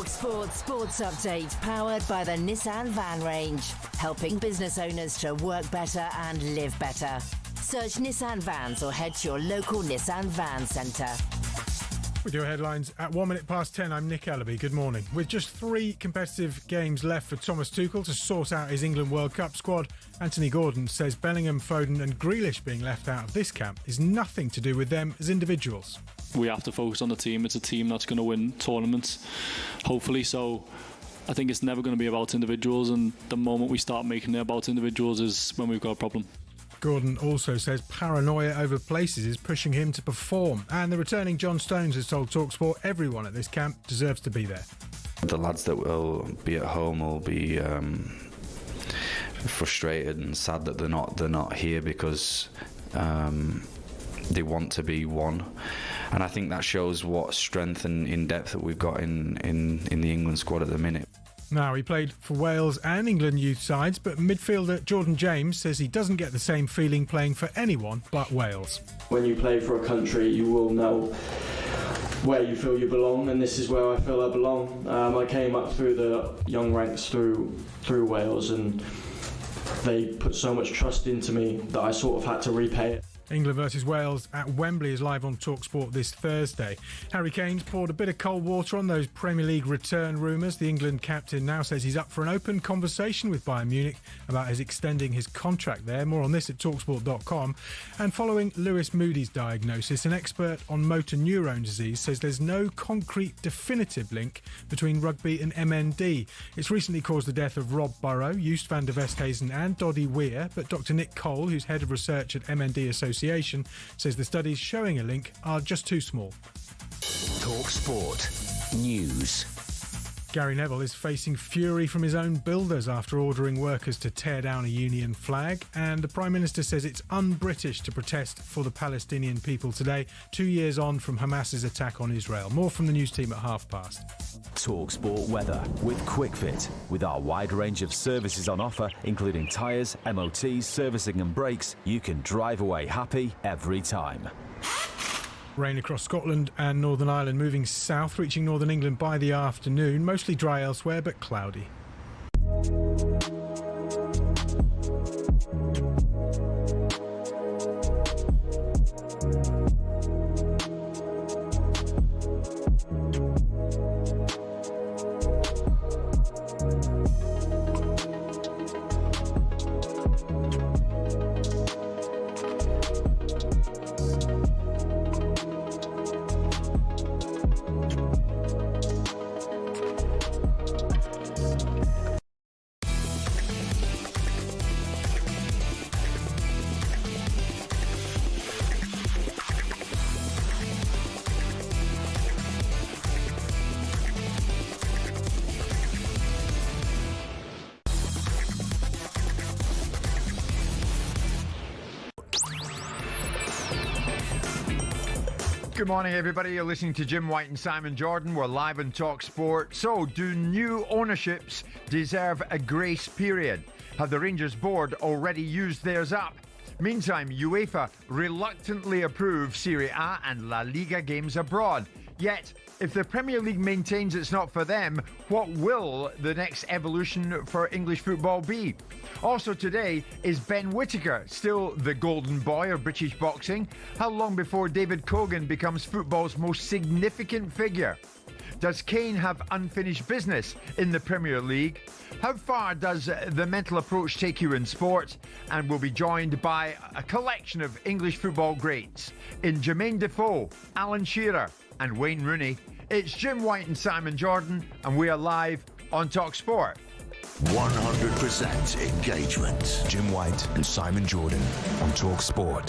talkSPORT Sports Update, powered by the Nissan Van Range, helping business owners to work better and live better. Search Nissan Vans or head to your local Nissan Van Centre. With your headlines at 1 minute past 10, I'm Nick Ellaby. Good morning. With just 3 competitive games left for Thomas Tuchel to sort out his England World Cup squad, Anthony Gordon says Bellingham, Foden and Grealish being left out of this camp is nothing to do with them as individuals. We have to focus on the team. It's a team that's going to win tournaments, hopefully. So I think it's never going to be about individuals, and the moment we start making it about individuals is when we've got a problem. Gordon also says paranoia over places is pushing him to perform. And the returning John Stones has told talkSPORT everyone at this camp deserves to be there. The lads that will be at home will be frustrated and sad that they're not here because they want to be one. And I think that shows what strength and in depth that we've got in the England squad at the minute. Now, he played for Wales and England youth sides, but midfielder Jordan James says he doesn't get the same feeling playing for anyone but Wales. When you play for a country, you will know where you feel you belong, and this is where I feel I belong. I came up through the young ranks through Wales, and they put so much trust into me that I sort of had to repay it. England versus Wales at Wembley is live on talkSPORT this Thursday. Harry Kane's poured a bit of cold water on those Premier League return rumours. The England captain now says he's up for an open conversation with Bayern Munich about his extending his contract there. More on this at talksport.com. And following Lewis Moody's diagnosis, an expert on motor neurone disease says there's no concrete definitive link between rugby and MND. It's recently caused the death of Rob Burrow, Joost van der Westhuizen and Doddy Weir, but Dr Nick Cole, who's head of research at MND Association, says the studies showing a link are just too small. talkSPORT News. Gary Neville is facing fury from his own builders after ordering workers to tear down a union flag, and the Prime Minister says it's un-British to protest for the Palestinian people today, 2 years on from Hamas's attack on Israel. More from the news team at past. talkSPORT weather with QuickFit. With our wide range of services on offer, including tyres, MOTs, servicing and brakes, you can drive away happy every time. Rain across Scotland and Northern Ireland, moving south, reaching northern England by the afternoon. Mostly dry elsewhere, but cloudy. Good morning, everybody. You're listening to Jim White and Simon Jordan. We're live on talkSPORT. So, do new ownerships deserve a grace period? Have the Rangers board already used theirs up? Meantime, UEFA reluctantly approve Serie A and La Liga games abroad. Yet, if the Premier League maintains it's not for them, what will the next evolution for English football be? Also today, is Ben Whitaker still the golden boy of British boxing? How long before David Cogan becomes football's most significant figure? Does Kane have unfinished business in the Premier League? How far does the mental approach take you in sport? And we'll be joined by a collection of English football greats in Jermaine Defoe, Alan Shearer and Wayne Rooney. It's Jim White and Simon Jordan, and we are live on talkSPORT. 100% engagement. Jim White and Simon Jordan on talkSPORT.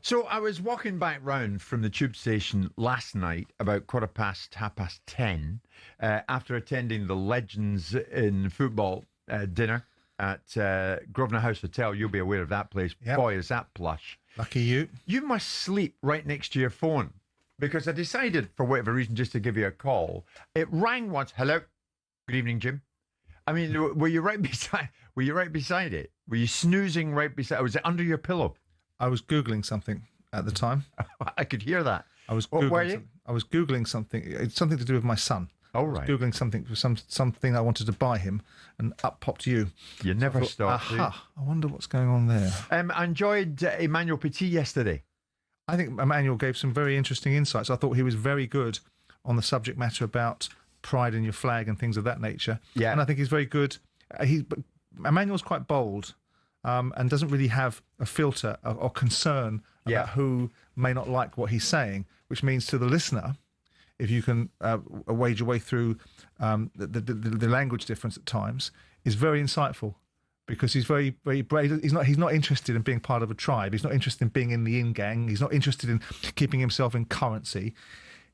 So I was walking back round from the tube station last night about 10:15 after attending the Legends in Football dinner at Grosvenor House Hotel. You'll be aware of that place. Yep. Boy, is that plush. Lucky you. You must sleep right next to your phone, because I decided, for whatever reason, just to give you a call. It rang once. Hello. Good evening, Jim. I mean, were you right beside it? Were you snoozing right beside? Was it under your pillow? I was Googling something at the time. I could hear that. I was Googling something. It's something to do with my son. Oh, right. I was Googling something I wanted to buy him, and up popped you. You never I thought, stop. I wonder what's going on there. I enjoyed Emmanuel Petit yesterday. I think Emmanuel gave some very interesting insights. I thought he was very good on the subject matter about pride in your flag and things of that nature. Yeah. And I think he's very good. Emmanuel's quite bold and doesn't really have a filter or concern about who may not like what he's saying, which means to the listener, if you can wade your way through the language difference at times, is very insightful. Because he's very, very brave. He's not interested in being part of a tribe. He's not interested in being in the in-gang. He's not interested in keeping himself in currency.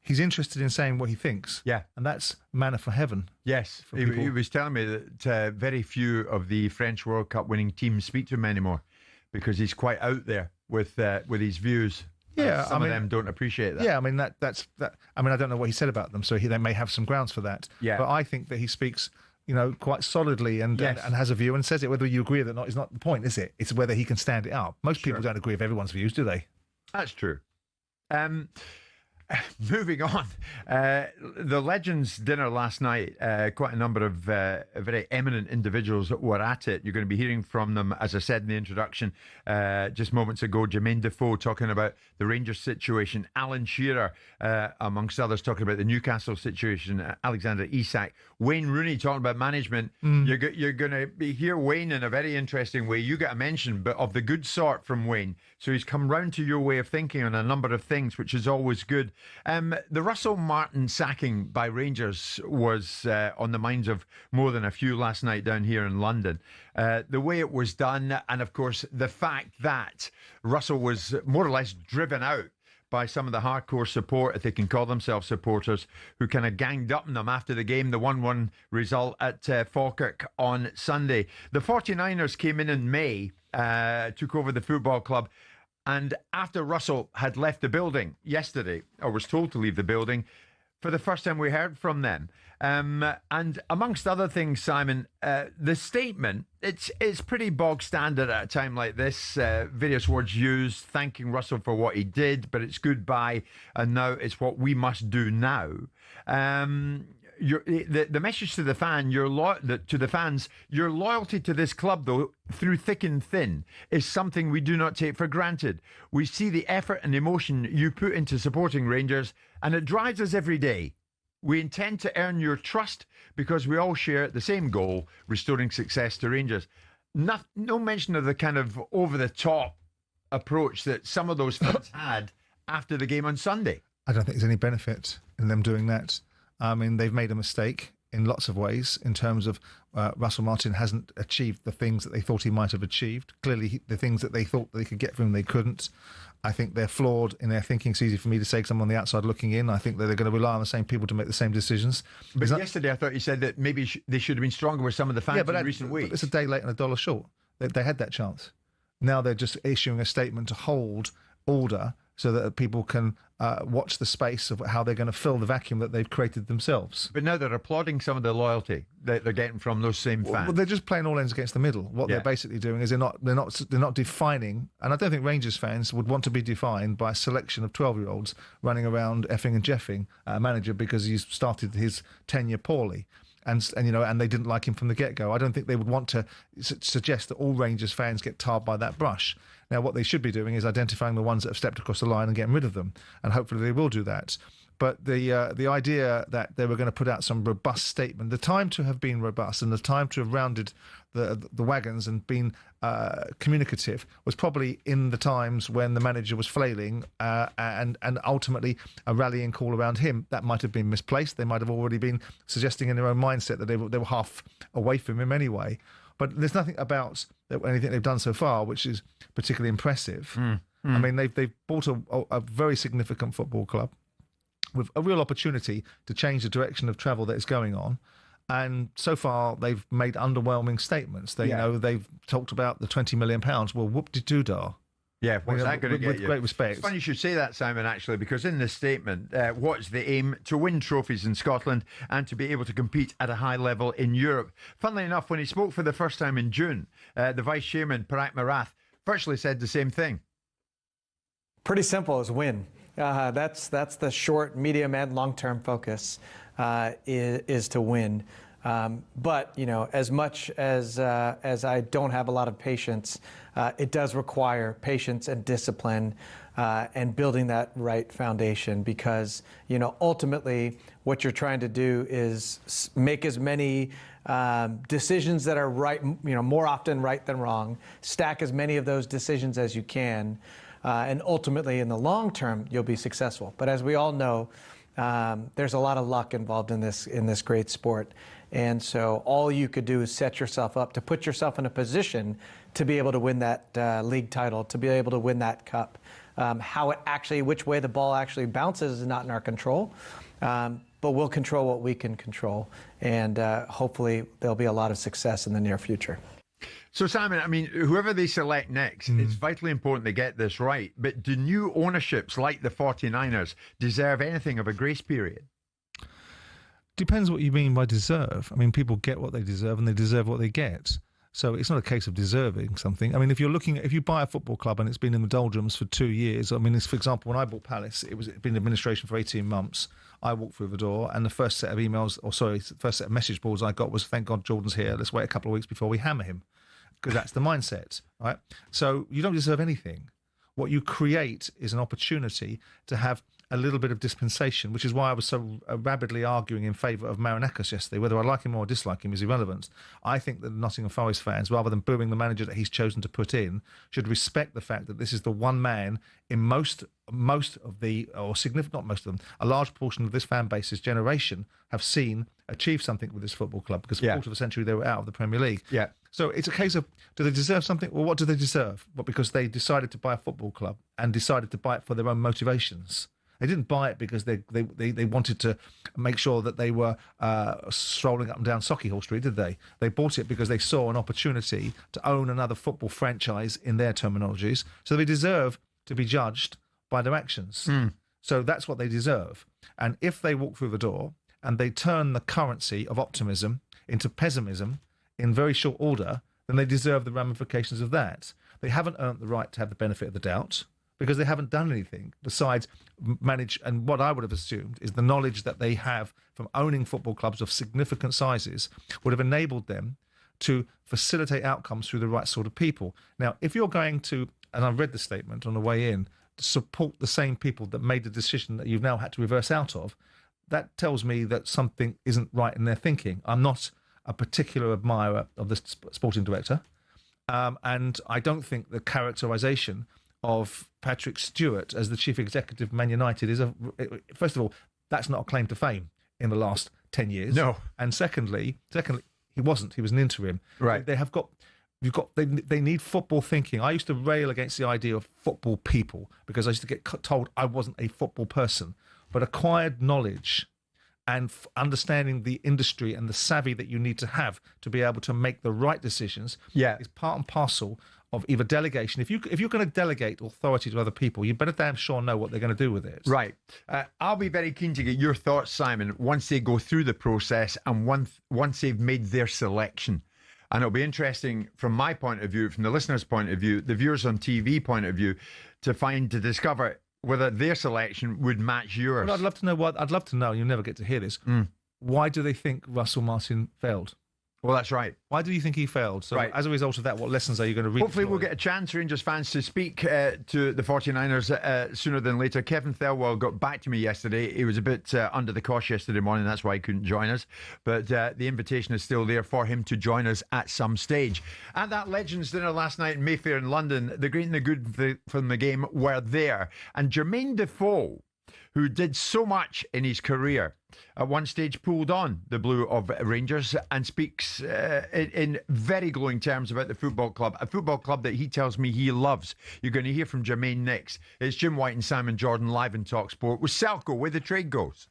He's interested in saying what he thinks. Yeah. And that's manna for heaven. Yes. He was telling me that very few of the French World Cup winning teams speak to him anymore because he's quite out there with his views. Yeah, some of them don't appreciate that. Yeah, I mean that's that. I mean, I don't know what he said about them, so they may have some grounds for that. Yeah. But I think that he speaks, quite solidly and has a view and says it. Whether you agree with it or not is not the point, is it? It's whether he can stand it up. Most people don't agree with everyone's views, do they? That's true. Moving on, the Legends dinner last night, quite a number of very eminent individuals that were at it. You're going to be hearing from them, as I said in the introduction just moments ago. Jermaine Defoe talking about the Rangers situation, Alan Shearer, amongst others, talking about the Newcastle situation, Alexander Isak, Wayne Rooney talking about management. You're going to hear Wayne in a very interesting way. You get a mention, but of the good sort from Wayne. So he's come round to your way of thinking on a number of things, which is always good. The Russell Martin sacking by Rangers was on the minds of more than a few last night down here in London. The way it was done, and of course the fact that Russell was more or less driven out by some of the hardcore support, if they can call themselves supporters, who kind of ganged up on them after the game, the 1-1 result at Falkirk on Sunday. The 49ers came in May, took over the football club. And after Russell had left the building yesterday, or was told to leave the building, for the first time we heard from them. And amongst other things, Simon, the statement, it's pretty bog standard at a time like this. Various words used, thanking Russell for what he did, but it's goodbye, and now it's what we must do now. The message to the fans, your loyalty to this club, though, through thick and thin, is something we do not take for granted. We see the effort and emotion you put into supporting Rangers, and it drives us every day. We intend to earn your trust because we all share the same goal, restoring success to Rangers. No mention of the kind of over-the-top approach that some of those fans had after the game on Sunday. I don't think there's any benefit in them doing that. I mean, they've made a mistake in lots of ways in terms of Russell Martin hasn't achieved the things that they thought he might have achieved. Clearly, the things that they thought they could get from him, they couldn't. I think they're flawed in their thinking. It's easy for me to say because I'm on the outside looking in. I think that they're going to rely on the same people to make the same decisions. But yesterday I thought you said that maybe they should have been stronger with some of the fans in recent weeks. But it's a day late and a dollar short. They had that chance. Now they're just issuing a statement to hold order so that people can watch the space of how they're going to fill the vacuum that they've created themselves. But now they're applauding some of the loyalty that they're getting from those same fans. Well, they're just playing all ends against the middle. What they're basically doing is they're not defining, and I don't think Rangers fans would want to be defined by a selection of 12-year-olds running around effing and jeffing a manager because he's started his tenure poorly. And they didn't like him from the get-go. I don't think they would want to suggest that all Rangers fans get tarred by that brush. Now, what they should be doing is identifying the ones that have stepped across the line and getting rid of them, and hopefully they will do that. But the idea that they were going to put out some robust statement, the time to have been robust and the time to have rounded the wagons and been communicative was probably in the times when the manager was flailing and ultimately a rallying call around him. That might have been misplaced. They might have already been suggesting in their own mindset that they were half away from him anyway. But there's nothing about anything they've done so far which is particularly impressive. I mean, they've bought a very significant football club with a real opportunity to change the direction of travel that is going on. And so far, they've made underwhelming statements. They've talked about the £20 million. Well, whoop-de-doo-dah. Yeah, what's that going to get you? With great respect. It's funny you should say that, Simon, actually, because in this statement, what's the aim? To win trophies in Scotland and to be able to compete at a high level in Europe. Funnily enough, when he spoke for the first time in June, the Vice Chairman, Parag Marath, virtually said the same thing. Pretty simple as win. That's the short, medium, and long-term focus. is to win. But as much as I don't have a lot of patience, it does require patience and discipline and building that right foundation, because ultimately what you're trying to do is make as many decisions that are right, more often right than wrong, stack as many of those decisions as you can, and ultimately in the long term you'll be successful. But as we all know, there's a lot of luck involved in this great sport. And so all you could do is set yourself up to put yourself in a position to be able to win that league title, to be able to win that cup. Which way the ball actually bounces is not in our control, but we'll control what we can control. And hopefully there'll be a lot of success in the near future. So, Simon, I mean, whoever they select next, it's vitally important they get this right. But do new ownerships like the 49ers deserve anything of a grace period? Depends what you mean by deserve. I mean, people get what they deserve and they deserve what they get. So it's not a case of deserving something. I mean, if you buy a football club and it's been in the doldrums for 2 years, I mean, for example, when I bought Palace, it'd been in administration for 18 months. I walked through the door and the first set of message boards I got was, thank God Jordan's here. Let's wait a couple of weeks before we hammer him. Because that's the mindset, right? So you don't deserve anything. What you create is an opportunity to have a little bit of dispensation, which is why I was so rabidly arguing in favour of Marinakis yesterday. Whether I like him or dislike him is irrelevant. I think that Nottingham Forest fans, rather than booing the manager that he's chosen to put in, should respect the fact that this is the one man in most of the, or significant, not most of them, a large portion of this fan base's generation have seen achieve something with this football club, because for a quarter of a century they were out of the Premier League. Yeah. So it's a case of, do they deserve something? Well, what do they deserve? Well, because they decided to buy a football club and decided to buy it for their own motivations. They didn't buy it because they wanted to make sure that they were strolling up and down Sauchiehall Street, did they? They bought it because they saw an opportunity to own another football franchise, in their terminologies. So they deserve to be judged by their actions. So that's what they deserve. And if they walk through the door and they turn the currency of optimism into pessimism in very short order, then they deserve the ramifications of that. They haven't earned the right to have the benefit of the doubt, because they haven't done anything besides manage. And what I would have assumed is the knowledge that they have from owning football clubs of significant sizes would have enabled them to facilitate outcomes through the right sort of people. Now, if you're going to, and I've read the statement on the way in, to support the same people that made the decision that you've now had to reverse out of, that tells me that something isn't right in their thinking. I'm not a particular admirer of the sporting director, and I don't think the characterisation of Patrick Stewart as the chief executive of Man United is first of all, that's not a claim to fame in the last 10 years. No. And secondly, he wasn't. He was an interim. Right. They need football thinking. I used to rail against the idea of football people because I used to get told I wasn't a football person. But acquired knowledge and understanding the industry and the savvy that you need to have to be able to make the right decisions is part and parcel of either delegation. If you're going to delegate authority to other people, you better damn sure know what they're going to do with it. Right. I'll be very keen to get your thoughts, Simon, once they go through the process and once they've made their selection. And it'll be interesting from my point of view, from the listener's point of view, the viewers on TV point of view, to discover whether their selection would match yours. Well, I'd love to know, you'll never get to hear this, why do they think Russell Martin failed? Well, that's right. Why do you think he failed? So as a result of that, what lessons are you going to read? Hopefully we'll get a chance, Rangers fans, to speak to the 49ers sooner than later. Kevin Thelwell got back to me yesterday. He was a bit under the cosh yesterday morning. That's why he couldn't join us. But the invitation is still there for him to join us at some stage. At that Legends dinner last night in Mayfair in London, the great and the good from the game were there. And Jermaine Defoe, who did so much in his career, at one stage pulled on the blue of Rangers and speaks in very glowing terms about the football club, a football club that he tells me he loves. You're going to hear from Jermaine next. It's Jim White and Simon Jordan live in talkSPORT with Selco, where the trade goes.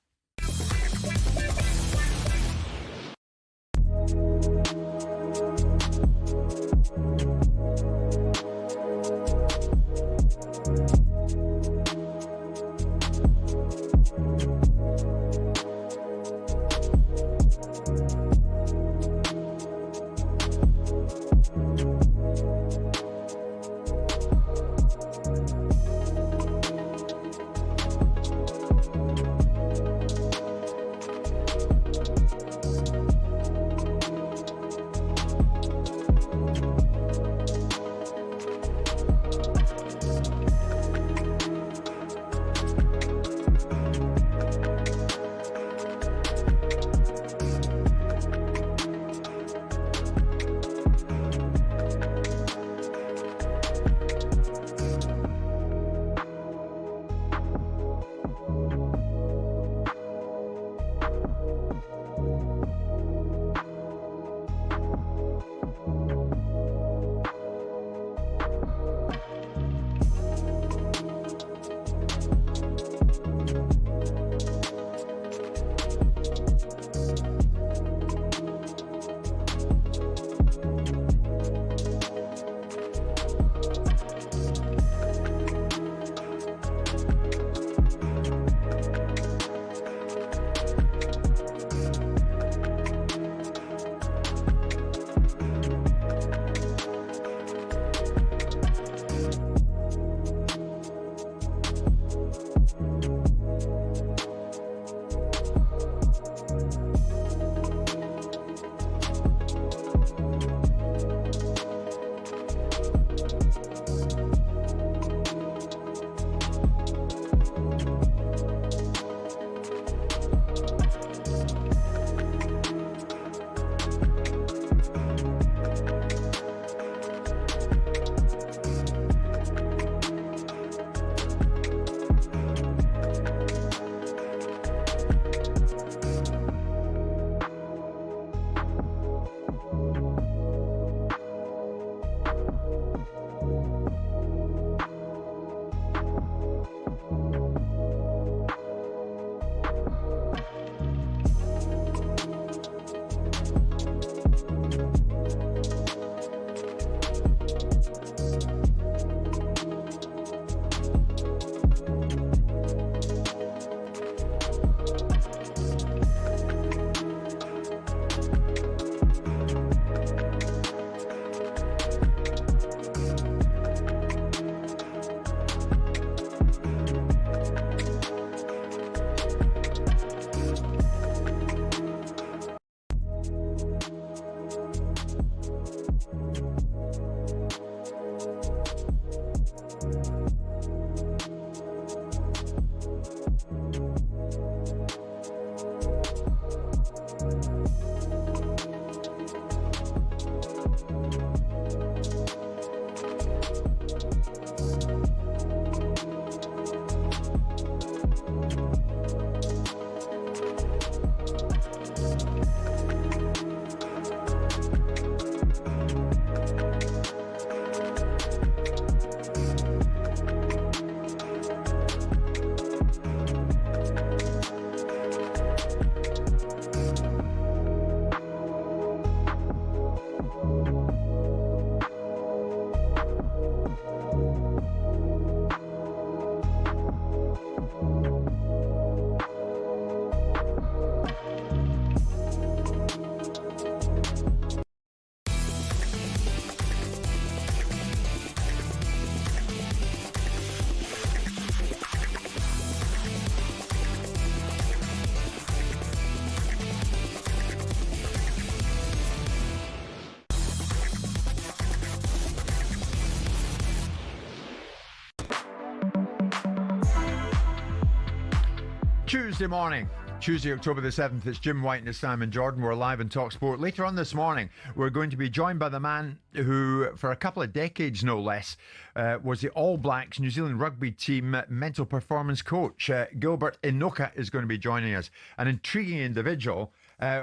Tuesday morning, Tuesday, October the 7th, it's Jim White and Simon Jordan. We're live on talkSPORT. Later on this morning, we're going to be joined by the man who, for a couple of decades no less, was the All Blacks New Zealand rugby team mental performance coach. Gilbert Enoka is going to be joining us. An intriguing individual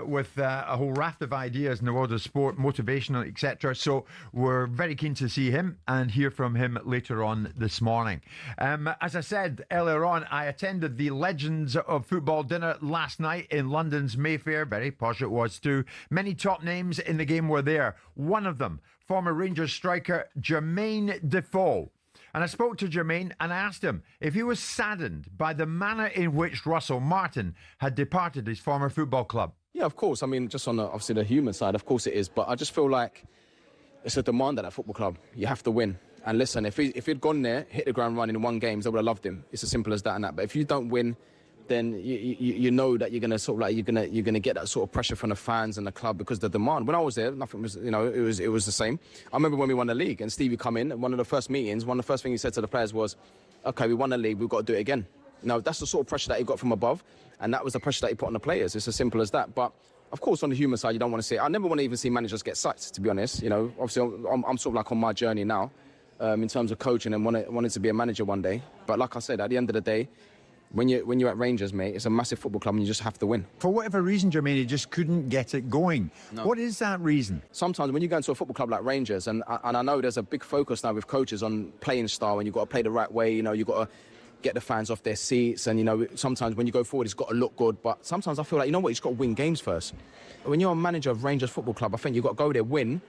with a whole raft of ideas in the world of sport, motivational, etc. So we're very keen to see him and hear from him later on this morning. As I said earlier on, I attended the Legends of Football dinner last night in London's Mayfair. Very posh it was too. Many top names in the game were there. One of them, former Rangers striker Jermaine Defoe. And I spoke to Jermaine and I asked him if he was saddened by the manner in which Russell Martin had departed his former football club. Yeah, of course. I mean, just on obviously the human side, of course it is. But I just feel like it's a demand at that football club. You have to win. And listen, if he'd gone there, hit the ground running in one game, they would have loved him. It's as simple as that and that. But if you don't win, then you know that you're gonna sort of like you're gonna get that sort of pressure from the fans and the club because the demand. When I was there, nothing was, you know, it was the same. I remember when we won the league and Stevie come in. One of the first meetings, one of the first things he said to the players was, "Okay, we won the league. We've got to do it again." Now that's the sort of pressure that he got from above, and that was the pressure that he put on the players. It's as simple as that. But of course, on the human side, you don't want to see it. I never want to even see managers get sacked, to be honest. You know, obviously, I'm sort of like on my journey now in terms of coaching and wanted to be a manager one day. But like I said, at the end of the day, when you're at Rangers, mate, it's a massive football club and you just have to win. For whatever reason, Jermaine, he just couldn't get it going. No. What is that reason? Sometimes when you go into a football club like Rangers, and I know there's a big focus now with coaches on playing style and you've got to play the right way, you know, you've got to get the fans off their seats and, you know, sometimes when you go forward, it's got to look good. But sometimes I feel like, you know what, you've got to win games first. When you're a manager of Rangers Football Club, I think you've got to go there, win,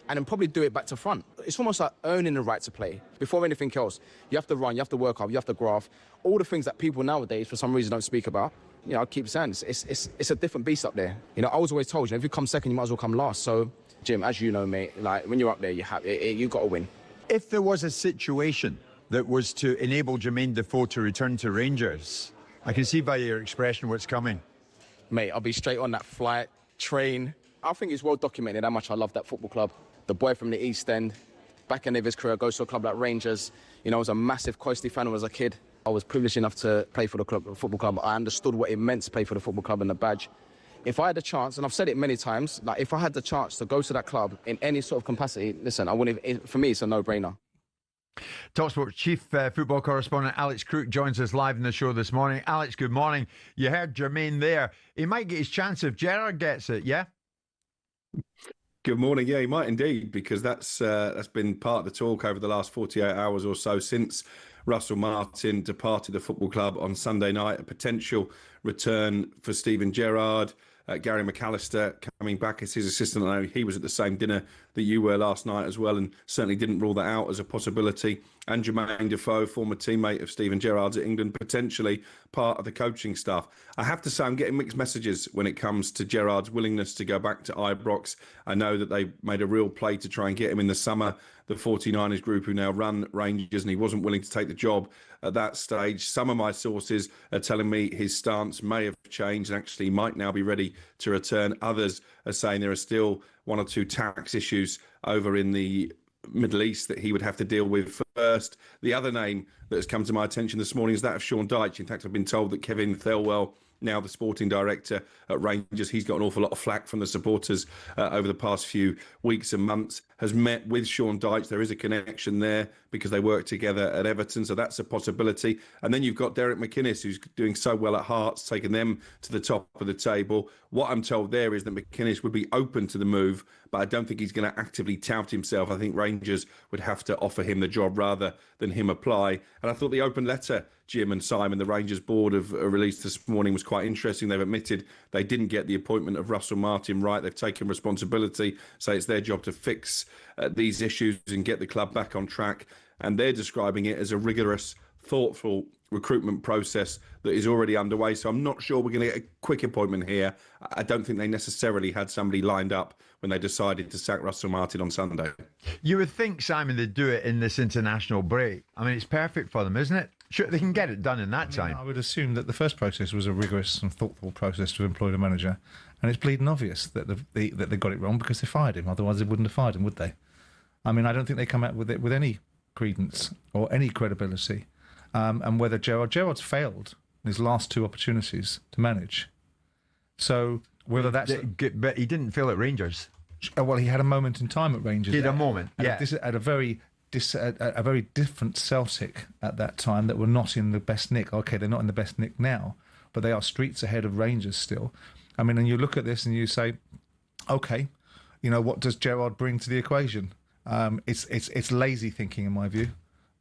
and then probably do it back to front. It's almost like earning the right to play. Before anything else, you have to run, you have to work hard, you have to graft. All the things that people nowadays, for some reason, don't speak about. You know, I keep saying, it's a different beast up there. You know, I was always told, you know, if you come second, you might as well come last. So, Jim, as you know, mate, like, when you're up there, you've got to win. If there was a situation that was to enable Jermaine Defoe to return to Rangers, I can see by your expression what's coming. Mate, I'll be straight on that flight, train. I think it's well documented how much I love that football club. The boy from the East End, back end of his career, goes to a club like Rangers. You know, I was a massive Coisty fan when I was a kid. I was privileged enough to play for the football club. I understood what it meant to play for the football club and the badge. If I had the chance, and I've said it many times, like if I had the chance to go to that club in any sort of capacity, listen, I wouldn't. For me, it's a no-brainer. talkSPORT chief football correspondent Alex Crook joins us live in the show this morning. Alex, good morning. You heard Jermaine there. He might get his chance if Gerrard gets it, yeah? Good morning. Yeah, he might indeed, because that's been part of the talk over the last 48 hours or so since Russell Martin departed the football club on Sunday night. A potential return for Steven Gerrard. Gary McAllister coming back as his assistant. I know he was at the same dinner that you were last night as well, and certainly didn't rule that out as a possibility. And Jermaine Defoe, former teammate of Steven Gerrard's at England, potentially part of the coaching staff. I have to say I'm getting mixed messages when it comes to Gerrard's willingness to go back to Ibrox. I know that they made a real play to try and get him in the summer, the 49ers group who now run Rangers, and he wasn't willing to take the job at that stage. Some of my sources are telling me his stance may have changed and actually might now be ready to return. Others are saying there are still one or two tax issues over in the Middle East that he would have to deal with first. The other name that has come to my attention this morning is that of Sean Dyche. In fact, I've been told that Kevin Thelwell, now the sporting director at Rangers, he's got an awful lot of flack from the supporters over the past few weeks and months, has met with Sean Dyche. There is a connection there because they work together at Everton, so that's a possibility. And then you've got Derek McInnes, who's doing so well at Hearts, taking them to the top of the table. What I'm told there is that McInnes would be open to the move, but I don't think he's going to actively tout himself. I think Rangers would have to offer him the job rather than him apply. And I thought the open letter Jim and Simon, the Rangers board, have released this morning was quite interesting. They've admitted they didn't get the appointment of Russell Martin right. They've taken responsibility, say it's their job to fix these issues and get the club back on track. And they're describing it as a rigorous, thoughtful recruitment process that is already underway. So I'm not sure we're going to get a quick appointment here. I don't think they necessarily had somebody lined up when they decided to sack Russell Martin on Sunday. You would think, Simon, they'd do it in this international break. I mean, it's perfect for them, isn't it? Sure, they can get it done in that time. I would assume that the first process was a rigorous and thoughtful process to employ the manager, and it's bleeding obvious that they got it wrong because they fired him. Otherwise, they wouldn't have fired him, would they? I mean, I don't think they come out with it with any credence or any credibility. And whether Gerrard's failed his last 2 opportunities to manage. So whether that's... But he didn't fail at Rangers. Well, he had a moment in time at Rangers. He had a moment, yeah. At a very different Celtic at that time that were not in the best nick. Okay, they're not in the best nick now, but they are streets ahead of Rangers still. I mean, and you look at this and you say, okay, you know, what does Gerrard bring to the equation? It's lazy thinking, in my view.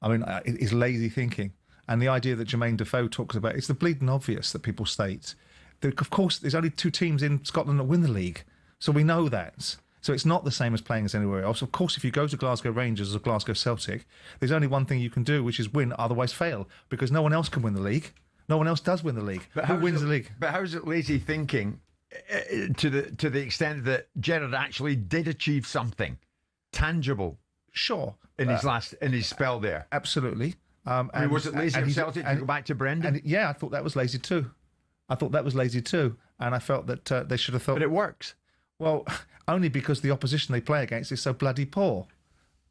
I mean, it's lazy thinking. And the idea that Jermaine Defoe talks about, it's the bleeding obvious that people state. Of course, there's only 2 teams in Scotland that win the league. So we know that. So it's not the same as playing as anywhere else. Of course, if you go to Glasgow Rangers or Glasgow Celtic, there's only one thing you can do, which is win, otherwise fail, because no one else can win the league. No one else does win the league. Who wins the league? But how is it lazy thinking to the extent that Gerrard actually did achieve something tangible? Sure. In his spell there. Absolutely. I mean, was it lazy of Celtic to go back to Brendan? Yeah, I thought that was lazy too. And I felt that they should have thought... But it works. Well, only because the opposition they play against is so bloody poor.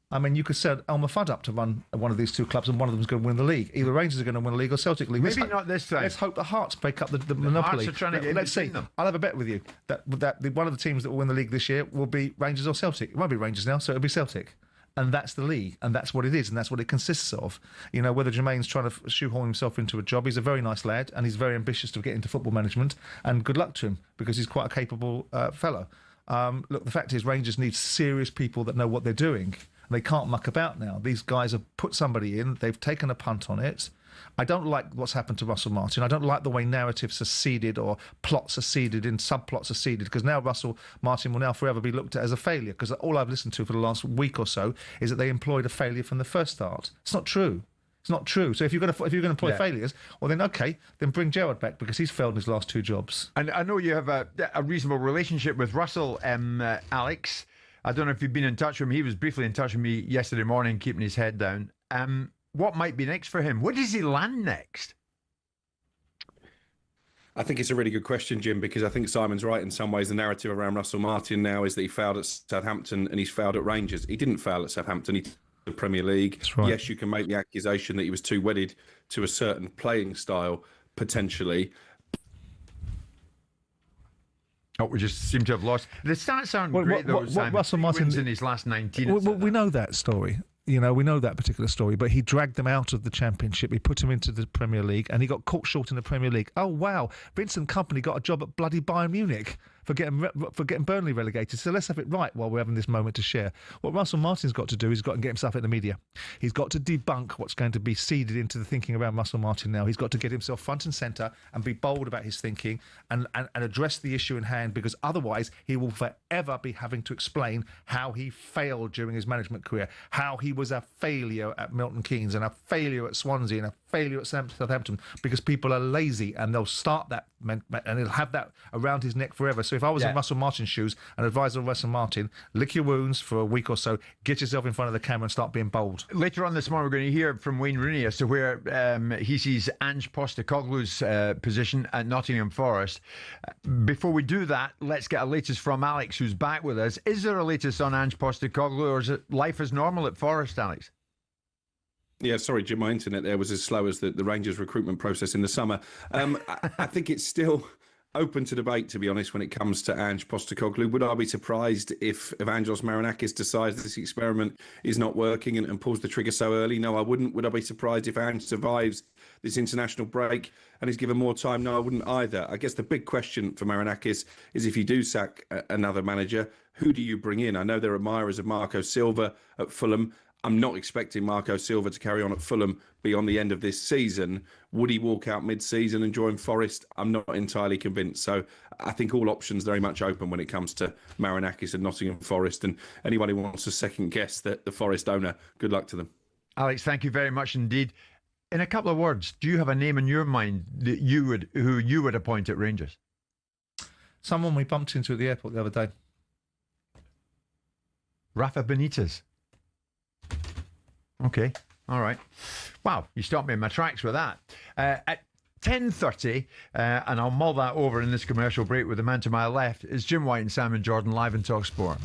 I mean, you could set Elmer Fudd up to run one of these 2 clubs and one of them's going to win the league. Either Rangers are going to win the league or Celtic League. Maybe not this time. Let's hope the Hearts break up the monopoly. Hearts are trying to get Let's see. them. I'll have a bet with you that one of the teams that will win the league this year will be Rangers or Celtic. It won't be Rangers now, so it'll be Celtic. And that's the league, and that's what it is, and that's what it consists of. You know, whether Jermaine's trying to shoehorn himself into a job, he's a very nice lad, and he's very ambitious to get into football management, and good luck to him, because he's quite a capable fellow. Look, the fact is, Rangers need serious people that know what they're doing. They can't muck about now. These guys have put somebody in, they've taken a punt on it. I don't like what's happened to Russell Martin. I don't like the way narratives are seeded or plots are seeded and subplots are seeded, because now Russell Martin will now forever be looked at as a failure, because all I've listened to for the last week or so is that they employed a failure from the first start. It's not true. It's not true. So if you're going to employ failures, well then okay, then bring Gerrard back, because he's failed in his last 2 jobs. And I know you have a reasonable relationship with Russell, Alex. I don't know if you've been in touch with him. He was briefly in touch with me yesterday morning, keeping his head down. What might be next for him? Where does he land next? I think it's a really good question, Jim, because I think Simon's right in some ways. The narrative around Russell Martin now is that he failed at Southampton and he's failed at Rangers. He didn't fail at Southampton. He took the Premier League. That's right. Yes, you can make the accusation that he was too wedded to a certain playing style, potentially. Oh, we just seem to have lost. The stats aren't great, though, Simon. Russell Martin wins in his last 19. We know that story. You know, we know that particular story, but he dragged them out of the Championship. He put them into the Premier League, and he got caught short in the Premier League. Oh, wow. Vincent Kompany got a job at bloody Bayern Munich for getting Burnley relegated. So let's have it right while we're having this moment to share. What Russell Martin's got to do is he's got to get himself in the media. He's got to debunk what's going to be seeded into the thinking around Russell Martin now. He's got to get himself front and centre and be bold about his thinking and address the issue in hand, because otherwise he will forever be having to explain how he failed during his management career, how he was a failure at Milton Keynes and a failure at Swansea and a failure at Southampton, because people are lazy and they'll start that and he'll have that around his neck forever. So if I was in Russell Martin's shoes and advisor of Russell Martin, lick your wounds for a week or so, get yourself in front of the camera and start being bold. Later on this morning, we're going to hear from Wayne Rooney as to where he sees Ange Postecoglou's position at Nottingham Forest. Before we do that, let's get a latest from Alex, who's back with us. Is there a latest on Ange Postecoglou, or is it life as normal at Forest, Alex? Yeah, sorry, Jim, my internet there was as slow as the Rangers recruitment process in the summer. I think it's still open to debate, to be honest, when it comes to Ange Postecoglou. Would I be surprised if Evangelos Marinakis decides this experiment is not working and pulls the trigger so early? No, I wouldn't. Would I be surprised if Ange survives this international break and is given more time? No, I wouldn't either. I guess the big question for Marinakis is, if you do sack another manager, who do you bring in? I know there are admirers of Marco Silva at Fulham. I'm not expecting Marco Silva to carry on at Fulham beyond the end of this season. Would he walk out mid-season and join Forest? I'm not entirely convinced. So I think all options very much open when it comes to Marinakis and Nottingham Forest. And anyone who wants to second guess the Forest owner, good luck to them. Alex, thank you very much indeed. In a couple of words, do you have a name in your mind that who you would appoint at Rangers? Someone we bumped into at the airport the other day. Rafa Benitez. Okay, all right. Wow, you stopped me in my tracks with that. At 10:30, and I'll mull that over in this commercial break with the man to my left, is Jim White and Simon Jordan live in talkSPORT.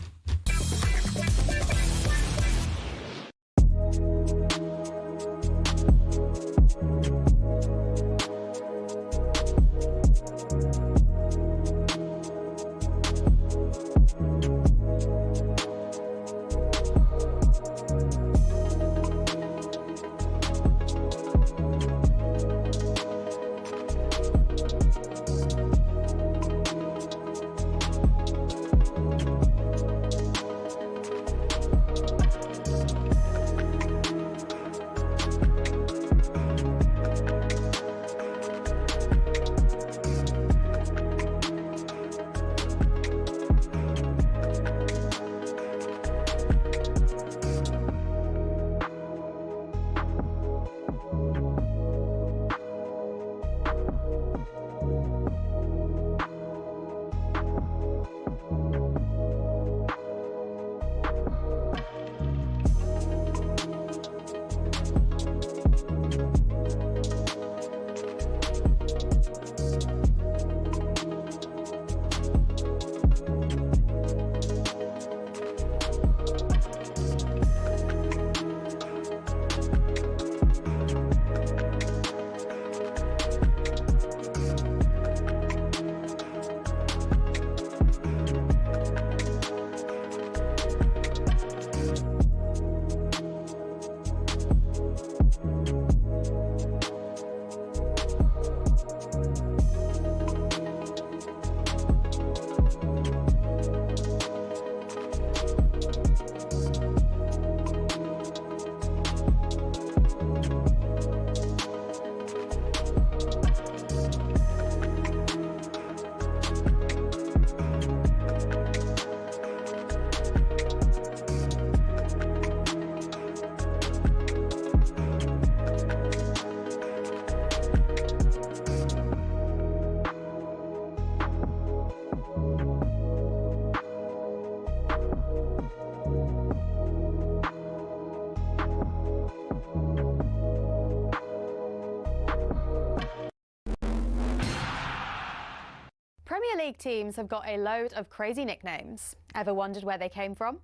Premier League teams have got a load of crazy nicknames. Ever wondered where they came from?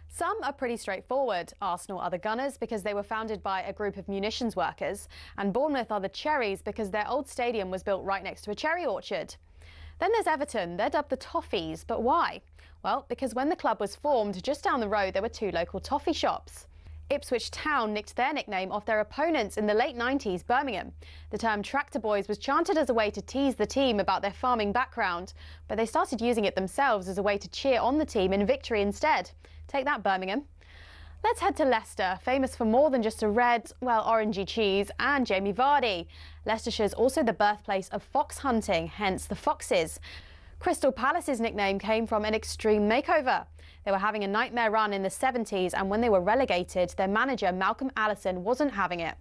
Some are pretty straightforward. Arsenal are the Gunners because they were founded by a group of munitions workers, and Bournemouth are the Cherries because their old stadium was built right next to a cherry orchard. Then there's Everton. They're dubbed the Toffees, but why? Well, because when the club was formed, just down the road there were 2 local toffee shops. Ipswich Town nicked their nickname off their opponents in the late 90s, Birmingham. The term Tractor Boys was chanted as a way to tease the team about their farming background, but they started using it themselves as a way to cheer on the team in victory instead. Take that, Birmingham. Let's head to Leicester, famous for more than just a red, well, orangey cheese and Jamie Vardy. Leicestershire's also the birthplace of fox hunting, hence the Foxes. Crystal Palace's nickname came from an extreme makeover. They were having a nightmare run in the 70s, and when they were relegated, their manager, Malcolm Allison, wasn't having it.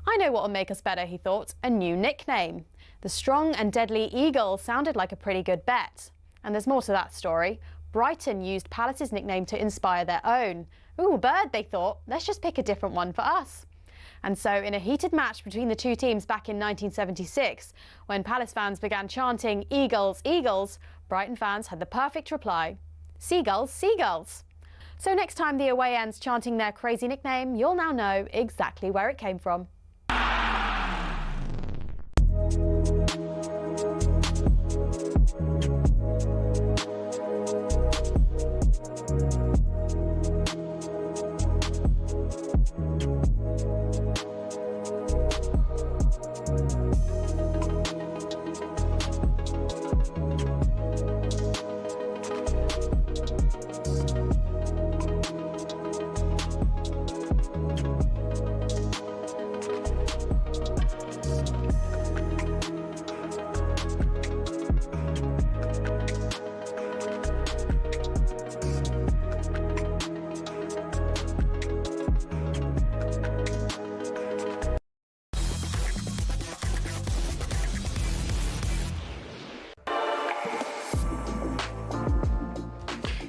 I know what will make us better, he thought, a new nickname. The Strong and Deadly Eagle sounded like a pretty good bet. And there's more to that story. Brighton used Palace's nickname to inspire their own. Ooh, bird, they thought. Let's just pick a different one for us. And so, in a heated match between the two teams back in 1976, when Palace fans began chanting "Eagles, Eagles," Brighton fans had the perfect reply: "Seagulls, Seagulls." So next time the away ends chanting their crazy nickname, you'll now know exactly where it came from.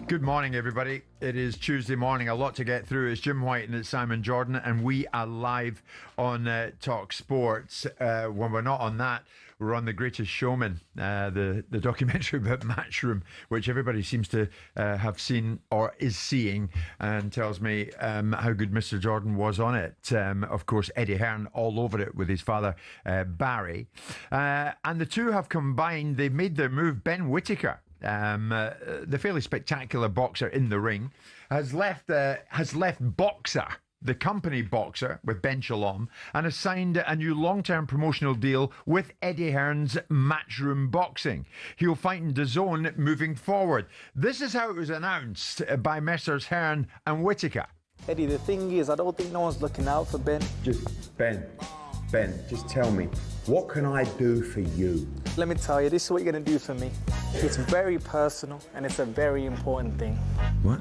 Good morning, everybody. It is Tuesday morning. A lot to get through. It's Jim White and it's Simon Jordan, and we are live on talkSPORT. When we're not on that, we're on The Greatest Showman, the documentary about Matchroom, which everybody seems to have seen or is seeing, and tells me how good Mr. Jordan was on it. Of course, Eddie Hearn all over it with his father, Barry. And the two have combined. They made their move. Ben Whitaker, the fairly spectacular boxer in the ring, has left Boxer, the company Boxer, with Ben Shalom, and has signed a new long-term promotional deal with Eddie Hearn's Matchroom Boxing. He'll fight in DAZN moving forward. This is how it was announced by Messrs Hearn and Whitaker. Eddie, the thing is, I don't think no one's looking out for Ben. Ben, just tell me, what can I do for you? Let me tell you, this is what you're going to do for me. It's very personal, and it's a very important thing. What?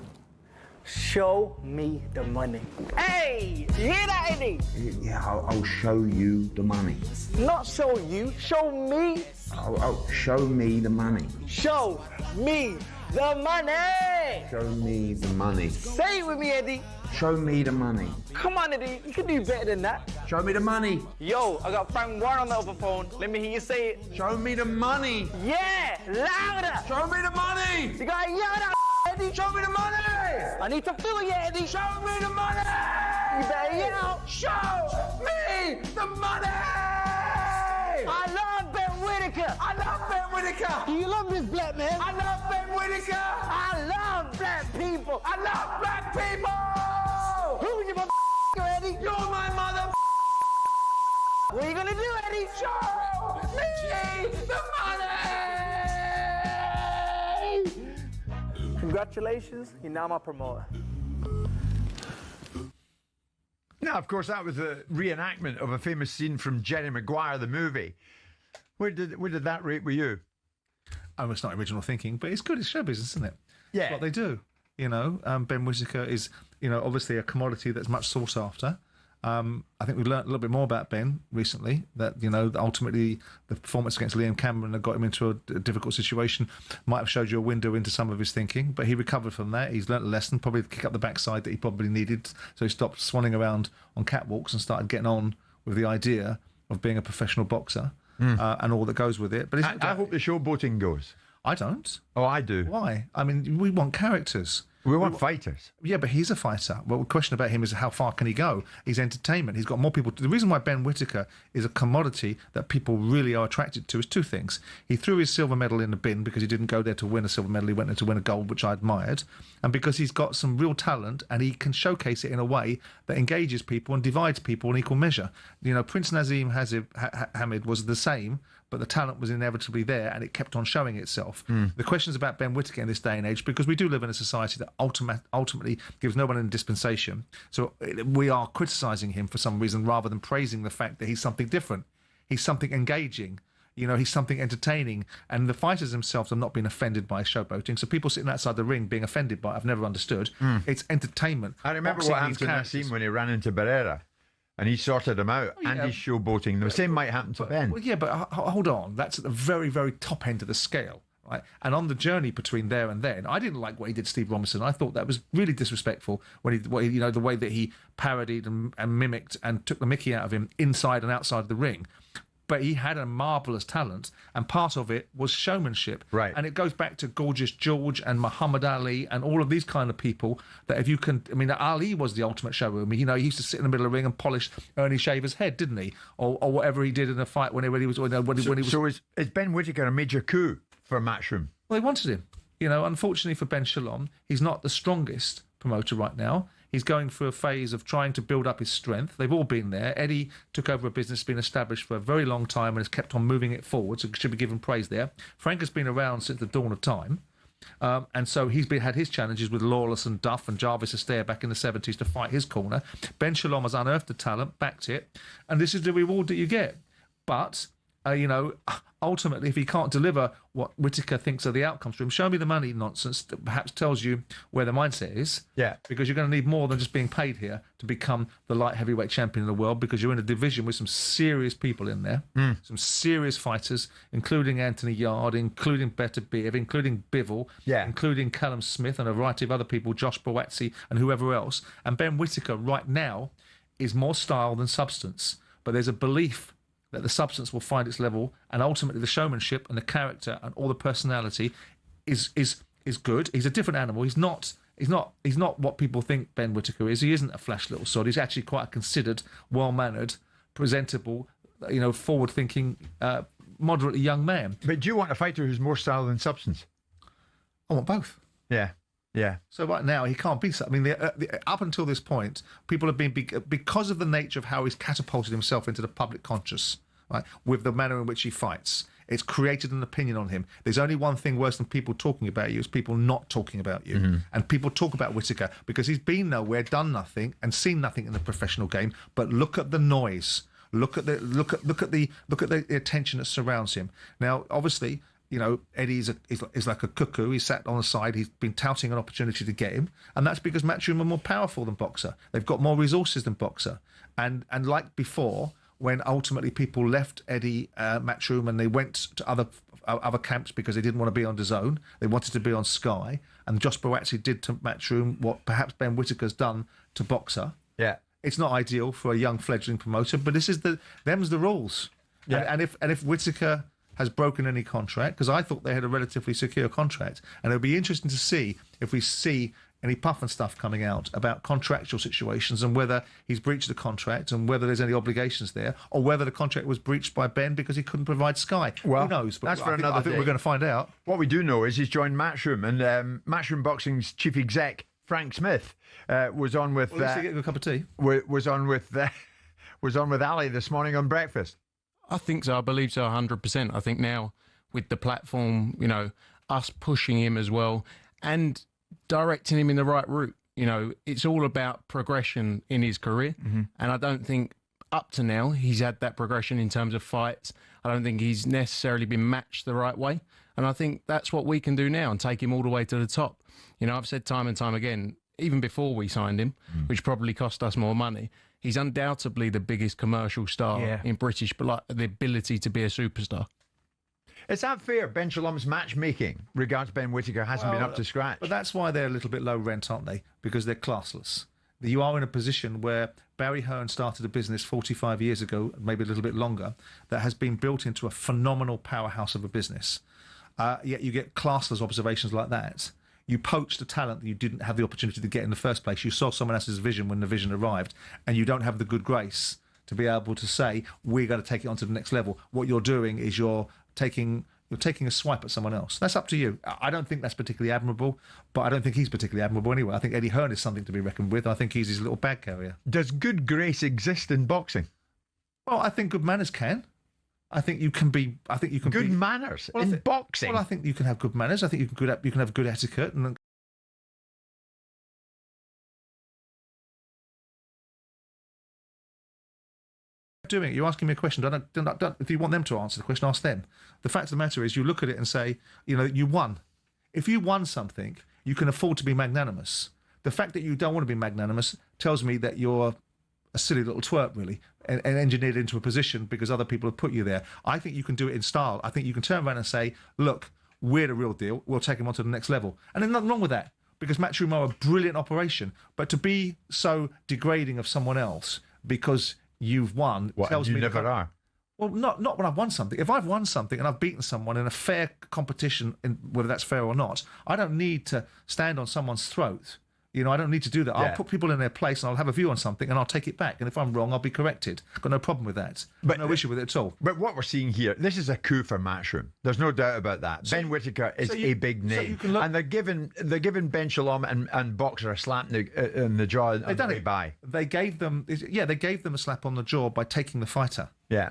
Show me the money. Hey! You hear that, Eddie? Yeah, I'll show you the money. Not show you, show me. Oh, show me the money. Show me the money! Show me the money. Say it with me, Eddie. Show me the money. Come on, Eddie, you can do better than that. Show me the money. Yo, I got Frank Warren on the other phone. Let me hear you say it. Show me the money. Yeah, louder. Show me the money. You gotta yell that, Eddie. Show me the money. I need to feel you, Eddie. Show me the money. You better yell. Show me the money. I love Ben Whitaker. I love Ben Whitaker. Do you love this black man? I love Ben Whitaker. I love black people. I love black people. Who's your Eddie? You're my mother. What are you gonna do, Eddie? Show me the money. Congratulations, you're now my promoter. Now, of course, that was a reenactment of a famous scene from Jerry Maguire, the movie. Where did that rate with you? Oh, it's not original thinking, but it's good. It's show business, isn't it? Yeah. It's what they do. You know, Ben Whitaker is, obviously a commodity that's much sought after. I think we've learned a little bit more about Ben recently, that, ultimately the performance against Liam Cameron that got him into a difficult situation might have showed you a window into some of his thinking, but he recovered from that. He's learnt a lesson, probably to kick up the backside that he probably needed, so he stopped swanning around on catwalks and started getting on with the idea of being a professional boxer. and all that goes with it. But I hope the showboating goes. I don't. Oh, I do. Why? I mean, we want characters. We want fighters. Yeah, but he's a fighter. Well, the question about him is how far can he go? He's entertainment. He's got more people. The reason why Ben Whitaker is a commodity that people really are attracted to is two things. He threw his silver medal in the bin because he didn't go there to win a silver medal. He went there to win a gold, which I admired. And because he's got some real talent and he can showcase it in a way that engages people and divides people in equal measure. You know, Prince Nazim Hamid was the same, but the talent was inevitably there and it kept on showing itself. The questions about Ben Whitaker in this day and age, because we do live in a society that ultimately gives no one in dispensation. So we are criticising him for some reason rather than praising the fact that he's something different. He's something engaging. You know, he's something entertaining. And the fighters themselves have not been offended by showboating. So people sitting outside the ring being offended by it, I've never understood. It's entertainment. I remember what happened to Nassim when he ran into Barrera. And he sorted him out, and he's showboating. The same might happen to Ben. Well, yeah, but hold on. That's at the very, very top end of the scale, right? And on the journey between there and then, I didn't like what he did to Steve Robinson. I thought that was really disrespectful when you know, the way that he parodied and mimicked and took the mickey out of him inside and outside the ring. But he had a marvellous talent, and part of it was showmanship. Right. And it goes back to Gorgeous George and Muhammad Ali and all of these kind of people that if you can... I mean, Ali was the ultimate showroom. You know, he used to sit in the middle of the ring and polish Ernie Shaver's head, didn't he? Or whatever he did in a fight when he was... So is Ben Whitaker a major coup for Matchroom? Well, they wanted him. You know, unfortunately for Ben Shalom, he's not the strongest promoter right now. He's going through a phase of trying to build up his strength. They've all been there. Eddie took over a business that's been established for a very long time and has kept on moving it forward, so should be given praise there. Frank has been around since the dawn of time. And so he's had his challenges with Lawless and Duff and Jarvis Astaire back in the 70s to fight his corner. Ben Shalom has unearthed the talent, backed it, and this is the reward that you get. But... you know, ultimately, if he can't deliver what Whitaker thinks are the outcomes for him, show me the money nonsense that perhaps tells you where the mindset is. Yeah. Because you're going to need more than just being paid here to become the light heavyweight champion of the world, because you're in a division with some serious people in there, some serious fighters, including Anthony Yard, including Better Beav, including Bivol, including Callum Smith and a variety of other people, Josh Boazzi and whoever else. And Ben Whitaker right now is more style than substance. But there's a belief that the substance will find its level, and ultimately the showmanship and the character and all the personality is good. He's a different animal. He's not what people think Ben Whitaker is. He isn't a flash little sod. He's actually quite a considered, well-mannered, presentable, you know, forward-thinking, moderately young man. But do you want a fighter who's more style than substance? I want both. Yeah. Yeah. So right now he can't be. I mean, up until this point, people have been because of the nature of how he's catapulted himself into the public conscious, right? With the manner in which he fights, it's created an opinion on him. There's only one thing worse than people talking about you is people not talking about you. And people talk about Whitaker because he's been nowhere, done nothing, and seen nothing in the professional game. But look at the noise. Look at the attention that surrounds him. Now, obviously, you know, Eddie is like a cuckoo. He's sat on the side. He's been touting an opportunity to get him. And that's because Matchroom are more powerful than Boxer. They've got more resources than Boxer. And like before, when ultimately people left Eddie Matchroom and they went to other camps because they didn't want to be on DAZN, they wanted to be on Sky. And Josh Boazzi did to Matchroom what perhaps Ben Whitaker's done to Boxer. Yeah. It's not ideal for a young fledgling promoter, but this is them's the rules. Yeah. And if Whitaker has broken any contract, because I thought they had a relatively secure contract, and it'll be interesting to see if we see any puff and stuff coming out about contractual situations and whether he's breached the contract and whether there's any obligations there, or whether the contract was breached by Ben because he couldn't provide Sky. Well, who knows? But that's for another I think we're going to find out. What we do know is he's joined Matchroom, and Matchroom Boxing's chief exec Frank Smith was on with. Well, let's get a cup of tea. Was on with Ali this morning on breakfast. I think so. I believe so 100%. I think now with the platform, you know, us pushing him as well and directing him in the right route. You know, it's all about progression in his career. And I don't think up to now he's had that progression in terms of fights. I don't think he's necessarily been matched the right way. And I think that's what we can do now and take him all the way to the top. You know, I've said time and time again, even before we signed him, which probably cost us more money, he's undoubtedly the biggest commercial star in British, but like the ability to be a superstar. Is that fair? Ben Shalom's matchmaking regards Ben Whitaker hasn't been up to scratch. But that's why they're a little bit low rent, aren't they? Because they're classless. You are in a position where Barry Hearn started a business 45 years ago, maybe a little bit longer, that has been built into a phenomenal powerhouse of a business. Yet you get classless observations like that. You poached a talent that you didn't have the opportunity to get in the first place. You saw someone else's vision when the vision arrived, and you don't have the good grace to be able to say, we're going to take it on to the next level. What you're doing is you're taking a swipe at someone else. That's up to you. I don't think that's particularly admirable, but I don't think he's particularly admirable anyway. I think Eddie Hearn is something to be reckoned with. I think he's his little bag carrier. Does good grace exist in boxing? Well, I think good manners can. I think you can be. I think you can good be, manners in boxing. Well, I think you can have good manners. I think you can have good etiquette and. Doing it. You're asking me a question. Don't, if you want them to answer the question, ask them. The fact of the matter is, you look at it and say, you won. If you won something, you can afford to be magnanimous. The fact that you don't want to be magnanimous tells me that you're a silly little twerp, really, and engineered into a position because other people have put you there. I think you can do it in style. I think you can turn around and say, look, we're the real deal. We'll take him on to the next level. And there's nothing wrong with that, because Matchroom are a brilliant operation. But to be so degrading of someone else because you've won tells me you never are. Well, not when I've won something. If I've won something and I've beaten someone in a fair competition, whether that's fair or not, I don't need to stand on someone's throat. I don't need to do that. Yeah. I'll put people in their place and I'll have a view on something and I'll take it back. And if I'm wrong, I'll be corrected. I've got no problem with that. But no issue with it at all. But what we're seeing here, this is a coup for Matchroom. There's no doubt about that. Ben Whitaker is a big name. And they're giving Ben Shalom and Boxer a slap in the jaw on the way by. They gave them a slap on the jaw by taking the fighter. Yeah.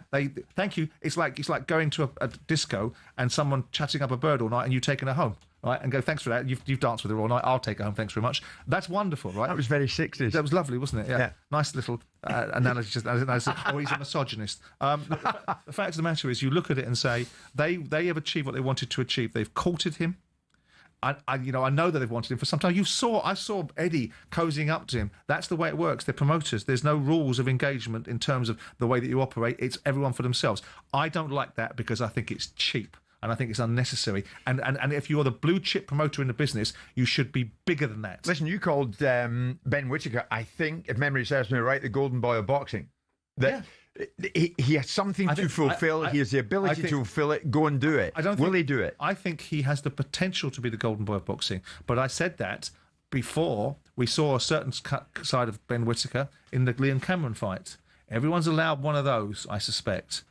Thank you. It's like going to a disco and someone chatting up a bird all night and you taking her home. Right, and go, thanks for that. You've danced with her all night. I'll take her home. Thanks very much. That's wonderful, right? That was very 60s. That was lovely, wasn't it? Yeah. Nice little analogy. He's a misogynist. The fact of the matter is, you look at it and say they have achieved what they wanted to achieve. They've courted him. I know that they've wanted him for some time. I saw Eddie cozying up to him. That's the way it works. They're promoters. There's no rules of engagement in terms of the way that you operate. It's everyone for themselves. I don't like that because I think it's cheap. And I think it's unnecessary. And if you're the blue chip promoter in the business, you should be bigger than that. Listen, you called Ben Whitaker, I think, if memory serves me right, the golden boy of boxing. He has something to fulfill. He has the ability to fulfill it. Go and do it. Will he do it? I think he has the potential to be the golden boy of boxing. But I said that before we saw a certain side of Ben Whitaker in the Liam Cameron fight. Everyone's allowed one of those, I suspect.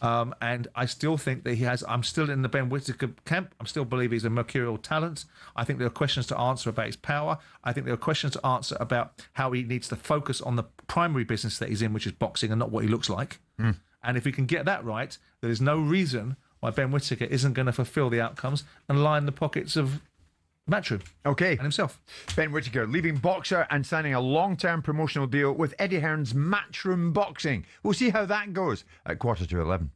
And I still think that he has. I'm still in the Ben Whitaker camp. I still believe he's a mercurial talent. I think there are questions to answer about his power. I think there are questions to answer about how he needs to focus on the primary business that he's in, which is boxing, and not what he looks like. And if he can get that right, there is no reason why Ben Whitaker isn't going to fulfill the outcomes and line the pockets of Matchroom. Okay. And himself. Ben Whitaker leaving Boxer and signing a long-term promotional deal with Eddie Hearn's Matchroom Boxing. We'll see how that goes at 11:15.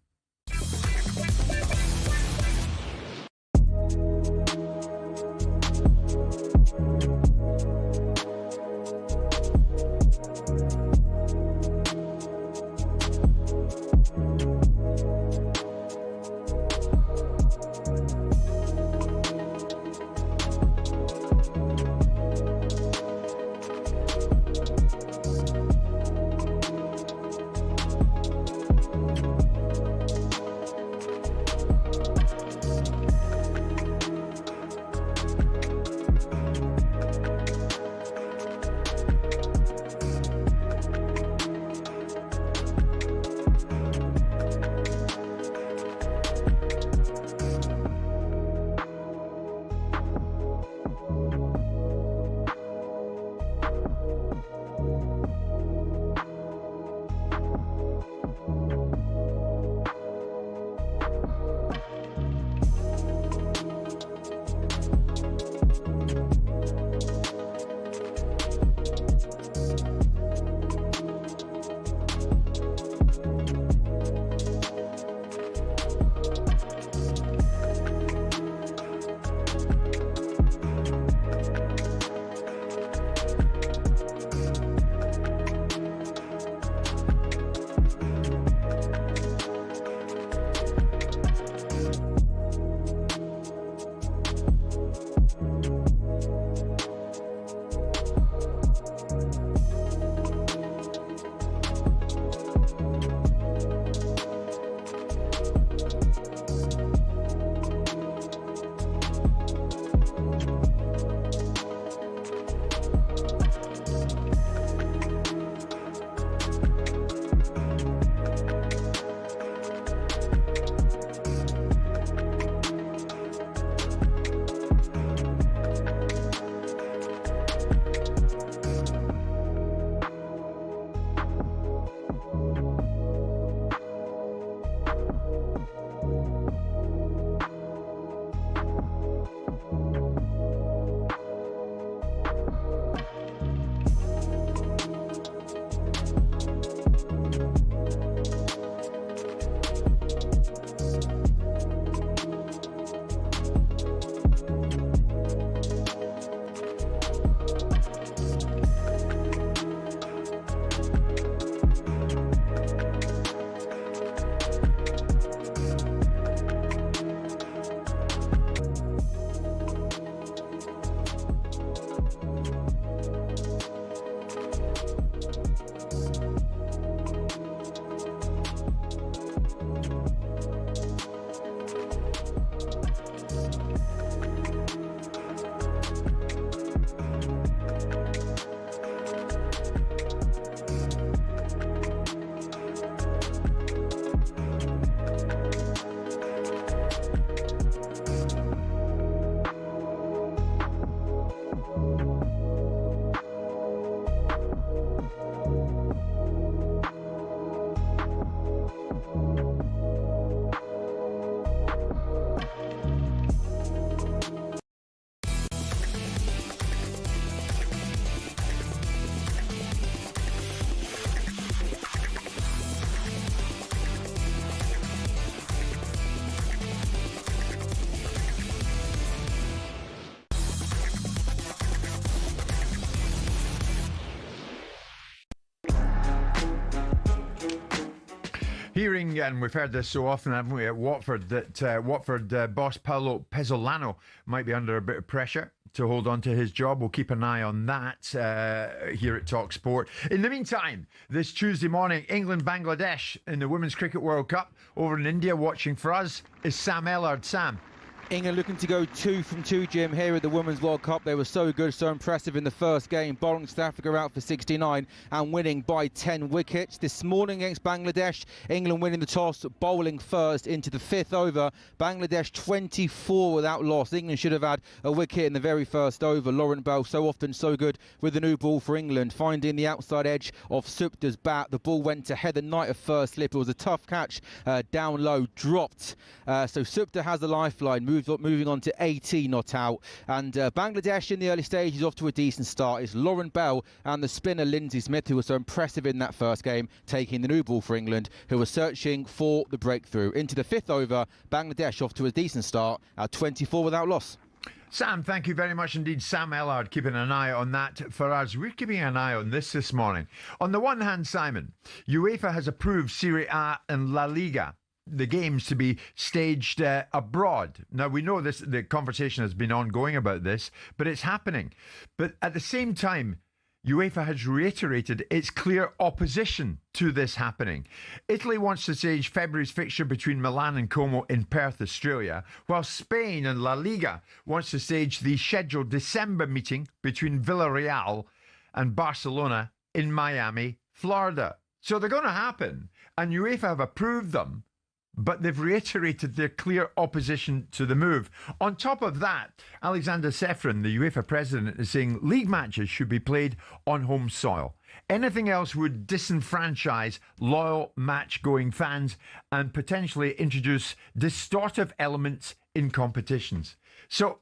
Hearing, and we've heard this so often, haven't we, at Watford, that Watford boss Paolo Pezzolano might be under a bit of pressure to hold on to his job. We'll keep an eye on that here at talkSPORT. In the meantime, this Tuesday morning, England-Bangladesh in the Women's Cricket World Cup over in India. Watching for us is Sam Ellard. Sam. England looking to go 2 from 2, Jim, here at the Women's World Cup. They were so good, so impressive in the first game, bowling South Africa out for 69 and winning by 10 wickets. This morning against Bangladesh, England winning the toss, bowling first into the 5th over. Bangladesh 24 without loss. England should have had a wicket in the very first over. Lauren Bell, so often so good with the new ball for England, finding the outside edge of Supta's bat. The ball went to Heather Knight of first slip. It was a tough catch, down low, dropped. So Supta has the lifeline, moving on to 18 not out. And Bangladesh in the early stages off to a decent start. It's Lauren Bell and the spinner Lindsay Smith, who was so impressive in that first game, taking the new ball for England, who were searching for the breakthrough. Into the 5th over, Bangladesh off to a decent start at 24 without loss. Sam, thank you very much indeed. Sam Ellard keeping an eye on that for us. We're keeping an eye on this morning. On the one hand, Simon, UEFA has approved Serie A and La Liga, the games, to be staged abroad. Now, we know this, the conversation has been ongoing about this, but it's happening. But at the same time, UEFA has reiterated its clear opposition to this happening. Italy wants to stage February's fixture between Milan and Como in Perth, Australia, while Spain and La Liga wants to stage the scheduled December meeting between Villarreal and Barcelona in Miami, Florida. So they're going to happen, and UEFA have approved them, but they've reiterated their clear opposition to the move. On top of that, Alexander Sefrin, the UEFA president, is saying league matches should be played on home soil. Anything else would disenfranchise loyal match-going fans and potentially introduce distortive elements in competitions. So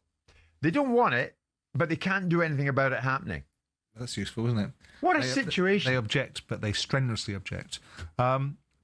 they don't want it, but they can't do anything about it happening. That's useful, isn't it? What a situation. They object, but they strenuously object.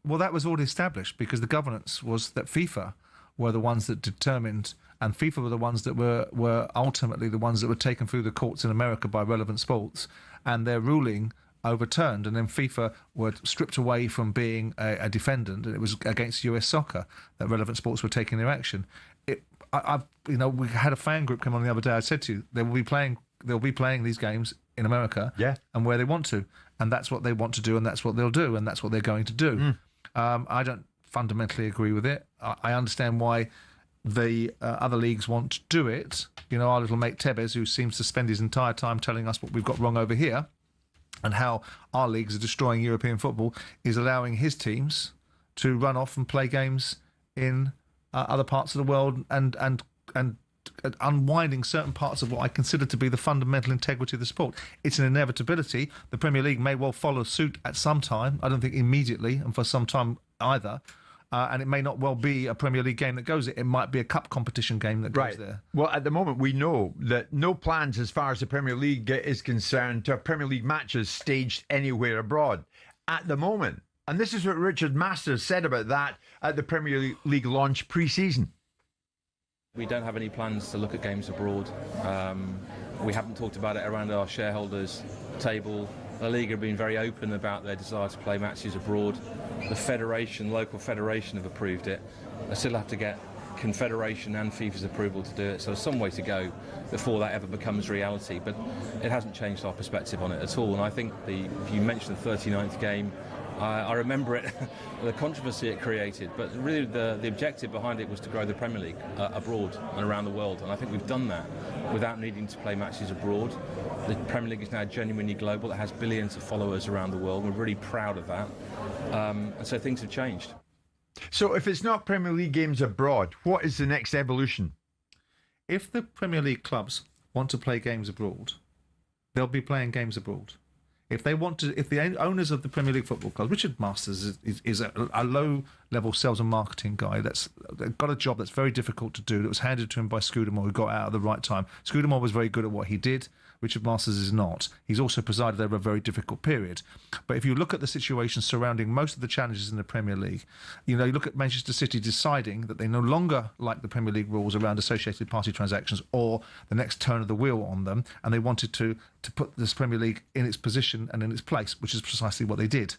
Well, that was already established because the governance was that FIFA were the ones that determined, and FIFA were the ones that were ultimately the ones that were taken through the courts in America by Relevant Sports, and their ruling overturned, and then FIFA were stripped away from being a defendant, and it was against US soccer that Relevant Sports were taking their action. We had a fan group come on the other day. I said to you, they'll be playing these games in America, and where they want to, and that's what they want to do, and that's what they'll do, and that's what they're going to do. I don't fundamentally agree with it. I understand why the other leagues want to do it. You know, our little mate Tebez, who seems to spend his entire time telling us what we've got wrong over here and how our leagues are destroying European football, is allowing his teams to run off and play games in other parts of the world and unwinding certain parts of what I consider to be the fundamental integrity of the sport. It's an inevitability. The Premier League may well follow suit at some time. I don't think immediately, and for some time either. And it may not well be a Premier League game that goes there. It might be a cup competition game that goes there. Well, at the moment, we know that no plans as far as the Premier League is concerned to have Premier League matches staged anywhere abroad at the moment. And this is what Richard Masters said about that at the Premier League launch pre-season. We don't have any plans to look at games abroad. We haven't talked about it around our shareholders' table. La Liga have been very open about their desire to play matches abroad. The federation, local federation, have approved it. They still have to get Confederation and FIFA's approval to do it, so there's some way to go before that ever becomes reality. But it hasn't changed our perspective on it at all. And I think if you mentioned the 39th game, I remember it, the controversy it created, but really the objective behind it was to grow the Premier League abroad and around the world, and I think we've done that without needing to play matches abroad. The Premier League is now genuinely global. It has billions of followers around the world. We're really proud of that, and so things have changed. So if it's not Premier League games abroad, what is the next evolution? If the Premier League clubs want to play games abroad, they'll be playing games abroad. If they want to, if the owners of the Premier League football clubs, Richard Masters is a low-level sales and marketing guy that's got a job that's very difficult to do, that was handed to him by Scudamore, who got out at the right time. Scudamore was very good at what he did. Richard Masters is not. He's also presided over a very difficult period. But if you look at the situation surrounding most of the challenges in the Premier League, you look at Manchester City deciding that they no longer like the Premier League rules around associated party transactions or the next turn of the wheel on them, and they wanted to put this Premier League in its position and in its place, which is precisely what they did.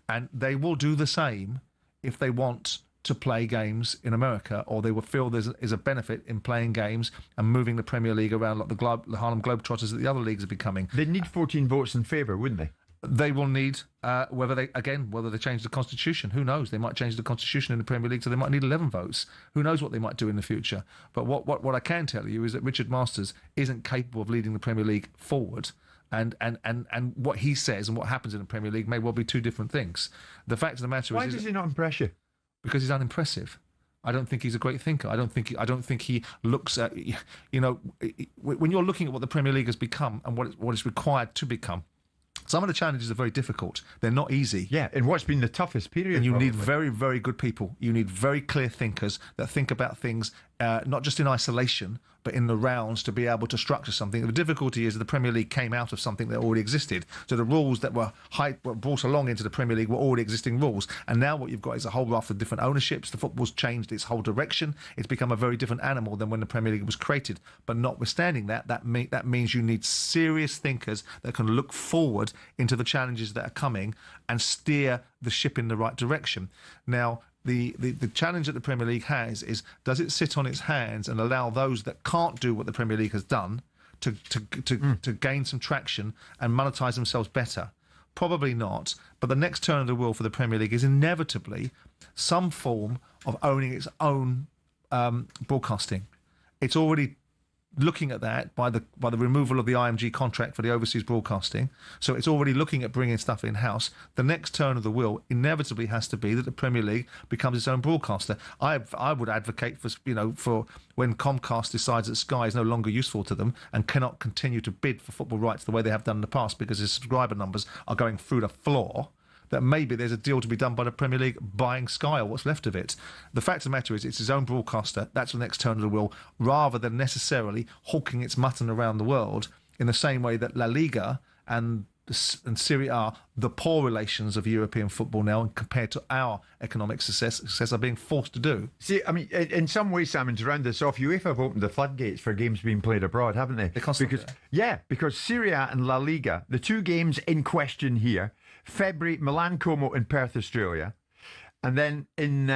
And they will do the same if they want to play games in America, or they will feel there's a benefit in playing games and moving the Premier League around like the Harlem Globetrotters that the other leagues are becoming. They'd need 14 votes in favour, wouldn't they? They will need, whether they change the constitution. Who knows? They might change the constitution in the Premier League, so they might need 11 votes. Who knows what they might do in the future? But what I can tell you is that Richard Masters isn't capable of leading the Premier League forward. And what he says and what happens in the Premier League may well be two different things. The fact of the matter is... Why does he not impress you? Because he's unimpressive. I don't think he's a great thinker. I don't think he looks at... when you're looking at what the Premier League has become and what it's required to become, some of the challenges are very difficult. They're not easy. Yeah, and what's been the toughest period? And you need very, very good people. You need very clear thinkers that think about things not just in isolation, but in the rounds to be able to structure something. The difficulty is that the Premier League came out of something that already existed. So the rules that were brought along into the Premier League were already existing rules. And now what you've got is a whole raft of different ownerships. The football's changed its whole direction. It's become a very different animal than when the Premier League was created. But notwithstanding that means you need serious thinkers that can look forward into the challenges that are coming and steer the ship in the right direction. Now, the challenge that the Premier League has is, does it sit on its hands and allow those that can't do what the Premier League has done to gain some traction and monetize themselves better? Probably not. But the next turn of the wheel for the Premier League is inevitably some form of owning its own broadcasting. It's already looking at that by the removal of the IMG contract for the overseas broadcasting. So it's already looking at bringing stuff in-house. The next turn of the wheel inevitably has to be that the Premier League becomes its own broadcaster. I would advocate for when Comcast decides that Sky is no longer useful to them and cannot continue to bid for football rights the way they have done in the past because its subscriber numbers are going through the floor, that maybe there's a deal to be done by the Premier League buying Sky or what's left of it. The fact of the matter is it's its own broadcaster. That's the next turn of the wheel, rather than necessarily hawking its mutton around the world in the same way that La Liga and Serie A, the poor relations of European football now, and compared to our economic success are being forced to do. See, I mean, in some ways, Simon, to round this off, UEFA have opened the floodgates for games being played abroad, haven't they? Because Serie A and La Liga, the two games in question here, February, Milan Como in Perth, Australia, and then in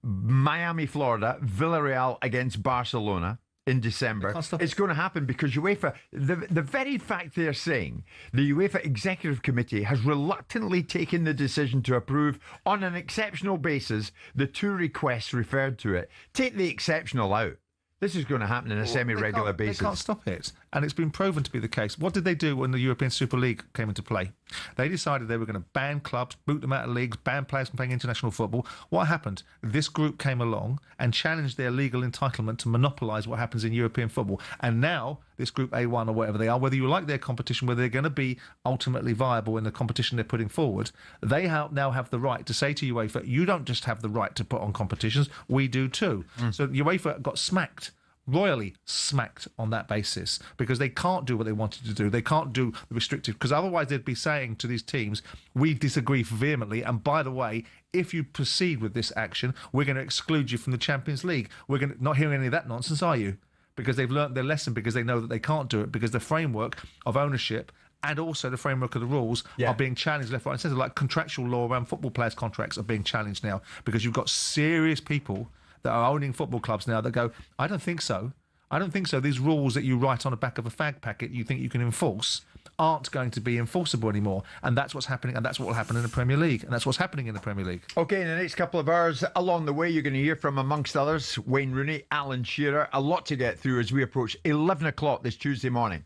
Miami, Florida, Villarreal against Barcelona in December. It's going to happen because UEFA, the very fact they're saying the UEFA Executive Committee has reluctantly taken the decision to approve on an exceptional basis the two requests referred to it. Take the exceptional out. This is going to happen on a semi-regular basis. They can't stop it. And it's been proven to be the case. What did they do when the European Super League came into play? They decided they were going to ban clubs, boot them out of leagues, ban players from playing international football. What happened? This group came along and challenged their legal entitlement to monopolise what happens in European football. And now, this Group A1 or whatever they are, whether you like their competition, whether they're going to be ultimately viable in the competition they're putting forward, they now have the right to say to UEFA, you don't just have the right to put on competitions, we do too. So UEFA got smacked, royally smacked on that basis, because they can't do what they wanted to do. They can't do the restrictive, because otherwise they'd be saying to these teams, we disagree vehemently, and by the way, if you proceed with this action, we're going to exclude you from the Champions League. We're going to not hearing any of that nonsense, are you? Because they've learnt their lesson, because they know that they can't do it, because the framework of ownership and also the framework of the rules are being challenged left, right and centre. Like contractual law around football players' contracts are being challenged now, because you've got serious people that are owning football clubs now that go, I don't think so. I don't think so. These rules that you write on the back of a fag packet you think you can enforce aren't going to be enforceable anymore. And that's what's happening, and that's what will happen in the Premier League. And that's what's happening in the Premier League. OK, in the next couple of hours, along the way, you're going to hear from, amongst others, Wayne Rooney, Alan Shearer. A lot to get through as we approach 11 o'clock this Tuesday morning.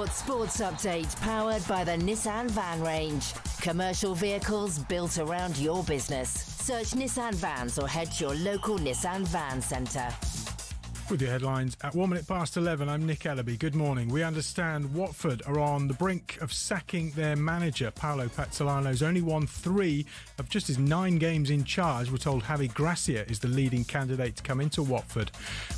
talkSPORT update powered by the Nissan Van Range. Commercial vehicles built around your business. Search Nissan Vans or head to your local Nissan Van Centre. With your headlines at 1 minute past 11, I'm Nick Ellaby. Good morning. We understand Watford are on the brink of sacking their manager. Paolo Pezzolano's only won 3 of just his 9 games in charge. We're told Javi Gracia is the leading candidate to come into Watford.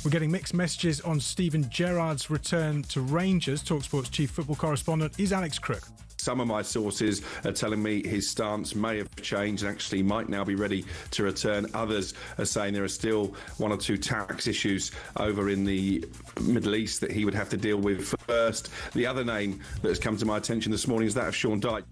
We're getting mixed messages on Steven Gerrard's return to Rangers. talkSPORT's chief football correspondent is Alex Crook. Some of my sources are telling me his stance may have changed and actually might now be ready to return. Others are saying there are still 1 or 2 tax issues over in the Middle East that he would have to deal with first. The other name that has come to my attention this morning is that of Sean Dyche.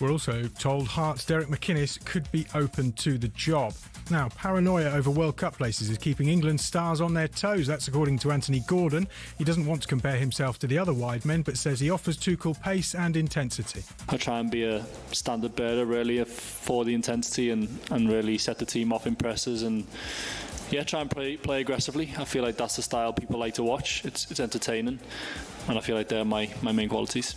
We're also told Hearts' Derek McInnes could be open to the job. Now, paranoia over World Cup places is keeping England's stars on their toes. That's according to Anthony Gordon. He doesn't want to compare himself to the other wide men, but says he offers Tuchel pace and intensity. I try and be a standard bearer, really, for the intensity and really set the team off in presses and try and play aggressively. I feel like that's the style people like to watch. It's entertaining, and I feel like they're my main qualities.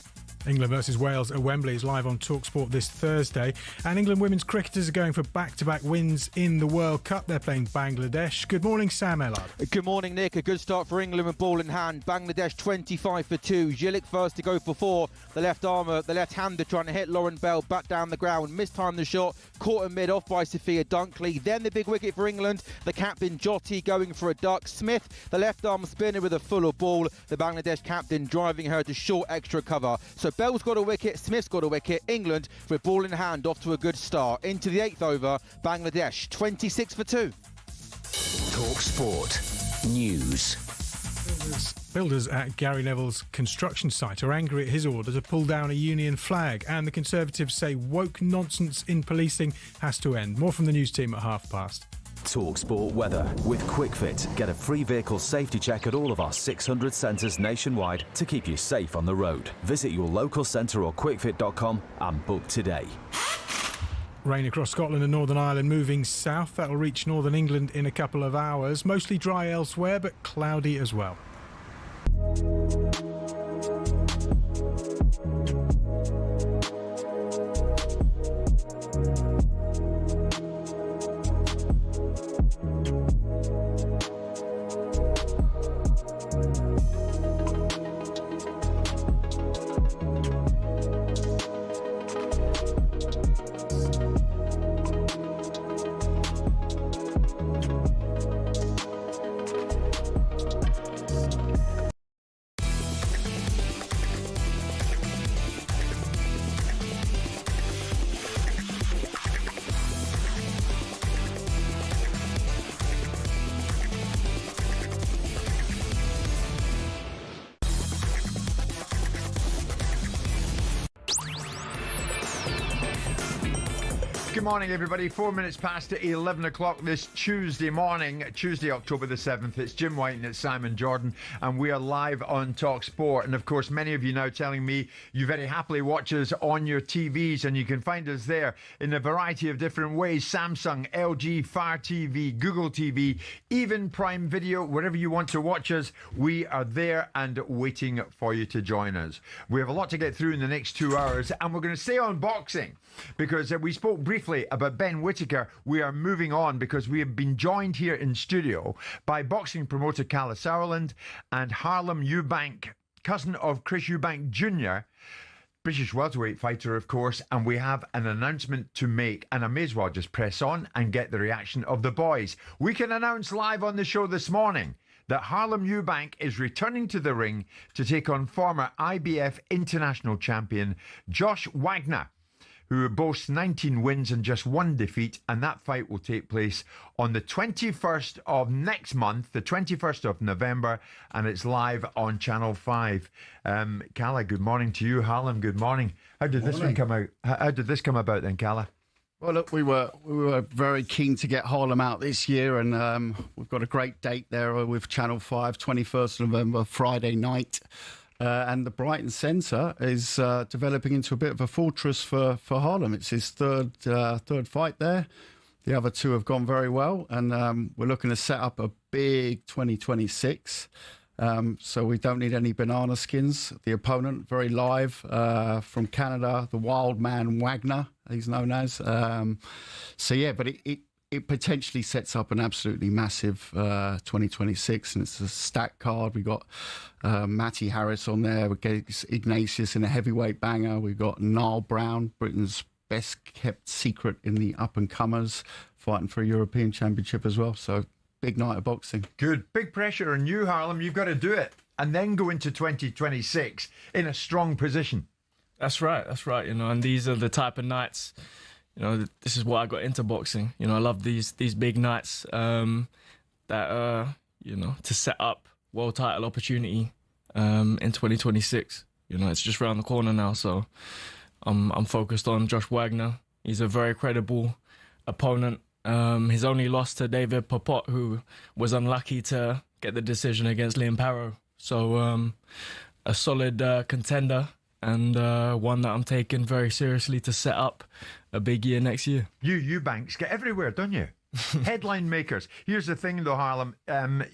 England versus Wales at Wembley is live on talkSPORT this Thursday. And England women's cricketers are going for back-to-back wins in the World Cup. They're playing Bangladesh. Good morning, Sam Ellard. Good morning, Nick. A good start for England with ball in hand. Bangladesh 25 for 2. Gillick first to go for 4. The left-hander trying to hit Lauren Bell back down the ground. Mistimed the shot. Caught in mid off by Sophia Dunkley. Then the big wicket for England. The captain Jyoti going for a duck. Smith, the left-arm spinner with a fuller ball. The Bangladesh captain driving her to short extra cover. So Bell's got a wicket, Smith's got a wicket. England with ball in hand off to a good start. Into the 8th over, Bangladesh 26 for 2. talkSPORT News. Builders at Gary Neville's construction site are angry at his order to pull down a union flag, and the Conservatives say woke nonsense in policing has to end. More from the news team at past. talkSPORT weather. With QuickFit, get a free vehicle safety check at all of our 600 centres nationwide to keep you safe on the road. Visit your local centre or quickfit.com and book today. Rain across Scotland and Northern Ireland moving south. That'll reach northern England in a couple of hours. Mostly dry elsewhere, but cloudy as well. Good morning, everybody. 4 minutes past 11 o'clock this Tuesday morning, Tuesday, October the 7th. It's Jim White and it's Simon Jordan, and we are live on talkSPORT. And of course, many of you now telling me you very happily watch us on your TVs, and you can find us there in a variety of different ways. Samsung, LG, Fire TV, Google TV, even Prime Video, wherever you want to watch us, we are there and waiting for you to join us. We have a lot to get through in the next 2 hours, and we're going to stay on boxing because we spoke briefly about Ben Whitaker. We are moving on because we have been joined here in studio by boxing promoter Calla Sauerland and Harlem Eubank, cousin of Chris Eubank Jr., British welterweight fighter, of course, and we have an announcement to make, and I may as well just press on and get the reaction of the boys. We can announce live on the show this morning that Harlem Eubank is returning to the ring to take on former IBF international champion Josh Wagner, who boasts 19 wins and just 1 defeat, and that fight will take place on the 21st of next month, the 21st of November, and it's live on Channel 5. Calla, good morning to you. Harlem, good morning. How did this one come out? How did this come about then, Calla? Well, look, we were very keen to get Harlem out this year, and we've got a great date there with Channel 5, 21st of November, Friday night. And the Brighton Centre is developing into a bit of a fortress for Harlem. It's his third fight there. The other 2 have gone very well, and we're looking to set up a big 2026. So we don't need any banana skins. The opponent, very live, from Canada, the wild man Wagner, he's known as. So yeah, but it potentially sets up an absolutely massive 2026, and it's a stacked card. We've got Matty Harris on there. We've got Ignatius in a heavyweight banger. We've got Niall Brown, Britain's best kept secret in the up-and-comers, fighting for a European Championship as well. So big night of boxing. Good. Big pressure on you, Harlem. You've got to do it and then go into 2026 in a strong position. That's right. And these are the type of nights, this is why I got into boxing. I love these big nights that, to set up world title opportunity in 2026. It's just around the corner now. So I'm focused on Josh Wagner. He's a very credible opponent. His only loss to David Popot, who was unlucky to get the decision against Liam Parrow. So a solid contender, and one that I'm taking very seriously to set up a big year next year. You Eubanks get everywhere, don't you? Headline makers. Here's the thing, though, Harlem.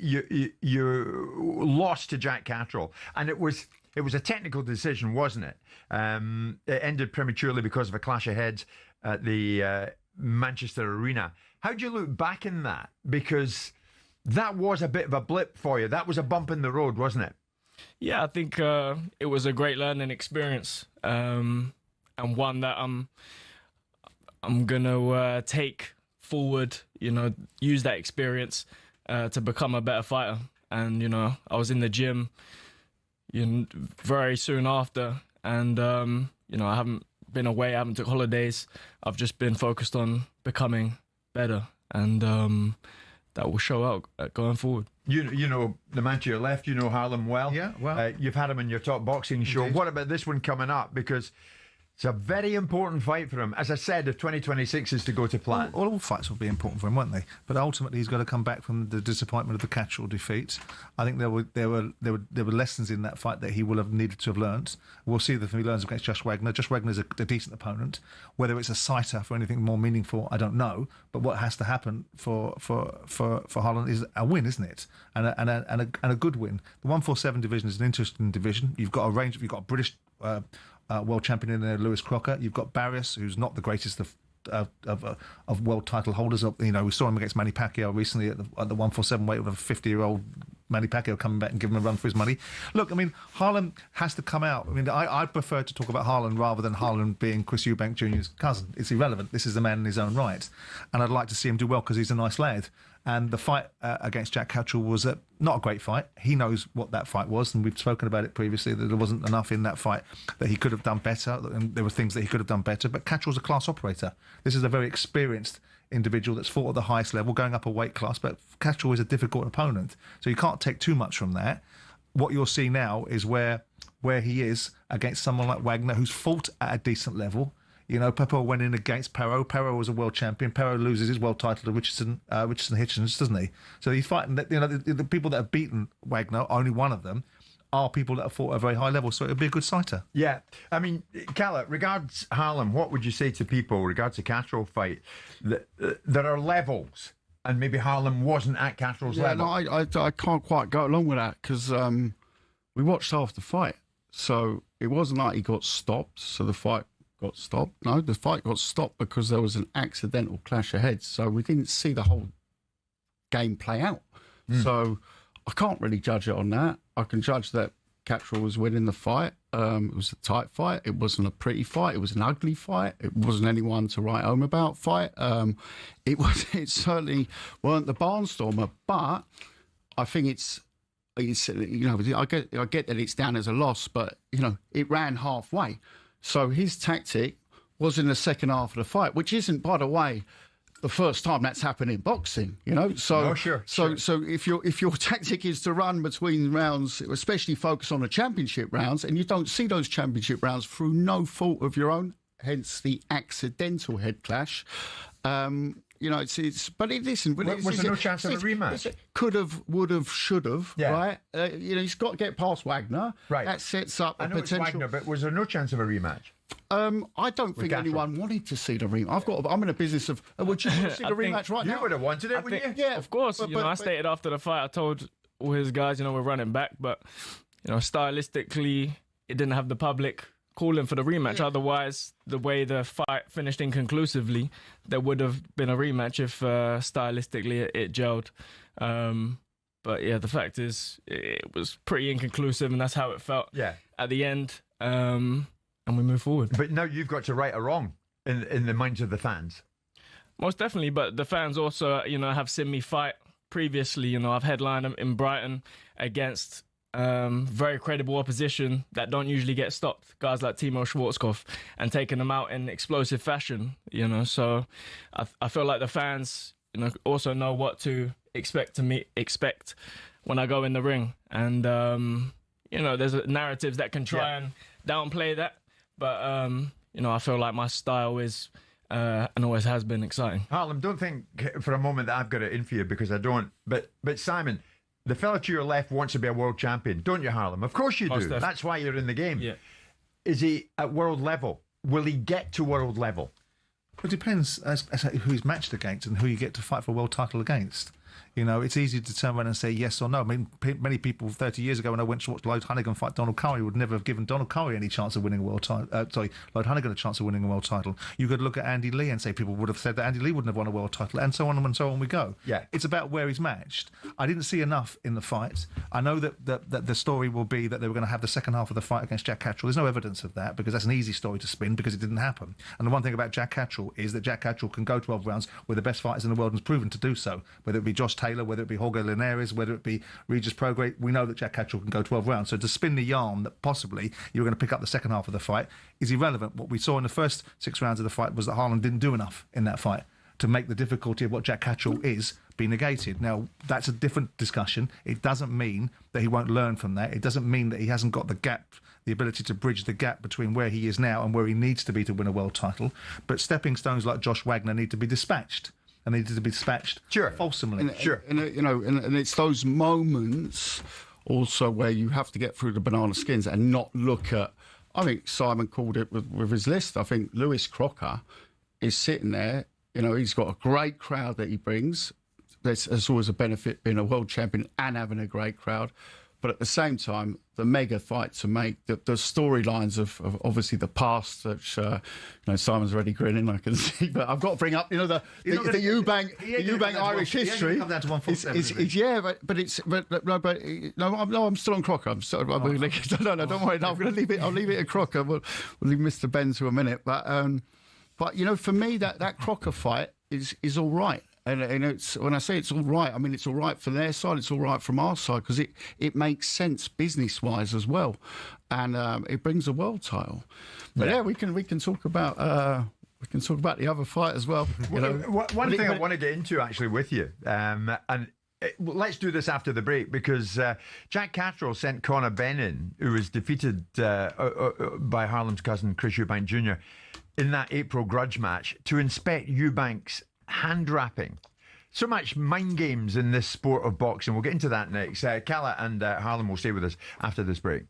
You lost to Jack Catterall, and it was a technical decision, wasn't it? It ended prematurely because of a clash of heads at the Manchester Arena. How do you look back in that? Because that was a bit of a blip for you. That was a bump in the road, wasn't it? Yeah, I think it was a great learning experience, and one that I'm gonna take forward. Use that experience to become a better fighter. And I was in the gym very soon after, and I haven't been away, I haven't took holidays. I've just been focused on becoming better, and that will show out going forward. You know the man to your left, Harlem well. Yeah, well. You've had him in your top boxing show. Indeed. What about this one coming up? Because it's a very important fight for him. As I said, if 2026 is to go to plan. All fights will be important for him, won't they? But ultimately, he's got to come back from the disappointment of the Catterall defeat. I think there were lessons in that fight that he will have needed to have learnt. We'll see if he learns against Josh Wagner. Josh Wagner is a decent opponent. Whether it's a sighter for anything more meaningful, I don't know. But what has to happen for Holland is a win, isn't it? And a good win. The 147 division is an interesting division. You've got a British world champion in there, Lewis Crocker. You've got Barrios, who's not the greatest of world title holders. We saw him against Manny Pacquiao recently at the 147 weight with a 50-year-old Manny Pacquiao coming back and giving him a run for his money. Look, Harlem has to come out. I prefer to talk about Harlem rather than Harlem being Chris Eubank Jr.'s cousin. It's irrelevant. This is a man in his own right, and I'd like to see him do well because he's a nice lad. And the fight against Jack Catterall was not a great fight. He knows what that fight was, and we've spoken about it previously, that there wasn't enough in that fight that he could have done better, and there were things that he could have done better. But Catterall's a class operator. This is a very experienced individual that's fought at the highest level, going up a weight class, but Catterall is a difficult opponent. So you can't take too much from that. What you'll see now is where he is against someone like Wagner, who's fought at a decent level. Pepper went in against Parrow. Parrow was a world champion. Parrow loses his world title to Richardson Hitchens, doesn't he? So he's fighting. The people that have beaten Wagner, only one of them, are people that have fought at a very high level. So it'll be a good sighter. Yeah, Calla, regards Harlem, what would you say to people regards the Catterall fight? There are levels, and maybe Harlem wasn't at Catterall's level. No, I can't quite go along with that because we watched half the fight, so it wasn't like he got stopped. So the fight got stopped. No, the fight got stopped because there was an accidental clash of heads. So we didn't see the whole game play out. So I can't really judge it on that. I can judge that Catterall was winning the fight. It was a tight fight. It wasn't a pretty fight. It was an ugly fight. It wasn't anyone to write home about fight. It certainly weren't the barnstormer, but I think it's I get that it's down as a loss, but it ran halfway. So his tactic was in the second half of the fight, which isn't, by the way, the first time that's happened in boxing. So sure. So if your tactic is to run between rounds, especially focus on the championship rounds, and you don't see those championship rounds through no fault of your own, hence the accidental head clash. Listen. But was there no chance of a rematch? Could have, would have, should have. Yeah. Right. He's got to get past Wagner. Right. That sets up I know potential. it's Wagner, but was there no chance of a rematch? I don't think anyone wanted to see the rematch. I'm in a business of. Would you want to see the rematch right now? You would have wanted it, wouldn't you? Yeah, of course. I stated after the fight, I told all his guys, were running back, but stylistically, it didn't have the public calling for the rematch. Otherwise, the way the fight finished inconclusively, there would have been a rematch if stylistically it gelled. But yeah, the fact is, it was pretty inconclusive, and that's how it felt at the end. And we move forward. But now you've got to right a wrong in the minds of the fans. Most definitely, but the fans also, have seen me fight previously. I've headlined in Brighton against very credible opposition that don't usually get stopped. Guys like Timo Schwarzkopf, and taking them out in explosive fashion. So I feel like the fans, also know what to expect when I go in the ring. And there's narratives that can try and downplay that, but I feel like my style is and always has been exciting. Harlem, don't think for a moment that I've got it in for you, because I don't. But Simon, the fella to your left wants to be a world champion, don't you, Harlem? Of course you do. That's why you're in the game. Yeah. Is he at world level? Will he get to world level? It depends as who he's matched against and who you get to fight for a world title against. It's easy to turn around and say yes or no. I mean, many people 30 years ago when I went to watch Lloyd Honeyghan fight Donald Curry would never have given Donald Curry any chance of winning a world title. Lloyd Honeyghan a chance of winning a world title. You could look at Andy Lee and say people would have said that Andy Lee wouldn't have won a world title, and so on and so on we go. Yeah, it's about where he's matched. I didn't see enough in the fight. I know that the story will be that they were going to have the second half of the fight against Jack Catterall. There's no evidence of that, because that's an easy story to spin, because it didn't happen. And the one thing about Jack Catterall is that Jack Catterall can go 12 rounds with the best fighters in the world and has proven to do so. Whether it be Josh Taylor, whether it be Jorge Linares, whether it be Regis Prograis, we know that Jack Catterall can go 12 rounds. So to spin the yarn that possibly you were going to pick up the second half of the fight is irrelevant. What we saw in the first 6 rounds of the fight was that Harlem didn't do enough in that fight to make the difficulty of what Jack Catterall is be negated. Now, that's a different discussion. It doesn't mean that he won't learn from that. It doesn't mean that he hasn't got the gap, the ability to bridge the gap between where he is now and where he needs to be to win a world title. But stepping stones like Josh Wagner need to be dispatched. And needed to be dispatched fulsomely. And it's those moments also where you have to get through the banana skins and not look at. I think Simon called it with his list. I think Lewis Crocker is sitting there. He's got a great crowd that he brings. There's always a benefit being a world champion and having a great crowd. But at the same time, the mega fight to make, the storylines of obviously the past, which Simon's already grinning, I can see. But I've got to bring up, the Eubank Irish history. Come down to 147. I'm still on Crocker. I'm still, no, don't worry. No, I'm going to leave it. I'll leave it at Crocker. We'll leave Mr. Ben to a minute. But for me, that Crocker fight is all right. And it's, when I say it's all right, I mean it's all right for their side, it's all right from our side, because it makes sense business-wise as well, and it brings a world title. But we can talk about the other fight as well. One thing I want to get into actually with you, and let's do this after the break, because Jack Catterall sent Conor Benn, who was defeated by Harlem's cousin Chris Eubank Jr. in that April grudge match, to inspect Eubank's hand wrapping. So much mind games in this sport of boxing. We'll get into that next. Calla and Harlem will stay with us after this break.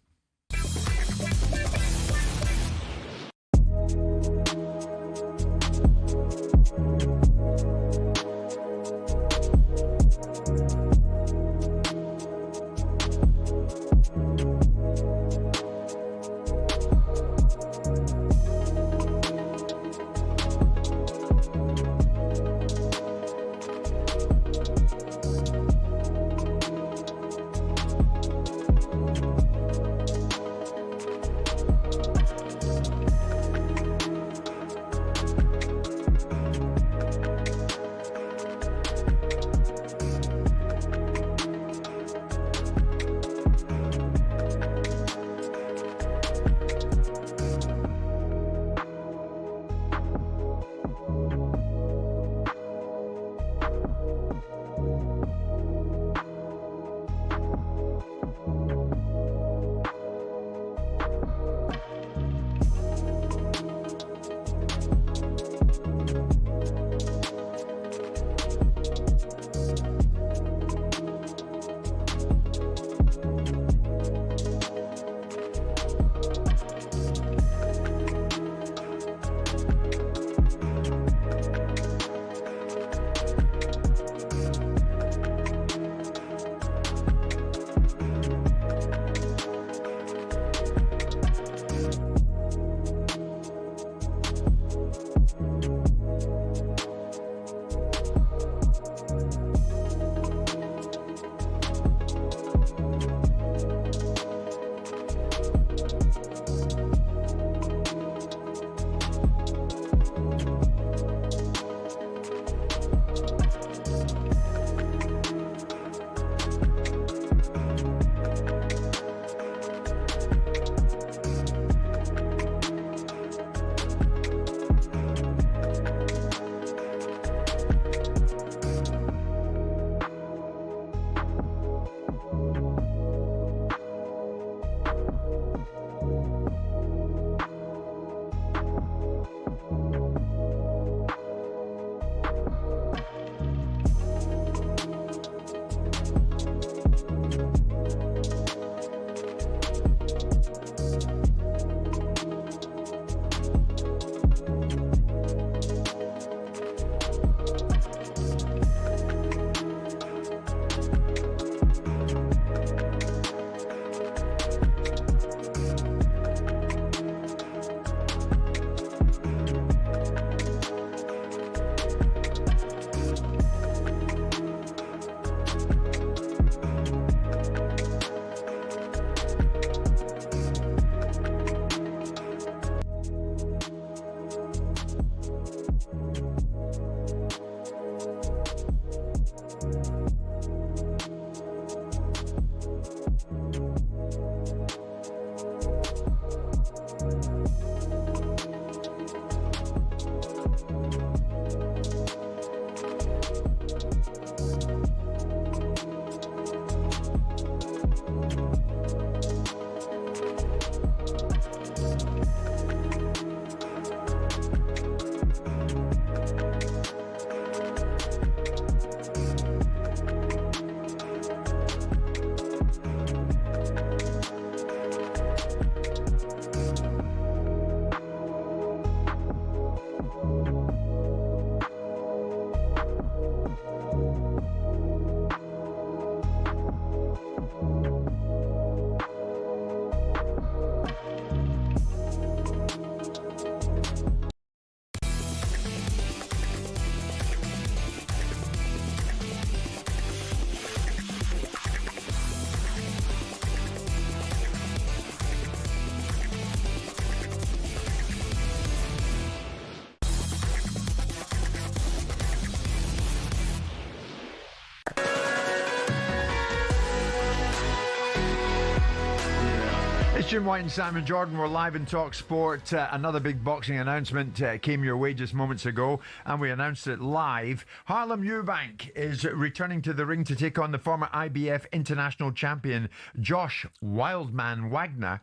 It's Jim White and Simon Jordan. We're live in talkSPORT. Another big boxing announcement came your way just moments ago, and we announced it live. Harlem Eubank is returning to the ring to take on the former IBF international champion Josh Wildman Wagner.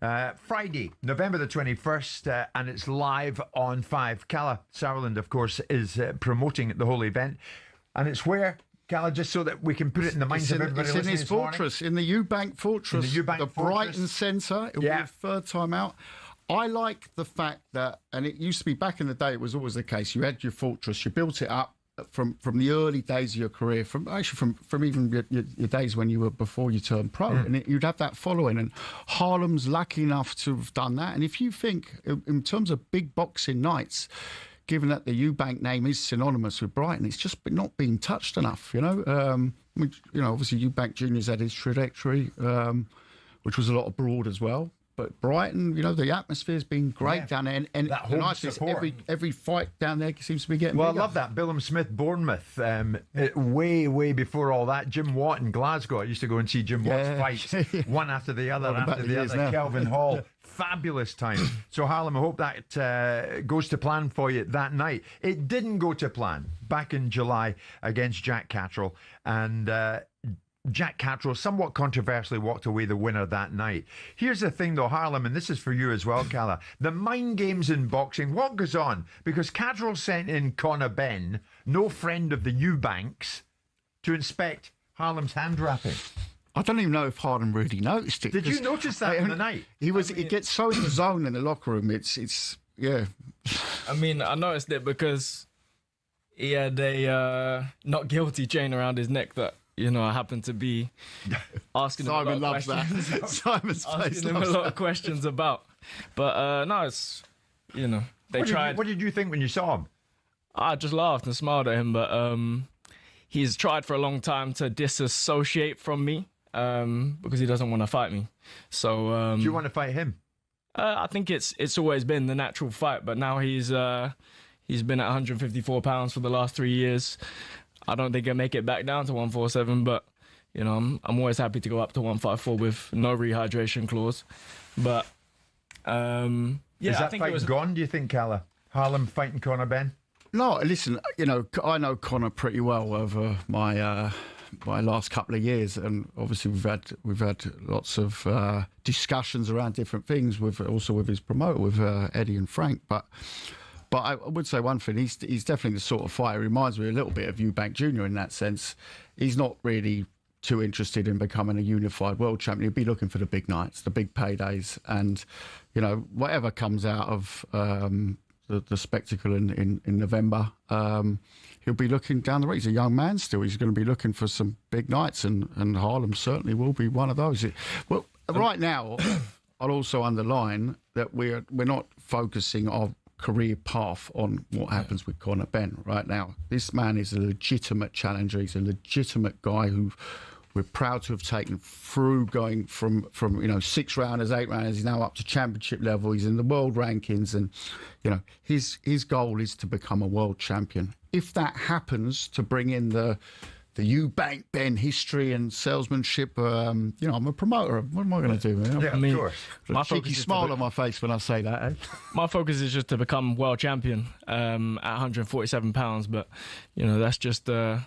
Friday, November the 21st, and it's live on 5. Calla Sauerland, of course, is promoting the whole event, and it's where... Calla, just so that we can put it in the minds of everybody listening It's in his fortress, in the Eubank Fortress, in the Eubank Fortress. Brighton Centre. It will be a third time out. I like the fact that, and it used to be back in the day, it was always the case. You had your fortress, you built it up from the early days of your career, from even your days when you were before you turned pro, and you'd have that following. And Harlem's lucky enough to have done that. And if you think in terms of big boxing nights, given that the Eubank name is synonymous with Brighton, it's just not being touched enough, you know. Obviously Eubank Jr.'s had his trajectory, which was a lot abroad as well. But Brighton, you know, the atmosphere's been great down there, and that home support. Every fight down there seems to be getting bigger. I love that. Billham Smith, Bournemouth. Way before all that, Jim Watt in Glasgow. I used to go and see Jim Watt's fights, one after the other, Kelvin Hall. Fabulous time. So Harlem, I hope that goes to plan for you that night. It didn't go to plan back in July against Jack Catterall, and Jack Catterall somewhat controversially walked away the winner that night. Here's the thing though, Harlem, and this is for you as well, Calla. The mind games in boxing, what goes on? Because Catterall sent in Conor Benn, no friend of the Eubanks, to inspect Harlem's hand wrapping. I don't even know if Harlem really noticed it. Did you notice that in the night? He gets so in the zone in the locker room. It's yeah. I mean, I noticed it because he had a not guilty chain around his neck that, you know, I happened to be asking him a lot of questions. Simon's asking him a lot of questions about. But no, it's, you know, they tried. What did you think when you saw him? I just laughed and smiled at him, but he's tried for a long time to disassociate from me. Because he doesn't want to fight me. So do you want to fight him? I think it's always been the natural fight, but now he's been at 154 pounds for the last 3 years. I don't think he'll make it back down to 147, but you know, I'm always happy to go up to 154 with no rehydration clause. But is that fight gone, do you think, Calla? Harlem fighting Conor Benn? No, listen, you know, I know Conor pretty well over my last couple of years, and obviously we've had lots of discussions around different things with his promoter, with Eddie and Frank. But I would say one thing: he's definitely the sort of fighter. He reminds me a little bit of Eubank Jr. in that sense. He's not really too interested in becoming a unified world champion. He'll be looking for the big nights, the big paydays, and you know, whatever comes out of the spectacle in November. He'll be looking down the road. He's a young man still. He's going to be looking for some big nights, and Harlem certainly will be one of those. Well, right now, I'll also underline that we're not focusing our career path on what happens with Conor Benn right now. This man is a legitimate challenger. He's a legitimate guy who we're proud to have taken through, going from 6 rounders, 8 rounders. He's now up to championship level. He's in the world rankings, and you know his goal is to become a world champion. If that happens, to bring in the Eubank Benn history and salesmanship, I'm a promoter. What am I going to do? Man? Yeah, of course. A cheeky smile on my face when I say that. Eh? My focus is just to become world champion at 147 pounds, but you know that's just a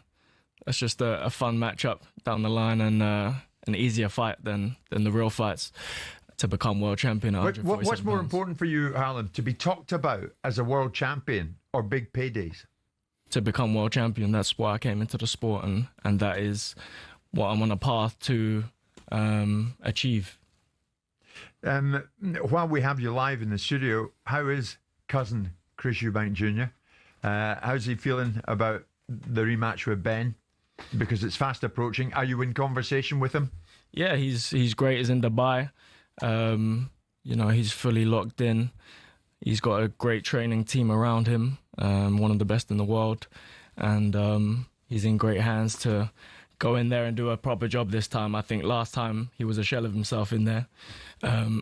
fun matchup down the line, and an easier fight than the real fights to become world champion at 147 pounds. What's more important for you, Harlem, to be talked about as a world champion or big paydays? To become world champion. That's why I came into the sport, and that is what I'm on a path to achieve. While we have you live in the studio, how is cousin Chris Eubank Jr.? How's he feeling about the rematch with Ben? Because it's fast approaching. Are you in conversation with him? Yeah, he's great. He's in Dubai. He's fully locked in. He's got a great training team around him, one of the best in the world, and he's in great hands to go in there and do a proper job this time. I think last time he was a shell of himself in there, Ben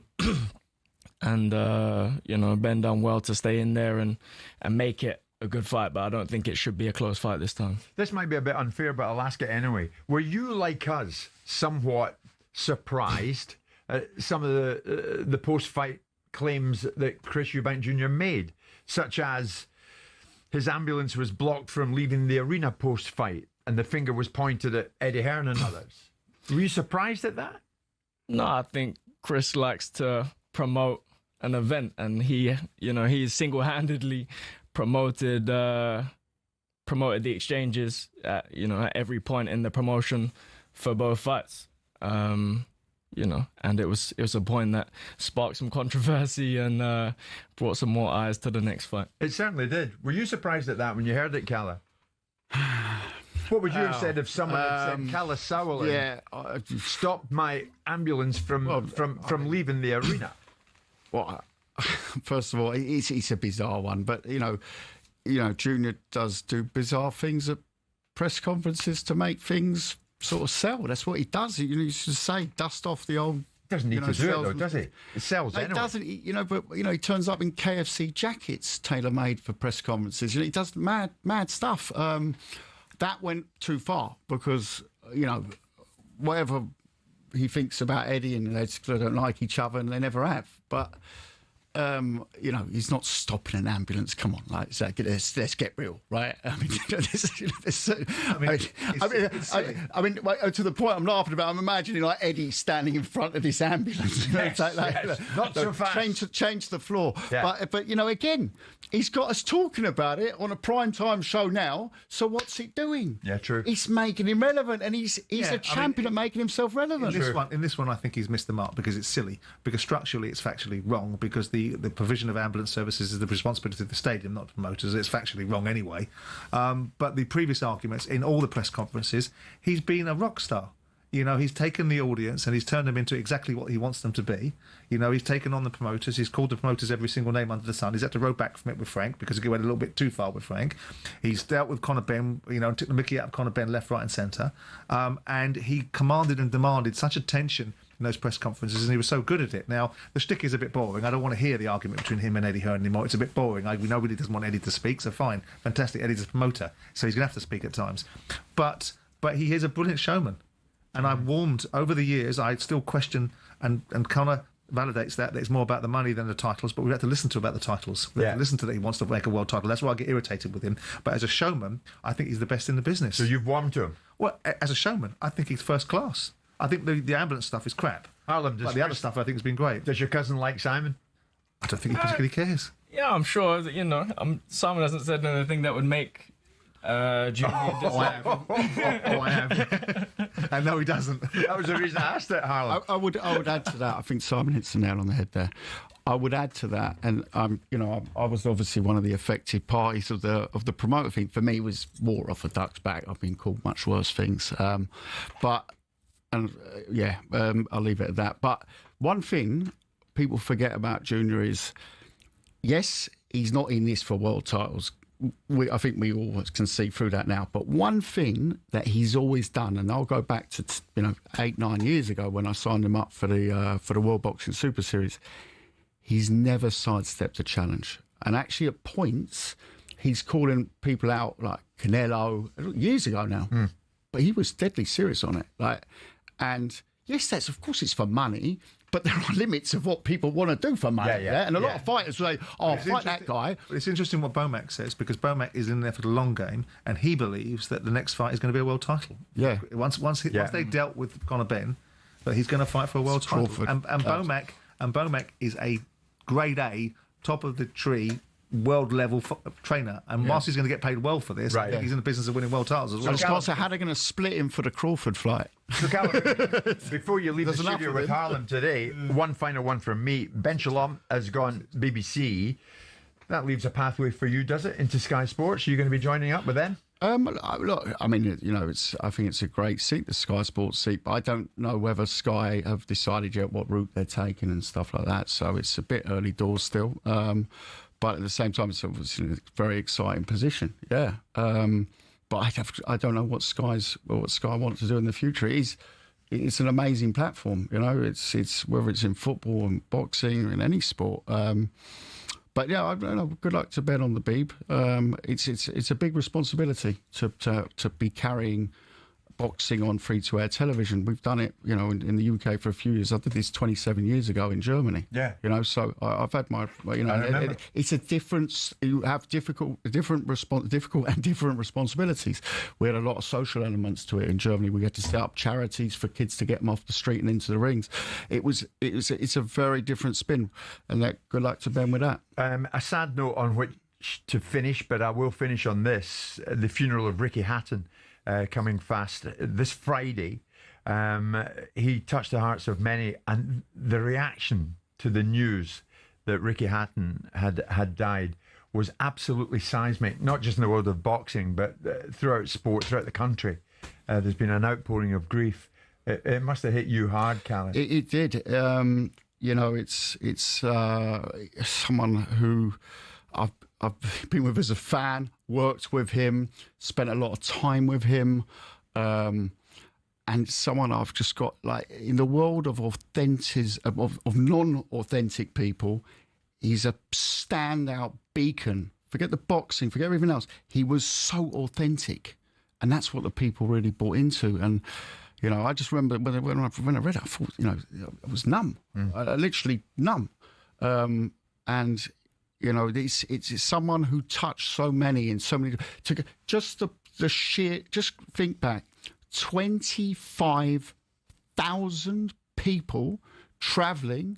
done well to stay in there and make it a good fight, but I don't think it should be a close fight this time. This might be a bit unfair, but I'll ask it anyway. Were you, like us, somewhat surprised some of the post-fight claims that Chris Eubank Jr. made, such as his ambulance was blocked from leaving the arena post-fight and the finger was pointed at Eddie Hearn and others. Were you surprised at that? No, I think Chris likes to promote an event, and he single-handedly promoted the exchanges at every point in the promotion for both fights. And it was a point that sparked some controversy and brought some more eyes to the next fight. It certainly did. Were you surprised at that when you heard it, Calla? What would you have said if someone had said, Calla Sowell stopped my ambulance from leaving the arena? Well, first of all, it's a bizarre one, but Junior does do bizarre things at press conferences to make things sort of sell. That's what he does. He used to say, dust off the old. Doesn't need to do it though, does he? It sells anyway. It doesn't. He turns up in KFC jackets tailor-made for press conferences. He does mad stuff. That went too far because whatever he thinks about Eddie and they don't like each other and they never have. But he's not stopping an ambulance. Come on, let's get real, right? I mean, to the point I'm laughing about. I'm imagining like Eddie standing in front of this ambulance. Yes, not so fast. Change the floor. Yeah. But again, he's got us talking about it on a prime time show now. So what's it doing? Yeah, true. It's making him relevant, and he's a champion at making himself relevant. In this one, I think he's missed the mark because it's silly. Because structurally, it's factually wrong. Because the provision of ambulance services is the responsibility of the stadium, not the promoters. It's factually wrong anyway. But the previous arguments in all the press conferences, he's been a rock star. He's taken the audience and he's turned them into exactly what he wants them to be. He's taken on the promoters. He's called the promoters every single name under the sun. He's had to row back from it with Frank because he went a little bit too far with Frank. He's dealt with Conor Benn, took the mickey out of Conor Benn left, right and centre. And he commanded and demanded such attention in those press conferences, and he was so good at it. Now, the shtick is a bit boring. I don't want to hear the argument between him and Eddie Hearn anymore. It's a bit boring. We know Eddie doesn't want Eddie to speak, so fine. Fantastic. Eddie's a promoter, so he's going to have to speak at times. But he is a brilliant showman. And I've warned over the years, I still question, and Conor validates that it's more about the money than the titles, but we have to listen to about the titles. We have to listen to that he wants to make a world title. That's why I get irritated with him. But as a showman, I think he's the best in the business. So you've warmed to him? Well, as a showman, I think he's first class. I think the ambulance stuff is crap. Harlem, but the other stuff I think has been great. Does your cousin like Simon? I don't think he particularly cares. Yeah, I'm sure that, Simon hasn't said anything that would make Junior dislike him. I have. And no, he doesn't. That was the reason I asked it, Harlem. I would add to that. I think Simon hits the nail on the head there. I would add to that, and I was obviously one of the affected parties of the promoter thing. For me, it was water off a duck's back. I've been called much worse things, I'll leave it at that. But one thing people forget about Junior is, yes, he's not in this for world titles. I think we all can see through that now. But one thing that he's always done, and I'll go back to 8-9 years ago when I signed him up for the World Boxing Super Series, he's never sidestepped a challenge. And actually, at points, he's calling people out like Canelo years ago now. But he was deadly serious on it. And yes, of course it's for money, but there are limits of what people want to do for money. And a lot of fighters say, fight that guy. But it's interesting what Bomac says, because Bomac is in there for the long game, and he believes that the next fight is going to be a world title. Yeah. Once they dealt with Conor Benn, that he's going to fight for a world title. And Bomac is a grade A, top of the tree, world level trainer, and whilst he's going to get paid well for this, I think he's in the business of winning world titles as well. So how are they going to split him for the Crawford fight? So Callum, before you leave the studio with Harlem today, one final one from me. Ben Shalom has gone BBC. That leaves a pathway for you, does it, into Sky Sports? Are you going to be joining up with them? Look, I mean, I think it's a great seat, the Sky Sports seat, but I don't know whether Sky have decided yet what route they're taking and stuff like that. So it's a bit early doors still. But at the same time, it's obviously a very exciting position. Yeah. But I don't know what Sky want to do in the future. It's an amazing platform. It's whether it's in football and boxing or in any sport. But yeah, I don't know. Good luck to Ben on the Beeb. It's a big responsibility to be carrying boxing on free-to-air television. We've done it, you know, in the UK for a few years. I did this 27 years ago in Germany. Yeah. You know, so I've had my, you know, it's a difference. You have difficult and different responsibilities. We had a lot of social elements to it in Germany. We had to set up charities for kids to get them off the street and into the rings. It's a very different spin, and good luck to Ben with that. A sad note on which to finish, but I will finish on this: the funeral of Ricky Hatton. Coming fast this Friday. He touched the hearts of many, and the reaction to the news that Ricky Hatton had died was absolutely seismic, not just in the world of boxing, but throughout sport, throughout the country. There's been an outpouring of grief. It must have hit you hard, Callis. It did. You know, it's someone who I've been with as a fan, worked with him, spent a lot of time with him, and someone I've just got, like, in the world of non-authentic people, he's a standout beacon. Forget the boxing, forget everything else. He was so authentic, and that's what the people really bought into. And you know, I just remember when I read it, I thought, you know, I was numb, literally numb, and. You know, it's someone who touched so many and so many. Just the sheer. Just think back, 25,000 people travelling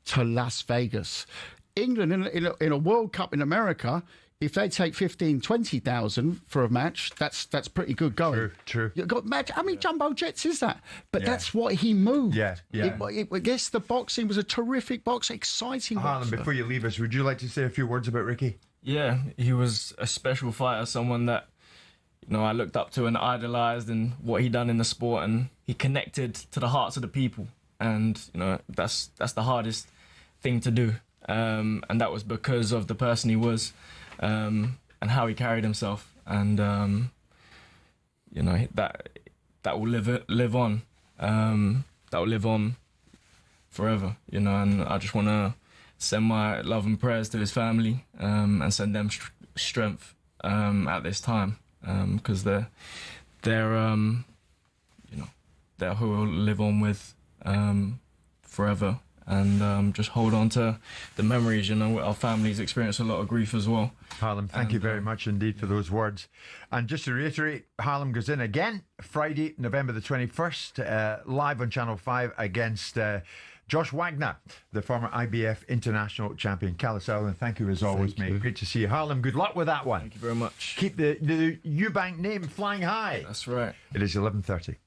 to Las Vegas. England in a World Cup in America, if they take 20,000 for a match, that's pretty good going. True. You've got how many jumbo jets is that? But that's what he moved. Yeah. I guess the boxing was a terrific boxer, exciting Harlem, boxer. before you leave us, would you like to say a few words about Ricky? Yeah, he was a special fighter, someone that, you know, I looked up to and idolised, and what he done in the sport, and he connected to the hearts of the people, and you know, that's the hardest thing to do, and that was because of the person he was. And how he carried himself, and you know, that will live on. That will live on forever. You know, and I just want to send my love and prayers to his family, and send them strength at this time, because they're you know, they're who will live on with forever. And just hold on to the memories. You know, our families experience a lot of grief as well. Harlem, thank you very much indeed for those words. And just to reiterate, Harlem goes in again Friday, November the 21st, live on Channel 5 against Josh Wagner, the former IBF international champion. Callis Allen, thank you as always, mate. Great to see you. Harlem, good luck with that one. Thank you very much. Keep the Eubank name flying high. That's right. It is 11:30.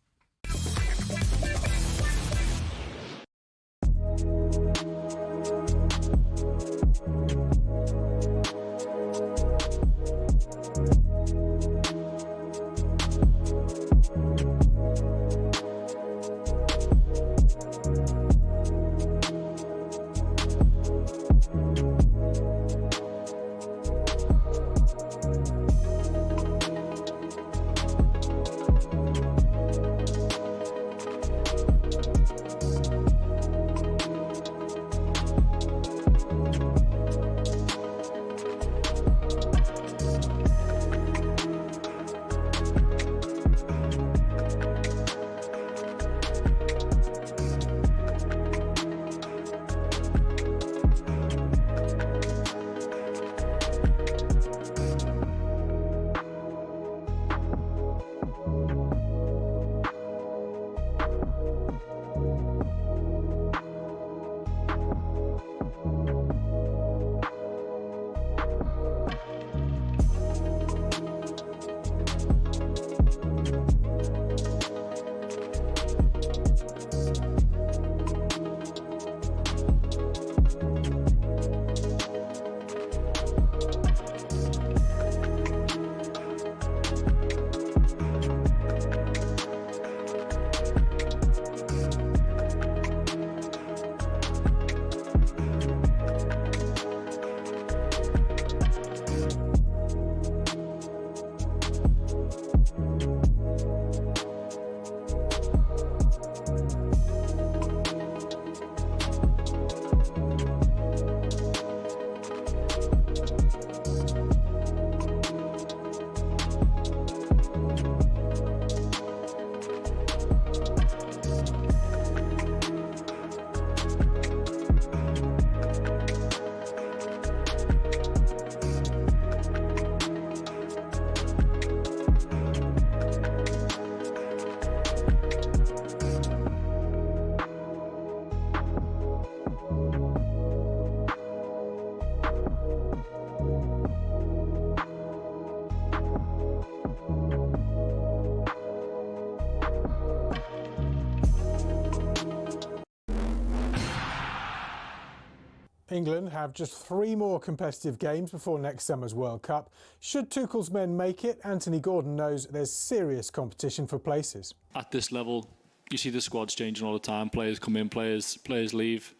England have just 3 more competitive games before next summer's World Cup. Should Tuchel's men make it, Anthony Gordon knows there's serious competition for places. At this level, you see the squads changing all the time. Players come in, players leave.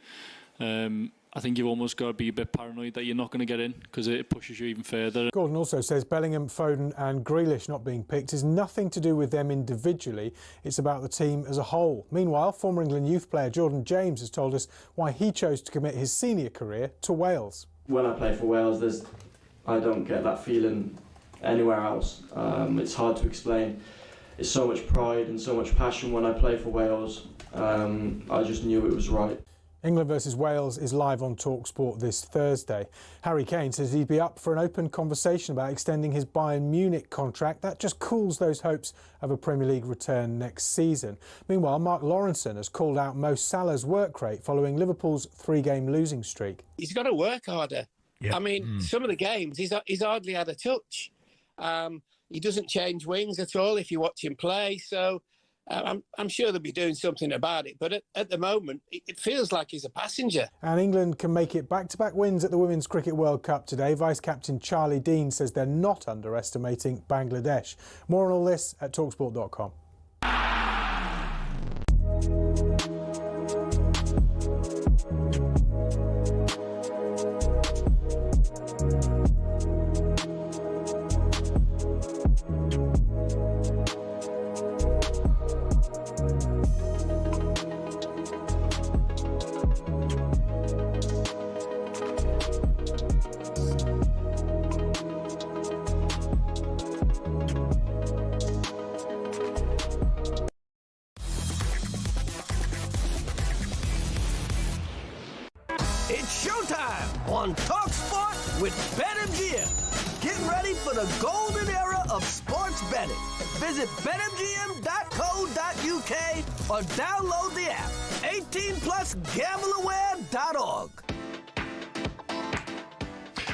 I think you've almost got to be a bit paranoid that you're not going to get in because it pushes you even further. Gordon also says Bellingham, Foden and Grealish not being picked is nothing to do with them individually. It's about the team as a whole. Meanwhile, former England youth player Jordan James has told us why he chose to commit his senior career to Wales. When I play for Wales, I don't get that feeling anywhere else. It's hard to explain. It's so much pride and so much passion when I play for Wales. I just knew it was right. England versus Wales is live on talkSPORT this Thursday. Harry Kane says he'd be up for an open conversation about extending his Bayern Munich contract. That just cools those hopes of a Premier League return next season. Meanwhile, Mark Lawrenson has called out Mo Salah's work rate following Liverpool's 3-game losing streak. He's got to work harder. I mean, some of the games, he's hardly had a touch. He doesn't change wings at all if you watch him play, so I'm sure they'll be doing something about it, but at the moment it feels like he's a passenger. And England can make it back-to-back wins at the Women's Cricket World Cup today. Vice-captain Charlie Dean says they're not underestimating Bangladesh. More on all this at talksport.com. It's showtime on talkSPORT with BetMGM. Get ready for the golden era of sports betting. Visit betmgm.co.uk or download the app. 18+ gambleaware.org.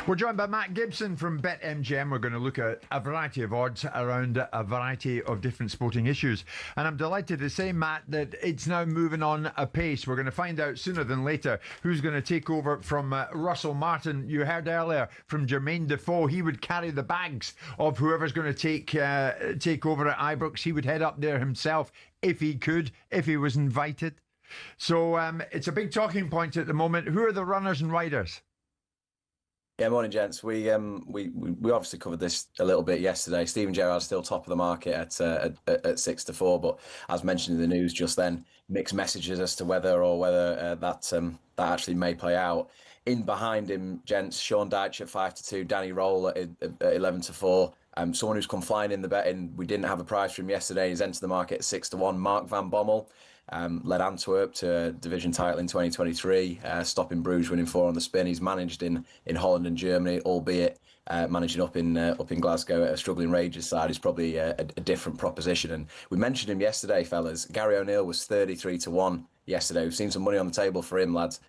We're joined by Matt Gibson from BetMGM. We're going to look at a variety of odds around a variety of different sporting issues. And I'm delighted to say, Matt, that it's now moving on apace. We're going to find out sooner than later who's going to take over from Russell Martin. You heard earlier from Jermaine Defoe. He would carry the bags of whoever's going to take over at Ibrox. He would head up there himself if he could, if he was invited. So it's a big talking point at the moment. Who are the runners and riders? Yeah, morning, gents. We obviously covered this a little bit yesterday. Steven Gerrard's still top of the market at 6-4, but as mentioned in the news just then, mixed messages as to whether that actually may play out. In behind him, gents, Sean Dyche at 5-2, Danny Roll at 11-4. Someone who's come flying in the betting. We didn't have a price for him yesterday. He's entered the market at 6-1. Mark van Bommel. Led Antwerp to a division title in 2023, stopping Bruges, winning 4 on the spin. He's managed in Holland and Germany, albeit managing up in Glasgow at a struggling Rangers side is probably a different proposition. And we mentioned him yesterday, fellas. Gary O'Neill was 33-1 yesterday. We've seen some money on the table for him, lads,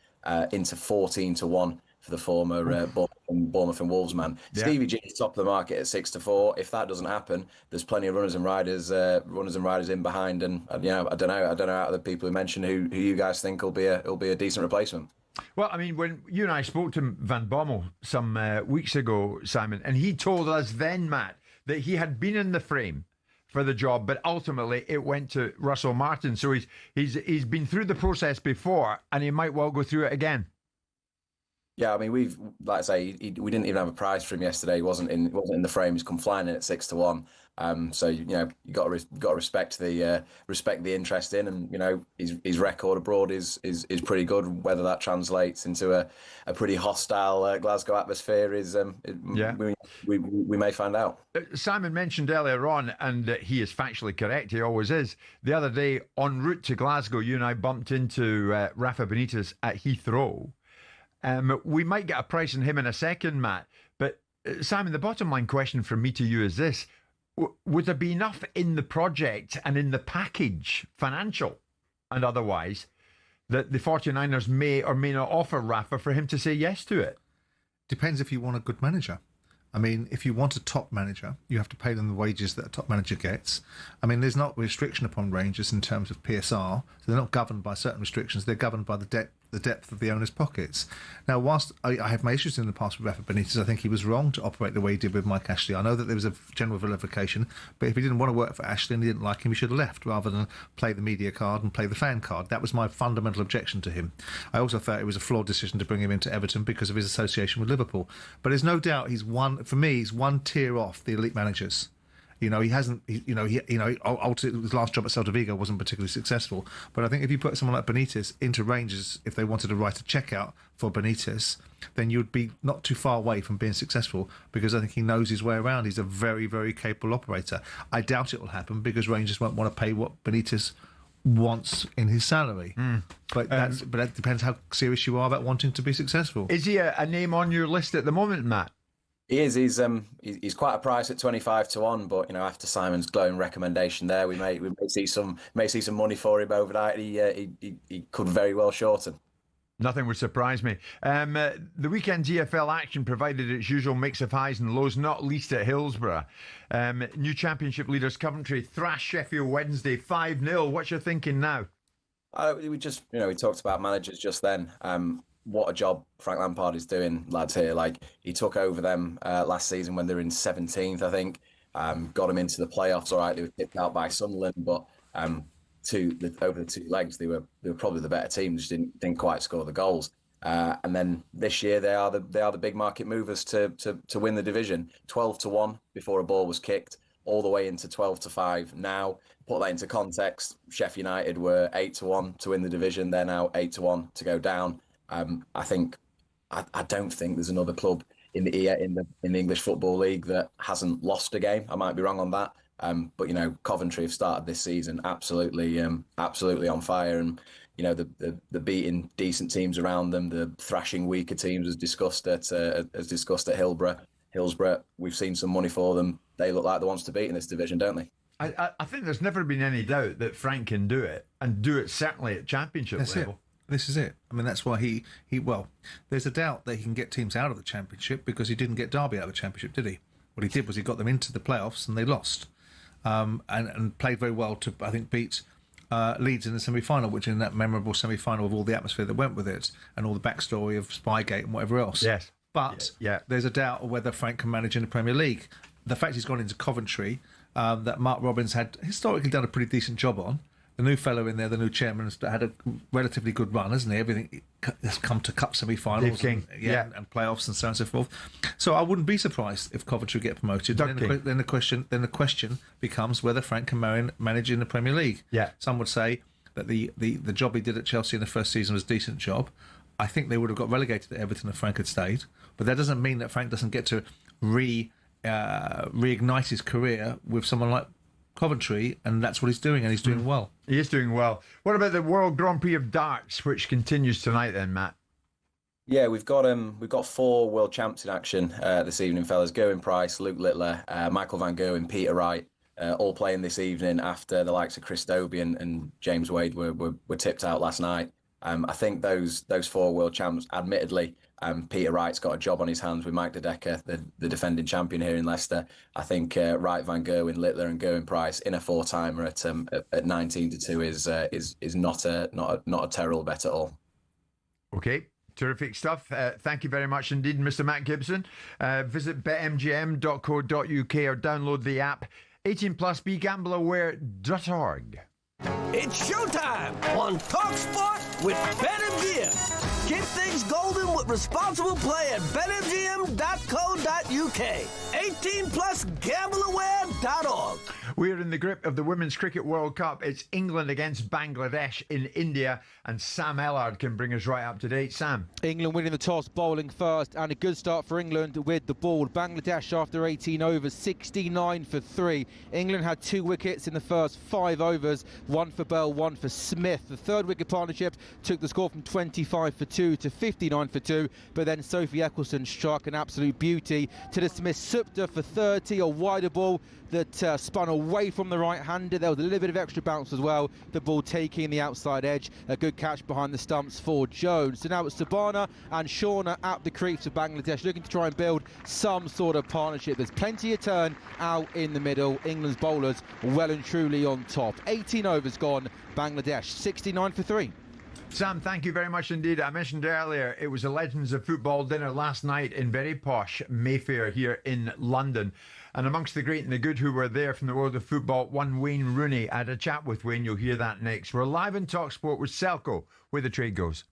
into 14-1 for the former Bournemouth and Wolves man. Yeah. Stevie G is top of the market at 6-4. If that doesn't happen, there's plenty of runners and riders in behind. And I don't know out of the people who mentioned who you guys think will be a decent replacement. Well, I mean, when you and I spoke to Van Bommel some weeks ago, Simon, and he told us then, Matt, that he had been in the frame for the job, but ultimately it went to Russell Martin. So he's been through the process before, and he might well go through it again. Yeah, I mean, we didn't even have a prize for him yesterday. He wasn't in the frame. He's come flying in at 6-1. So you got to respect the interest in, and his record abroad is pretty good. Whether that translates into a pretty hostile Glasgow atmosphere we may find out. Simon mentioned earlier on, and he is factually correct. He always is. The other day en route to Glasgow, you and I bumped into Rafa Benitez at Heathrow. We might get a price on him in a second, Matt. But Simon, the bottom line question from me to you is this. Would there be enough in the project and in the package, financial and otherwise, that the 49ers may or may not offer Rafa for him to say yes to it? Depends if you want a good manager. I mean, if you want a top manager, you have to pay them the wages that a top manager gets. I mean, there's not restriction upon Rangers in terms of PSR. So they're not governed by certain restrictions. They're governed by the debt the depth of the owner's pockets. Now, whilst I have my issues in the past with Rafa Benitez, I think he was wrong to operate the way he did with Mike Ashley. I know that there was a general vilification, but if he didn't want to work for Ashley and he didn't like him, he should have left rather than play the media card and play the fan card. That was my fundamental objection to him. I also thought it was a flawed decision to bring him into Everton because of his association with Liverpool. But there's no doubt he's one tier off the elite managers. You know, he hasn't. Ultimately, his last job at Celta Vigo wasn't particularly successful. But I think if you put someone like Benitez into Rangers, if they wanted to write a cheque out for Benitez, then you'd be not too far away from being successful, because I think he knows his way around. He's a very, very capable operator. I doubt it will happen because Rangers won't want to pay what Benitez wants in his salary. But that depends how serious you are about wanting to be successful. Is he a name on your list at the moment, Matt? He is. He's quite a price at 25-1, but after Simon's glowing recommendation there, we may see some money for him overnight. He could very well shorten. Nothing would surprise me. The weekend's EFL action provided its usual mix of highs and lows, not least at Hillsborough. New Championship leaders Coventry thrashed Sheffield Wednesday 5-0. What's your thinking now? We talked about managers just then. What a job Frank Lampard is doing, lads, here. Like, he took over them last season when they were in 17th, I think. Got them into the playoffs. All right, they were tipped out by Sunderland, but over the two legs, they were probably the better team. Just didn't quite score the goals. And then this year, they are the big market movers to win the division. 12-1 before a ball was kicked, all the way into 12-5 now. Put that into context. Sheffield United were 8-1 to win the division. They're now 8-1 to go down. I don't think there's another club in the English Football League that hasn't lost a game. I might be wrong on that, but Coventry have started this season absolutely on fire, and the beating decent teams around them, the thrashing weaker teams, as discussed at Hillsborough. We've seen some money for them. They look like the ones to beat in this division, don't they? I think there's never been any doubt that Frank can do it, and do it certainly at Championship level. This is it. I mean, that's why there's a doubt that he can get teams out of the Championship, because he didn't get Derby out of the Championship, did he? What he did was he got them into the playoffs and they lost, and played very well to, I think, beat Leeds in the semi-final, which in that memorable semi-final with all the atmosphere that went with it and all the backstory of Spygate and whatever else. Yes. But there's a doubt of whether Frank can manage in the Premier League. The fact he's gone into Coventry, that Mark Robbins had historically done a pretty decent job on. The new fellow in there, the new chairman, has had a relatively good run, hasn't he? Everything has come to cup semi-finals and playoffs and so on and so forth. So I wouldn't be surprised if Coventry get promoted. Then the question becomes whether Frank can manage in the Premier League. Yeah. Some would say that the job he did at Chelsea in the first season was a decent job. I think they would have got relegated at Everton if Frank had stayed. But that doesn't mean that Frank doesn't get to reignite his career with someone like Coventry, and that's what he's doing, and he's doing well. He is doing well. What about the World Grand Prix of Darts, which continues tonight then, Matt? Yeah, we've got 4 world champs in action this evening, fellas. Gerwyn Price, Luke Littler, Michael van Gerwen, Peter Wright, all playing this evening after the likes of Chris Dobie and James Wade were tipped out last night. I think those 4 world champs, admittedly, Peter Wright's got a job on his hands with Mike de Decker, the defending champion here in Leicester. I think Wright, Van Gerwen, Littler and Gerwyn Price in a 4-timer at 19-2 is not a terrible bet at all. Okay. Terrific stuff. Thank you very much indeed, Mr. Matt Gibson. Visit betmgm.co.uk or download the app. 18+, begambleaware.org. It's showtime on talkSPORT with BetMGM. Keep things golden with responsible play at betmgm.co.uk. 18+, gambleaware.org. We're in the grip of the Women's Cricket World Cup. It's England against Bangladesh in India, and Sam Ellard can bring us right up to date. Sam. England winning the toss, bowling first, and a good start for England with the ball. Bangladesh after 18 overs, 69 for 3. England had 2 wickets in the first 5 overs, 1 for Bell, 1 for Smith. The third wicket partnership took the score from 25 for 2 to 59 for 2, but then Sophie Eccleston struck an absolute beauty to dismiss Supta for 30, a wider ball that spun away from the right-hander. There was a little bit of extra bounce as well, the ball taking the outside edge. A good catch behind the stumps for Jones. So now it's Sabana and Shauna at the crease of Bangladesh, looking to try and build some sort of partnership. There's plenty of turn out in the middle. England's bowlers well and truly on top. 18 overs gone, Bangladesh 69 for 3. Sam, thank you very much indeed. I mentioned earlier it was a Legends of Football dinner last night in very posh Mayfair here in London. And amongst the great and the good who were there from the world of football, one Wayne Rooney. I had a chat with Wayne. You'll hear that next. We're live in talkSPORT with Selco, where the trade goes.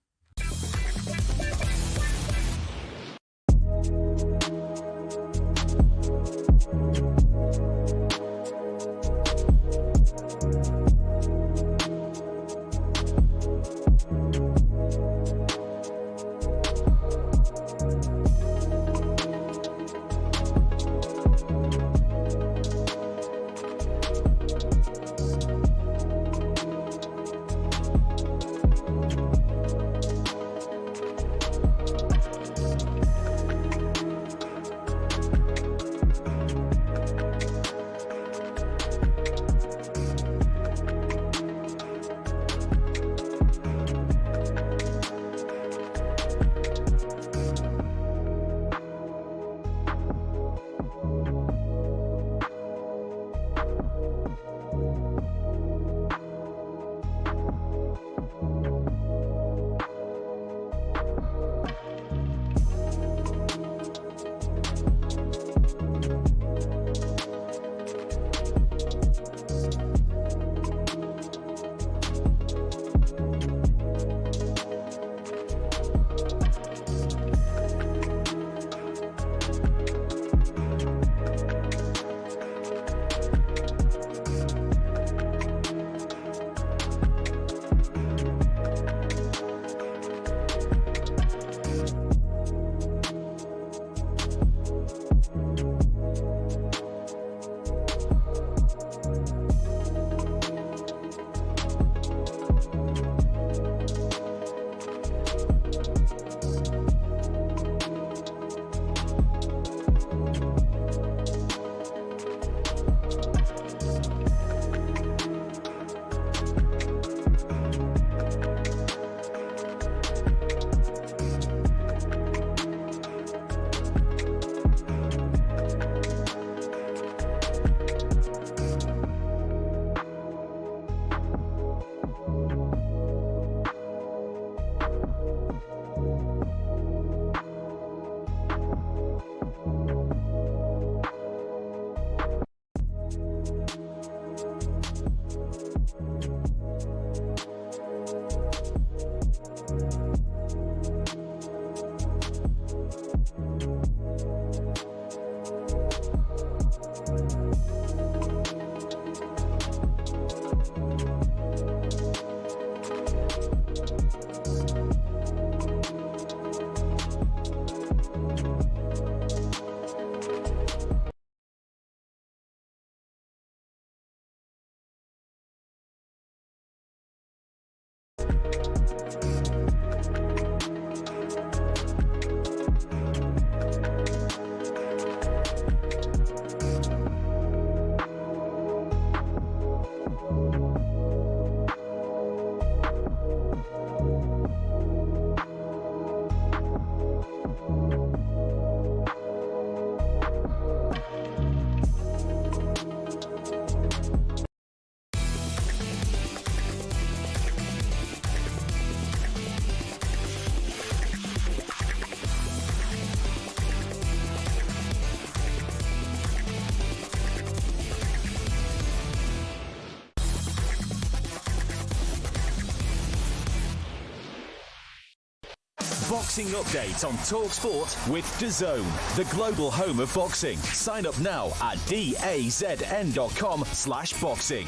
Boxing update on talkSPORT with DAZN, the global home of boxing. Sign up now at dazn.com/boxing.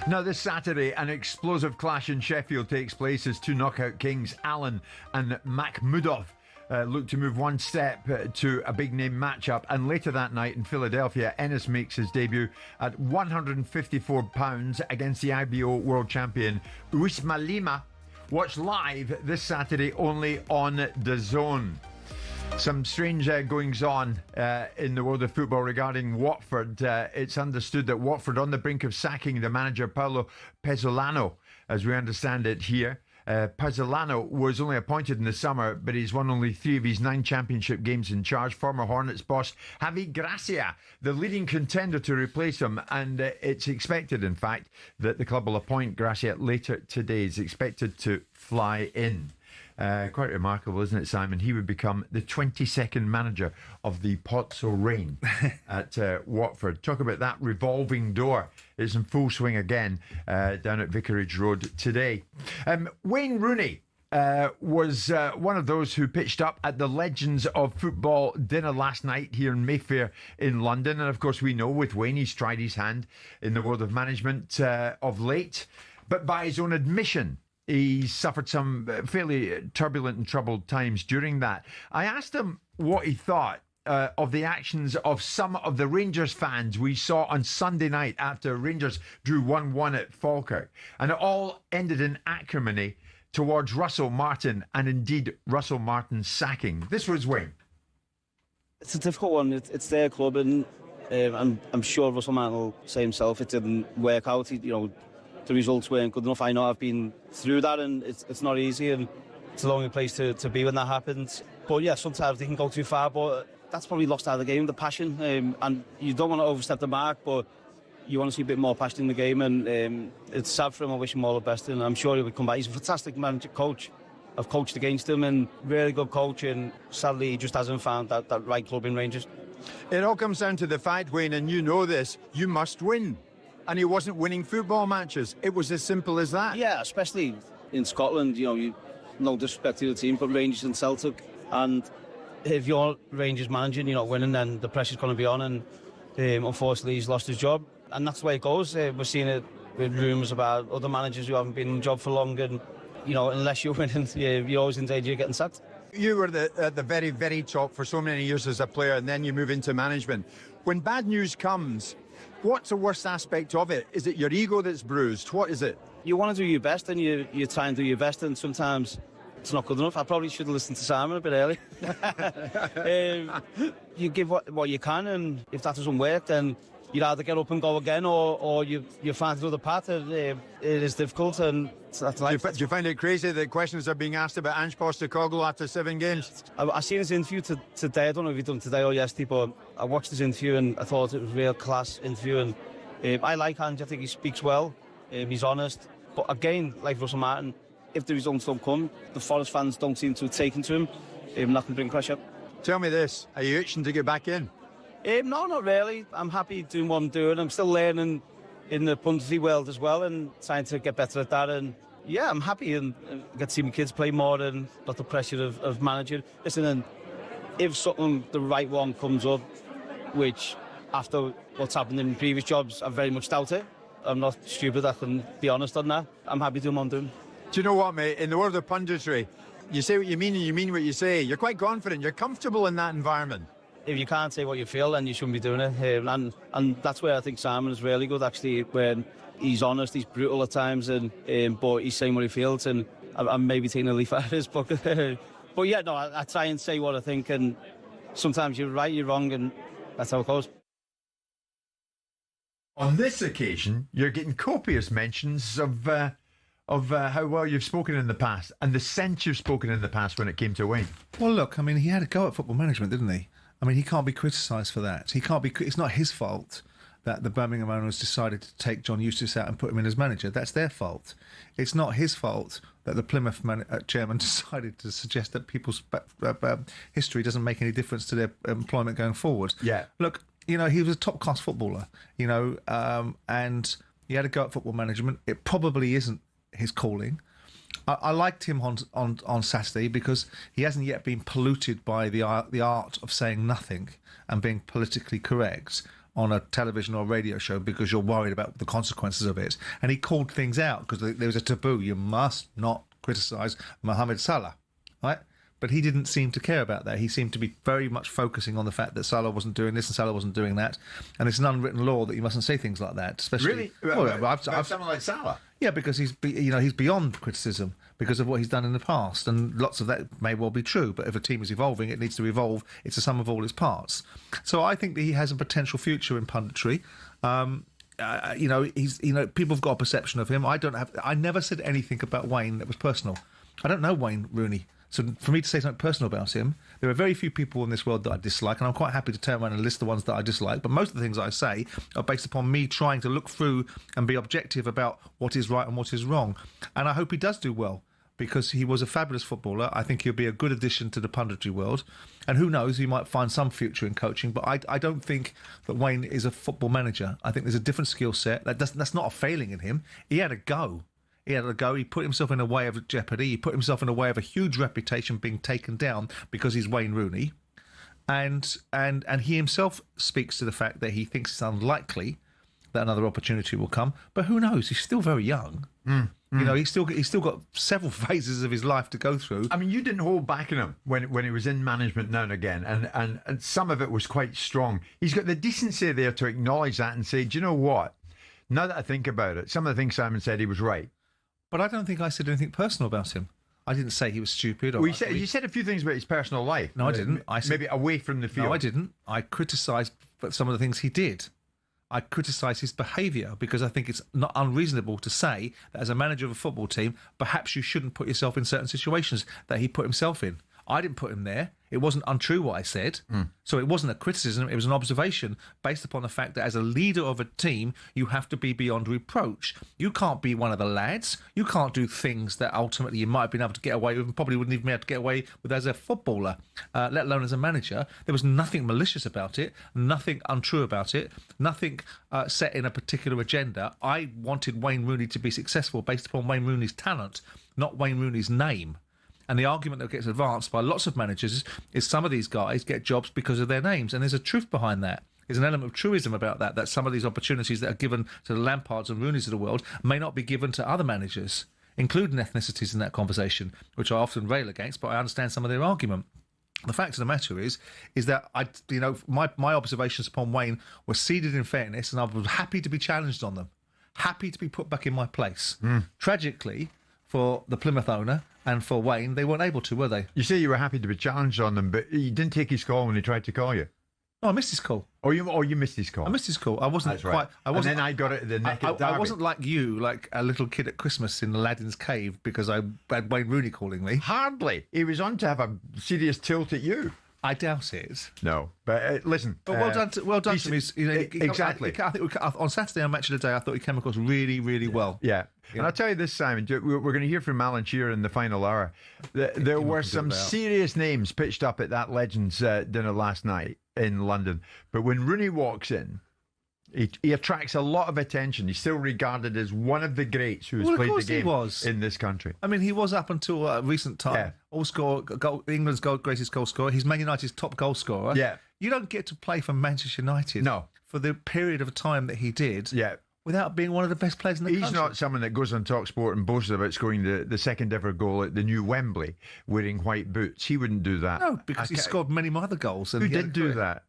Now, this Saturday, an explosive clash in Sheffield takes place as two knockout kings, Allen and Makhmudov, look to move one step to a big-name matchup. And later that night in Philadelphia, Ennis makes his debut at 154 pounds against the IBO world champion Usman Lima. Watch live this Saturday only on DAZN. Some strange goings-on in the world of football regarding Watford. It's understood that Watford on the brink of sacking the manager Paolo Pezzolano, as we understand it here. Pazzolano was only appointed in the summer, but he's won only 3 of his 9 championship games in charge. Former Hornets boss Javi Gracia, the leading contender to replace him, and it's expected, in fact, that the club will appoint Gracia later today. He's expected to fly in. Quite remarkable, isn't it, Simon? He would become the 22nd manager of the Pozzo Rain at Watford. Talk about that revolving door. It's in full swing again down at Vicarage Road today. Wayne Rooney was one of those who pitched up at the Legends of Football dinner last night here in Mayfair in London. And of course, we know with Wayne, he's tried his hand in the world of management of late. But by his own admission, he suffered some fairly turbulent and troubled times during that. I asked him what he thought of the actions of some of the Rangers fans we saw on Sunday night after Rangers drew 1-1 at Falkirk. And it all ended in acrimony towards Russell Martin and indeed Russell Martin's sacking. This was Wayne. It's a difficult one. It's their club, and I'm sure Russell Martin will say himself it didn't work out. The results weren't good enough. I know I've been through that, and it's not easy, and it's a lonely place to be when that happens. But yeah, sometimes they can go too far, but that's probably lost out of the game, the passion. And you don't want to overstep the mark, but you want to see a bit more passion in the game, and it's sad for him. I wish him all the best, and I'm sure he would come back. He's a fantastic manager, coach. I've coached against him, and really good coach, and sadly he just hasn't found that right club in Rangers. It all comes down to the fact, Wayne, and you know this, you must win. And he wasn't winning football matches. It was as simple as that. Yeah, especially in Scotland, no disrespect to the team, but Rangers and Celtic. And if you're Rangers managing, you're not winning, then the pressure's going to be on. And unfortunately, he's lost his job. And that's the way it goes. We're seeing it with rumours about other managers who haven't been in the job for long. And, unless you're winning, you're always in danger of getting sacked. You were at the very, very top for so many years as a player, and then you move into management. When bad news comes, what's the worst aspect of it? Is it your ego that's bruised? What is it? You want to do your best, and you try and do your best, and sometimes it's not good enough. I probably should have listened to Simon a bit early. You give what you can, and if that doesn't work, then you'd either get up and go again, or you find another path. It is difficult, and that's life. Do you find it crazy that questions are being asked about Ange Postecoglou after 7 games? I seen his interview today. I don't know if he done today or yesterday, but I watched his interview and I thought it was a real class interview. And I like Ange. I think he speaks well. He's honest. But again, like Russell Martin, if the results don't come, the Forest fans don't seem to have taken to him. That can bring pressure. Tell me this: are you itching to get back in? No, not really. I'm happy doing what I'm doing. I'm still learning in the punditry world as well, and trying to get better at that. And yeah, I'm happy and get to see my kids play more and not the pressure of managing. Listen, and if something, the right one comes up, which after what's happened in previous jobs, I very much doubt it. I'm not stupid, I can be honest on that. I'm happy doing what I'm doing. Do you know what, mate? In the world of punditry, you say what you mean and you mean what you say. You're quite confident. You're comfortable in that environment. If you can't say what you feel, then you shouldn't be doing it. And that's where I think Simon is really good, actually, when he's honest, he's brutal at times, and but he's saying what he feels, and I'm maybe taking a leaf out of his book. But yeah, no, I try and say what I think, and sometimes you're right, you're wrong, and that's how it goes. On this occasion, you're getting copious mentions of how well you've spoken in the past, and the sense you've spoken in the past when it came to Wayne. Well, look, I mean, he had a go at football management, didn't he? I mean, he can't be criticised for that. It's not his fault that the Birmingham owners decided to take John Eustace out and put him in as manager. That's their fault. It's not his fault that the Plymouth chairman decided to suggest that people's history doesn't make any difference to their employment going forward. Yeah. Look, he was a top-class footballer, and he had a go at football management. It probably isn't his calling. I liked him on Saturday because he hasn't yet been polluted by the art of saying nothing and being politically correct on a television or radio show because you're worried about the consequences of it. And he called things out because there was a taboo. You must not criticise Mohamed Salah, right? But he didn't seem to care about that. He seemed to be very much focusing on the fact that Salah wasn't doing this and Salah wasn't doing that. And it's an unwritten law that you mustn't say things like that. Especially, really? I've someone like Salah? Yeah, because he's beyond criticism because of what he's done in the past. And lots of that may well be true. But if a team is evolving, it needs to evolve. It's a sum of all its parts. So I think that he has a potential future in punditry. people have got a perception of him. I never said anything about Wayne that was personal. I don't know Wayne Rooney. So for me to say something personal about him, there are very few people in this world that I dislike, and I'm quite happy to turn around and list the ones that I dislike. But most of the things I say are based upon me trying to look through and be objective about what is right and what is wrong. And I hope he does do well, because he was a fabulous footballer. I think he'll be a good addition to the punditry world. And who knows, he might find some future in coaching. But I don't think that Wayne is a football manager. I think there's a different skill set. That's not a failing in him. He had a go. He put himself in a way of jeopardy. He put himself in a way of a huge reputation being taken down because he's Wayne Rooney. And he himself speaks to the fact that he thinks it's unlikely that another opportunity will come. But who knows? He's still very young. He's still got several phases of his life to go through. I mean, you didn't hold back on him when he was in management now and again, and some of it was quite strong. He's got the decency there to acknowledge that and say, do you know what? Now that I think about it, some of the things Simon said, he was right. But I don't think I said anything personal about him. I didn't say he was stupid. Or you said a few things about his personal life. No, I didn't. I said, maybe away from the field. No, I didn't. I criticised some of the things he did. I criticise his behaviour because I think it's not unreasonable to say that as a manager of a football team, perhaps you shouldn't put yourself in certain situations that he put himself in. I didn't put him there. It wasn't untrue what I said. So it wasn't a criticism. It was an observation based upon the fact that as a leader of a team, you have to be beyond reproach. You can't be one of the lads. You can't do things that ultimately you might have been able to get away with and probably wouldn't even be able to get away with as a footballer, let alone as a manager. There was nothing malicious about it, nothing untrue about it, nothing set in a particular agenda. I wanted Wayne Rooney to be successful based upon Wayne Rooney's talent, not Wayne Rooney's name. And the argument that gets advanced by lots of managers is some of these guys get jobs because of their names. And there's a truth behind that. There's an element of truism about that some of these opportunities that are given to the Lampards and Rooneys of the world may not be given to other managers, including ethnicities in that conversation, which I often rail against, but I understand some of their argument. The fact of the matter is that my observations upon Wayne were seeded in fairness, and I was happy to be challenged on them, happy to be put back in my place. Tragically, for the Plymouth owner and for Wayne, they weren't able to, were they? You say you were happy to be challenged on them, but you didn't take his call when he tried to call you. No, I missed his call. You missed his call. I missed his call. I wasn't That's quite. right. I wasn't. And then I got it at the neck of I wasn't like you, like a little kid at Christmas in Aladdin's cave, because I had Wayne Rooney calling me. Hardly. He was on to have a serious tilt at you. I doubt it. No, but listen. But well done to him. Exactly. I think on Saturday on Match of the Day, I thought he came across really, really well. Yeah. And I'll tell you this, Simon, we're going to hear from Alan Shearer in the final hour. There were some serious names pitched up at that Legends dinner last night in London. But when Rooney walks in, he attracts a lot of attention. He's still regarded as one of the greats who has played the game in this country. I mean, he was up until a recent time. England's greatest goal scorer. He's Man United's top goal scorer. Yeah. You don't get to play for Manchester United for the period of time that he did. Yeah. Without being one of the best players in the country. He's not someone that goes on talkSPORT and boasts about scoring the second ever goal at the new Wembley wearing white boots. He wouldn't do that. No, because he scored many more other goals. Who did do that?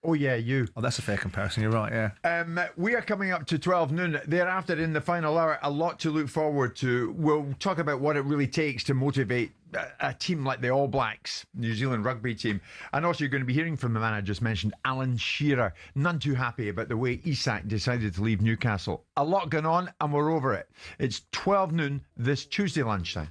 Oh, yeah, you. Oh, that's a fair comparison. You're right, yeah. We are coming up to 12 noon. Thereafter, in the final hour, a lot to look forward to. We'll talk about what it really takes to motivate a team like the All Blacks, New Zealand rugby team. And also, you're going to be hearing from the man I just mentioned, Alan Shearer. None too happy about the way Isak decided to leave Newcastle. A lot going on, and we're over it. It's 12 noon this Tuesday lunchtime.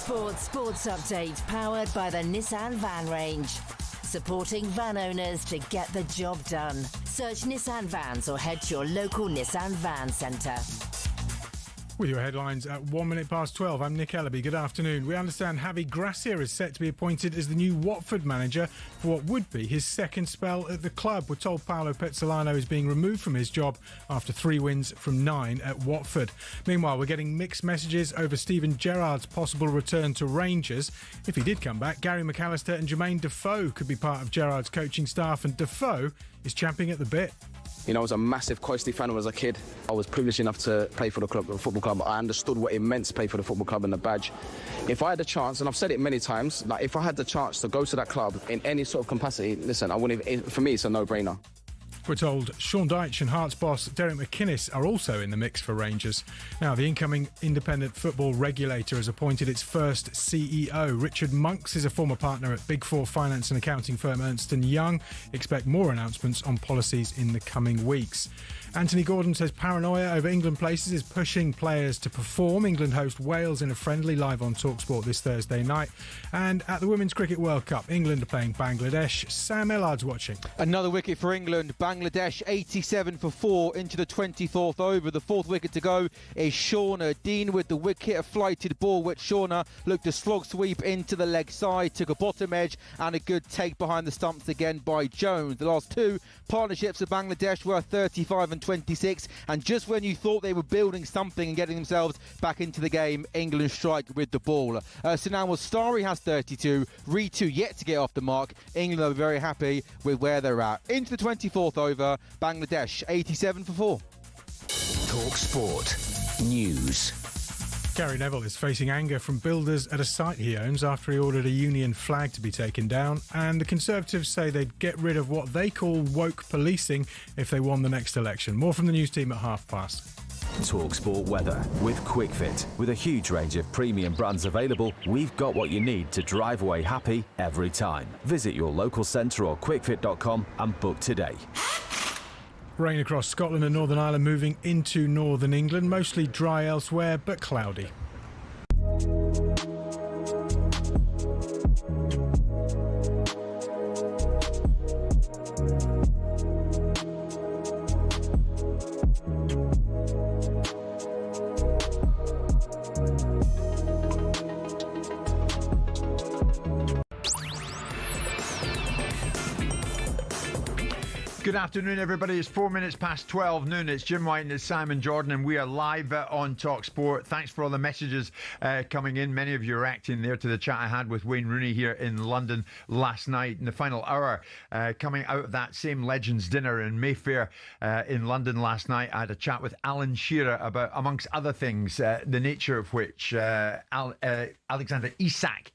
talkSPORT Sports Update, powered by the Nissan Van Range. Supporting van owners to get the job done. Search Nissan Vans or head to your local Nissan Van Centre. With your headlines at 1 minute past 12, I'm Nick Ellaby. Good afternoon. We understand Javi Gracia is set to be appointed as the new Watford manager for what would be his second spell at the club. We're told Paolo Pezzolano is being removed from his job after 3 wins from 9 at Watford. Meanwhile, we're getting mixed messages over Steven Gerrard's possible return to Rangers. If he did come back, Gary McAllister and Jermaine Defoe could be part of Gerrard's coaching staff, and Defoe is champing at the bit. You know, I was a massive Coisty fan when I was a kid. I was privileged enough to play for the football club. I understood what it meant to play for the football club and the badge. If I had the chance, and I've said it many times, like if I had the chance to go to that club in any sort of capacity, listen, I wouldn't. For me, it's a no-brainer. We're told Sean Dyche and Hearts boss Derek McInnes are also in the mix for Rangers. Now, the incoming independent football regulator has appointed its first CEO. Richard Monks is a former partner at Big Four finance and accounting firm Ernst & Young. Expect more announcements on policies in the coming weeks. Anthony Gordon says paranoia over England places is pushing players to perform. England host Wales in a friendly live on talkSPORT this Thursday night. And at the Women's Cricket World Cup, England are playing Bangladesh. Sam Ellard's watching. Another wicket for England. Bangladesh 87 for 4 into the 24th over. The 4th wicket to go is Shearer. Dean with the wicket, a flighted ball which Shearer looked to slog sweep into the leg side, took a bottom edge and a good take behind the stumps again by Jones. The last 2 partnerships of Bangladesh were 35 and 26, and just when you thought they were building something and getting themselves back into the game, England strike with the ball. So now Starry has 32, Ritu yet to get off the mark. England are very happy with where they're at. Into the 24th over, Bangladesh 87 for 4. talkSPORT News. Gary Neville is facing anger from builders at a site he owns after he ordered a union flag to be taken down, and the Conservatives say they'd get rid of what they call woke policing if they won the next election. More from the news team at past. talkSPORT weather with QuickFit. With a huge range of premium brands available, we've got what you need to drive away happy every time. Visit your local centre or quickfit.com and book today. Rain across Scotland and Northern Ireland moving into northern England, mostly dry elsewhere but cloudy. Good afternoon, everybody. It's 4 minutes past 12 noon. It's Jim White and it's Simon Jordan, and we are live on talkSPORT. Thanks for all the messages coming in. Many of you reacting there to the chat I had with Wayne Rooney here in London last night. In the final hour, coming out of that same Legends dinner in Mayfair in London last night, I had a chat with Alan Shearer about, amongst other things, the nature of which Alexander Isak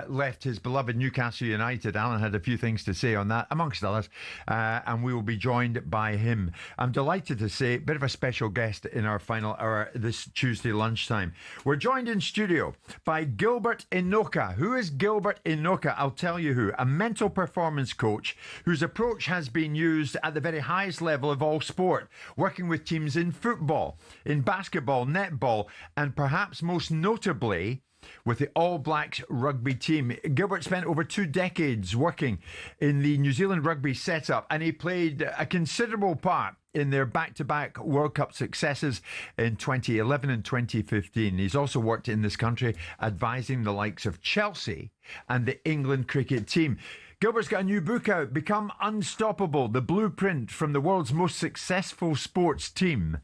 left his beloved Newcastle United. Alan had a few things to say on that, amongst others, and we will be joined by him. I'm delighted to say, a bit of a special guest in our final hour this Tuesday lunchtime. We're joined in studio by Gilbert Enoka. Who is Gilbert Enoka? I'll tell you who. A mental performance coach whose approach has been used at the very highest level of all sport, working with teams in football, in basketball, netball, and perhaps most notably with the All Blacks rugby team. Gilbert spent over 2 decades working in the New Zealand rugby setup, and he played a considerable part in their back-to-back World Cup successes in 2011 and 2015. He's also worked in this country advising the likes of Chelsea and the England cricket team. Gilbert's got a new book out, Become Unstoppable, the blueprint from the world's most successful sports team.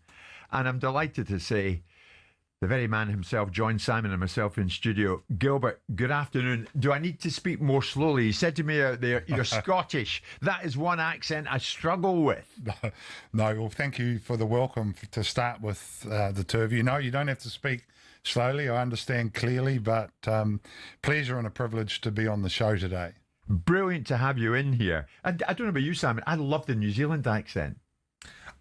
And I'm delighted to say the very man himself joined Simon and myself in studio. Gilbert, good afternoon. Do I need to speak more slowly? He said to me out there, you're Scottish. That is one accent I struggle with. No, well, thank you for the welcome to start with the two of you. No, you don't have to speak slowly. I understand clearly, but pleasure and a privilege to be on the show today. Brilliant to have you in here. And I don't know about you, Simon, I love the New Zealand accent.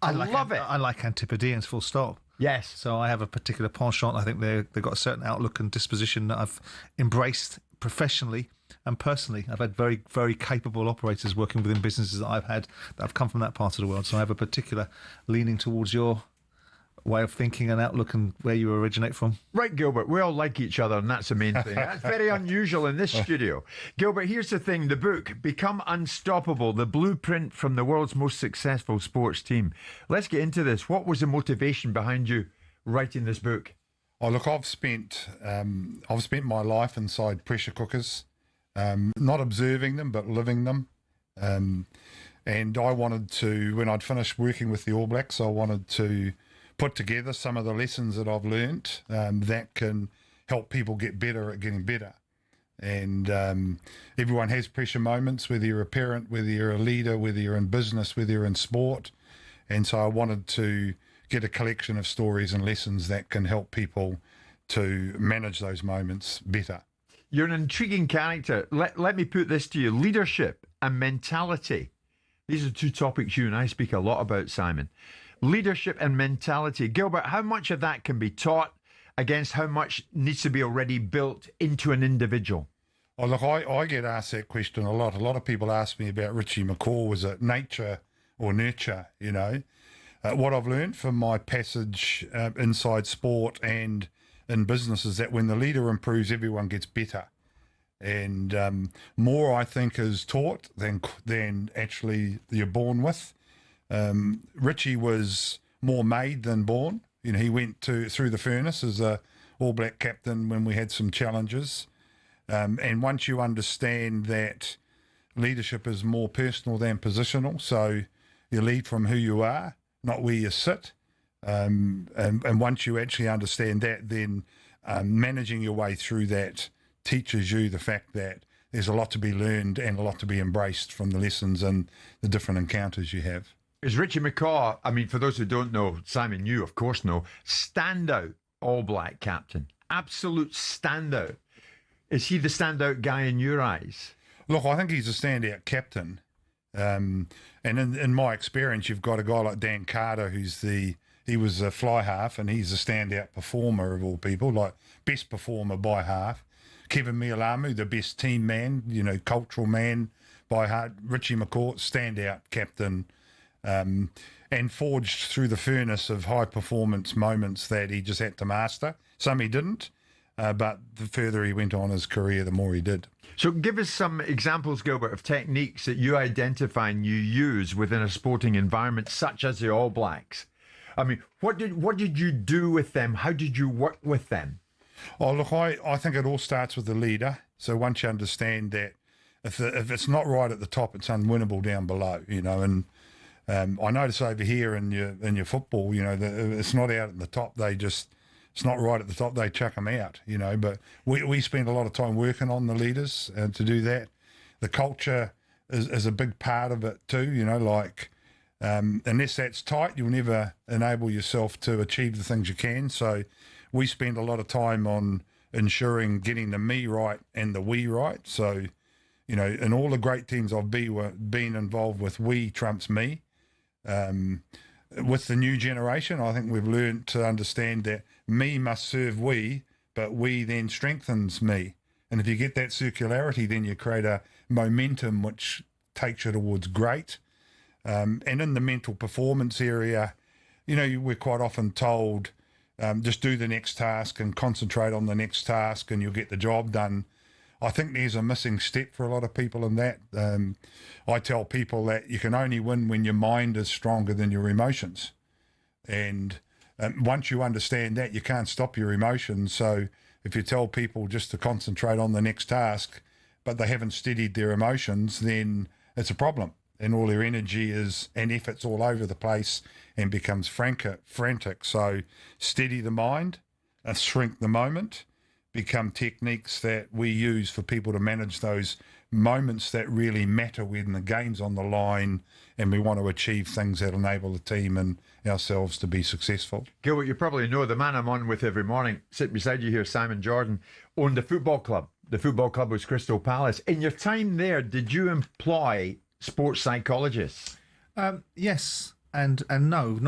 I love it. I like Antipodeans, full stop. Yes. So I have a particular penchant. I think they've got a certain outlook and disposition that I've embraced professionally and personally. I've had very, very capable operators working within businesses that I've had that have come from that part of the world. So I have a particular leaning towards your way of thinking and outlook and where you originate from. Right, Gilbert, we all like each other, and that's the main thing. That's very unusual in this studio. Gilbert, here's the thing. The book, Become Unstoppable, the blueprint from the world's most successful sports team. Let's get into this. What was the motivation behind you writing this book? Oh, look, I've spent my life inside pressure cookers, not observing them, but living them. And I wanted to, when I'd finished working with the All Blacks, I wanted to put together some of the lessons that I've learnt that can help people get better at getting better. And everyone has pressure moments, whether you're a parent, whether you're a leader, whether you're in business, whether you're in sport. And so I wanted to get a collection of stories and lessons that can help people to manage those moments better. You're an intriguing character. Let me put this to you. Leadership and mentality. These are two topics you and I speak a lot about, Simon. Leadership and mentality. Gilbert, how much of that can be taught against how much needs to be already built into an individual? Oh, look, I get asked that question a lot. A lot of people ask me about Richie McCaw. Was it nature or nurture, you know? What I've learned from my passage inside sport and in business is that when the leader improves, everyone gets better. And more, I think, is taught than actually you're born with. Richie was more made than born. You know, he went through the furnace as a All Black captain when we had some challenges. And once you understand that leadership is more personal than positional, so you lead from who you are, not where you sit. And once you actually understand that, then managing your way through that teaches you the fact that there's a lot to be learned and a lot to be embraced from the lessons and the different encounters you have. Is Richie McCaw, I mean, for those who don't know, Simon, you of course know, standout All Black captain, absolute standout. Is he the standout guy in your eyes? Look, I think he's a standout captain. And in my experience, you've got a guy like Dan Carter, he was a fly half, and he's a standout performer of all people, like best performer by half. Kevin Mialamu, the best team man, you know, cultural man by heart. Richie McCaw, standout captain, and forged through the furnace of high performance moments that he just had to master. Some he didn't, but the further he went on his career, the more he did. So give us some examples, Gilbert, of techniques that you identify and you use within a sporting environment such as the All Blacks. I mean, what did you do with them? How did you work with them? Oh, look, I think it all starts with the leader. So once you understand that if it's not right at the top, it's unwinnable down below, you know. And I notice over here in your football, you know, it's not out at the top. It's not right at the top. They chuck them out, you know. But we spend a lot of time working on the leaders to do that. The culture is a big part of it too, you know, like unless that's tight, you'll never enable yourself to achieve the things you can. So we spend a lot of time on ensuring getting the me right and the we right. So, you know, in all the great teams I've been involved with, we trumps me. With the new generation, I think we've learned to understand that me must serve we, but we then strengthens me. And if you get that circularity, then you create a momentum which takes you towards great. And in the mental performance area, you know, we're quite often told, just do the next task and concentrate on the next task and you'll get the job done. I think there's a missing step for a lot of people in that. I tell people that you can only win when your mind is stronger than your emotions. And once you understand that, you can't stop your emotions. So if you tell people just to concentrate on the next task, but they haven't steadied their emotions, then it's a problem. And all their energy and effort's all over the place and becomes frantic. So steady the mind, shrink the moment, become techniques that we use for people to manage those moments that really matter when the game's on the line and we want to achieve things that enable the team and ourselves to be successful. Gilbert, you probably know the man I'm on with every morning, sitting beside you here, Simon Jordan, owned a football club. The football club was Crystal Palace. In your time there, did you employ sports psychologists? Yes and no.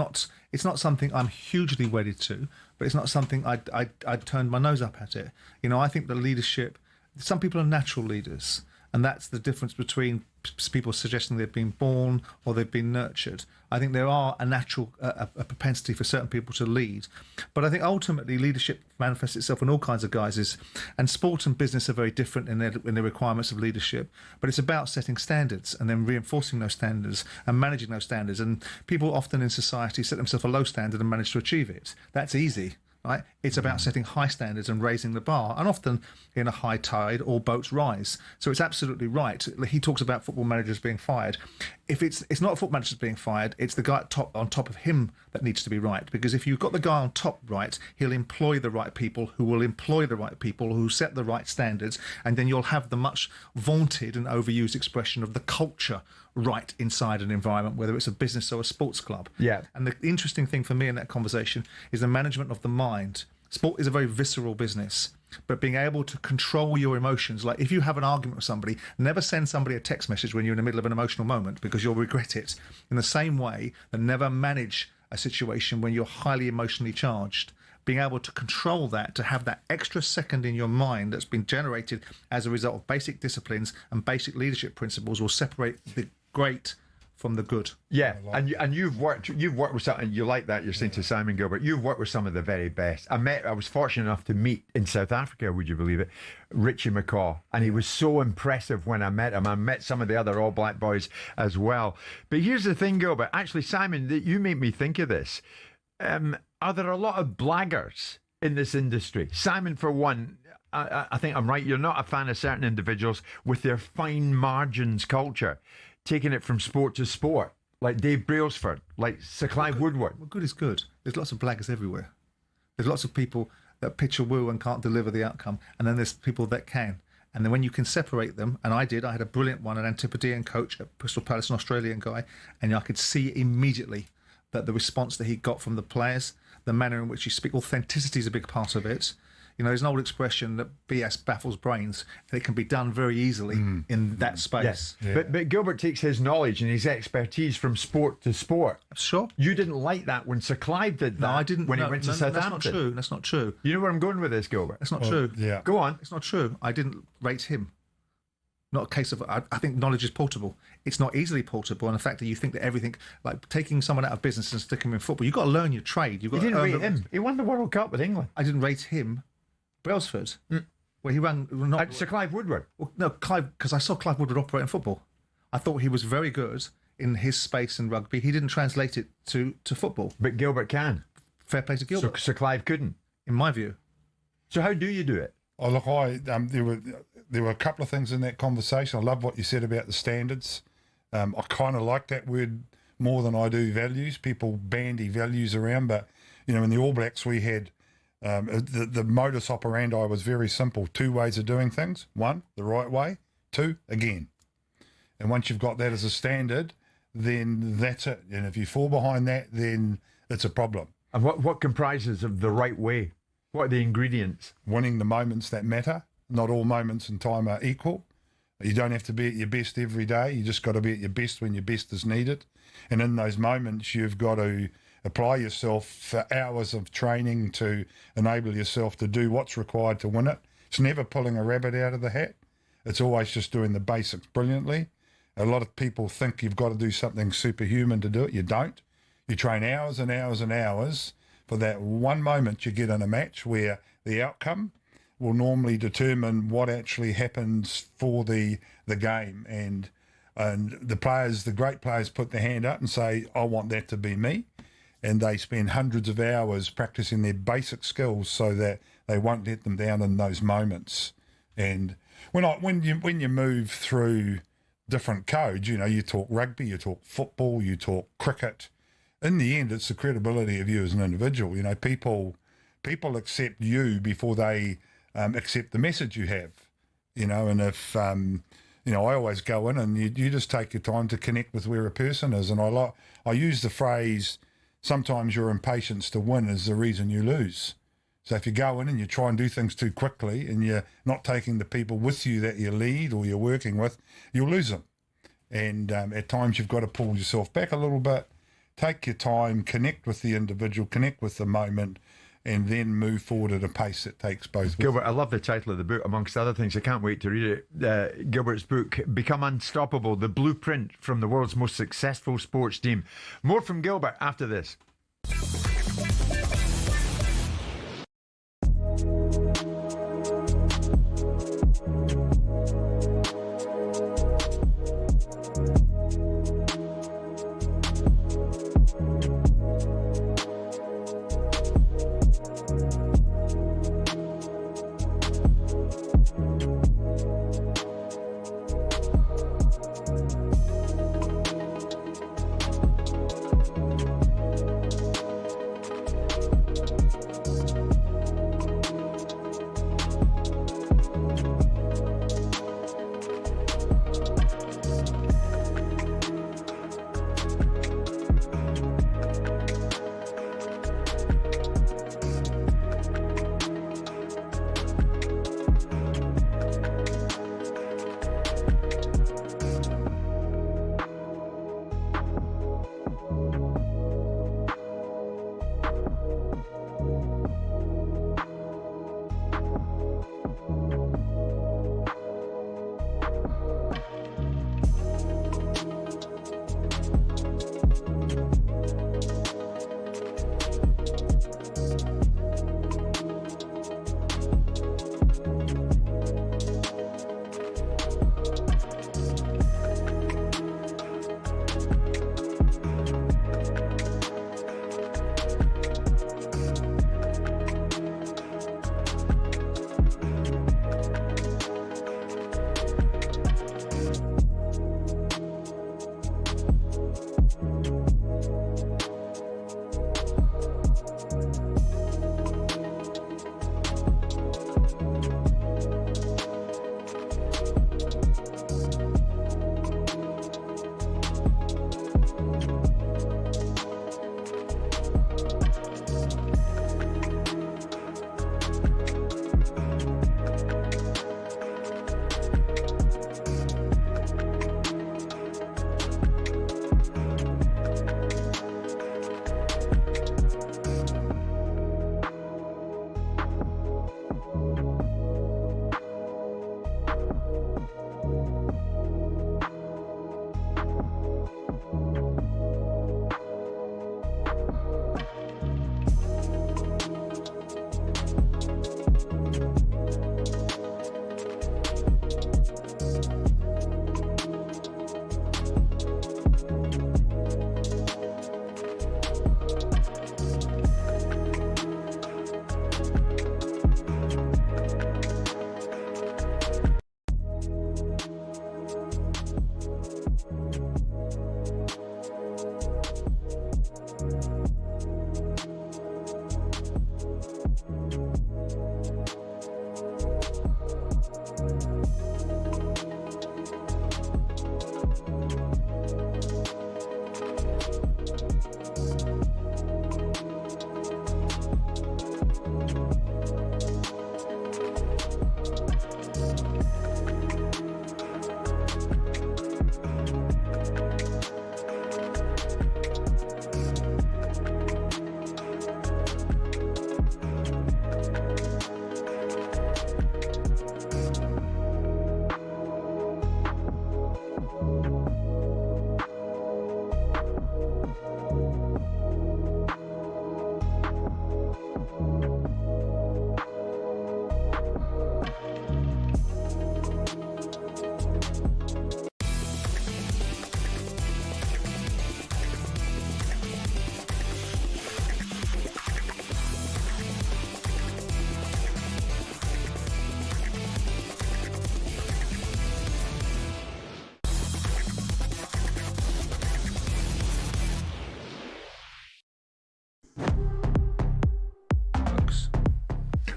It's not something I'm hugely wedded to, but it's not something I'd turned my nose up at it. You know, I think the leadership, some people are natural leaders. And that's the difference between people suggesting they've been born or they've been nurtured. I think there are a natural a propensity for certain people to lead. But I think ultimately leadership manifests itself in all kinds of guises. And sport and business are very different in their requirements of leadership. But it's about setting standards and then reinforcing those standards and managing those standards. And people often in society set themselves a low standard and manage to achieve it. That's easy. Right? It's about setting high standards and raising the bar. And often in a high tide, all boats rise. So it's absolutely right. He talks about football managers being fired. If it's not football managers being fired, it's the guy on top of him that needs to be right. Because if you've got the guy on top right, he'll employ the right people who will employ the right people who set the right standards. And then you'll have the much vaunted and overused expression of the culture right inside an environment, whether it's a business or a sports club. Yeah. And the interesting thing for me in that conversation is the management of the mind. Sport is a very visceral business, but being able to control your emotions, like if you have an argument with somebody, never send somebody a text message when you're in the middle of an emotional moment because you'll regret it. In the same way, and never manage a situation when you're highly emotionally charged. Being able to control that, to have that extra second in your mind that's been generated as a result of basic disciplines and basic leadership principles will separate the great from the good. Yeah, and you've worked with some, and you like that, you're saying to Simon Gilbert, you've worked with some of the very best. I was fortunate enough to meet in South Africa, would you believe it, Richie McCaw, and he was so impressive when I met him. I met some of the other All Black boys as well. But here's the thing, Gilbert, actually, Simon, that you make me think of this. Are there a lot of blaggers in this industry? Simon, for one, I think I'm right, you're not a fan of certain individuals with their fine margins culture, taking it from sport to sport, like Dave Brailsford, like Sir Clive Woodward. Well, good is good. There's lots of blaggers everywhere. There's lots of people that pitch a woo and can't deliver the outcome, and then there's people that can. And then when you can separate them, and I had a brilliant one, an Antipodean coach at Crystal Palace, an Australian guy, and I could see immediately that the response that he got from the players, the manner in which he speaks, authenticity is a big part of it. You know, there's an old expression that BS baffles brains, and it can be done very easily in that space. Yes. Yeah. But Gilbert takes his knowledge and his expertise from sport to sport. Sure. You didn't like that when Sir Clive did that. No, I didn't. When he went to Southampton. That's not true. That's not true. You know where I'm going with this, Gilbert? That's not true. Yeah. Go on. It's not true. I didn't rate him. Not a case of, I think knowledge is portable. It's not easily portable. And the fact that you think that everything, like taking someone out of business and sticking them in football, you've got to learn your trade. You've got you didn't rate him. He won the World Cup with England. I didn't rate him. Brailsford, where he ran. Sir Clive Woodward. Well, no, Clive, because I saw Clive Woodward operate in football. I thought he was very good in his space in rugby. He didn't translate it to football. But Gilbert can. Fair play to Gilbert. Sir Clive couldn't. In my view. So how do you do it? Oh, look, there were a couple of things in that conversation. I love what you said about the standards. I kind of like that word more than I do values. People bandy values around, but, you know, in the All Blacks we had the modus operandi was very simple. 2 ways of doing things. 1, the right way. 2, again. And once you've got that as a standard, then that's it. And if you fall behind that, then it's a problem. And what comprises of the right way? What are the ingredients? Winning the moments that matter. Not all moments in time are equal. You don't have to be at your best every day. You just got to be at your best when your best is needed. And in those moments, you've got to apply yourself for hours of training to enable yourself to do what's required to win it. It's never pulling a rabbit out of the hat. It's always just doing the basics brilliantly. A lot of people think you've got to do something superhuman to do it. You don't. You train hours and hours and hours for that one moment you get in a match where the outcome will normally determine what actually happens for the game. And the players, the great players, put their hand up and say, I want that to be me. And they spend hundreds of hours practicing their basic skills so that they won't let them down in those moments. And when you move through different codes, you know, you talk rugby, you talk football, you talk cricket. In the end, it's the credibility of you as an individual. You know, people accept you before they accept the message you have. You know, and if you know, I always go in and you just take your time to connect with where a person is. And I use the phrase, sometimes your impatience to win is the reason you lose. So if you go in and you try and do things too quickly and you're not taking the people with you that you lead or you're working with, you'll lose them. And at times you've got to pull yourself back a little bit, take your time, connect with the individual, connect with the moment, and then move forward at a pace that takes both. Gilbert, I love the title of the book, amongst other things. I can't wait to read it. Gilbert's book, Become Unstoppable, the blueprint from the world's most successful sports team. More from Gilbert after this.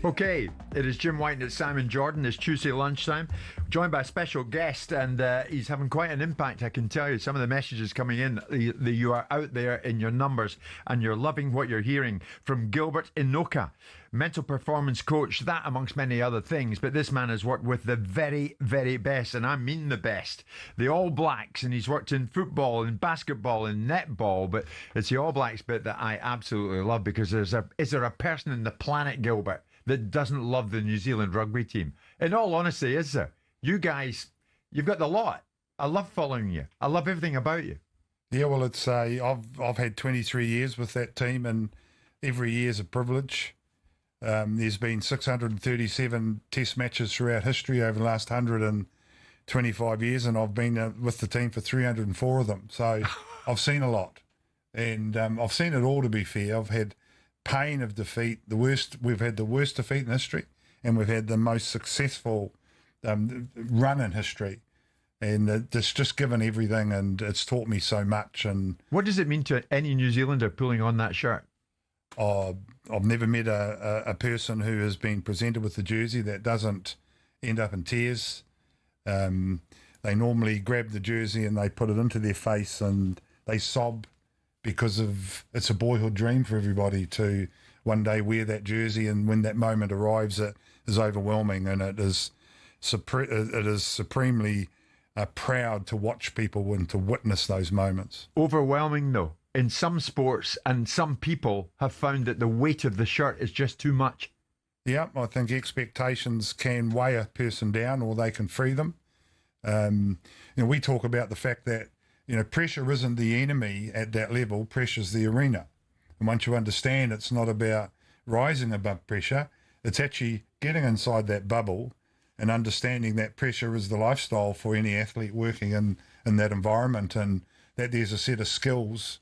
Okay, it is Jim White and it's Simon Jordan. It's Tuesday lunchtime, joined by a special guest, and he's having quite an impact, I can tell you. Some of the messages coming in, you are out there in your numbers, and you're loving what you're hearing from Gilbert Inoka, mental performance coach, that amongst many other things. But this man has worked with the very, very best, and I mean the best. The All Blacks, and he's worked in football, in basketball, in netball, but it's the All Blacks bit that I absolutely love, because is there a person in the planet, Gilbert, that doesn't love the New Zealand rugby team? In all honesty, is there? You guys, you've got the lot. I love following you. I love everything about you. Yeah, well, it's I've had 23 years with that team, and every year is a privilege. There's been 637 test matches throughout history over the last 125 years, and I've been with the team for 304 of them. So I've seen a lot, and I've seen it all, to be fair. I've had pain of defeat, we've had the worst defeat in history, and we've had the most successful run in history. And it's just given everything, and it's taught me so much. And what does it mean to any New Zealander pulling on that shirt? I've never met a person who has been presented with the jersey that doesn't end up in tears. They normally grab the jersey and they put it into their face and they sob, because it's a boyhood dream for everybody to one day wear that jersey, and when that moment arrives, it is overwhelming, and it is supremely proud to watch people and to witness those moments. Overwhelming, though. In some sports, and some people have found that the weight of the shirt is just too much. Yeah, I think expectations can weigh a person down, or they can free them. We talk about the fact that pressure isn't the enemy at that level. Pressure's the arena. And once you understand, it's not about rising above pressure. It's actually getting inside that bubble and understanding that pressure is the lifestyle for any athlete working in that environment, and that there's a set of skills.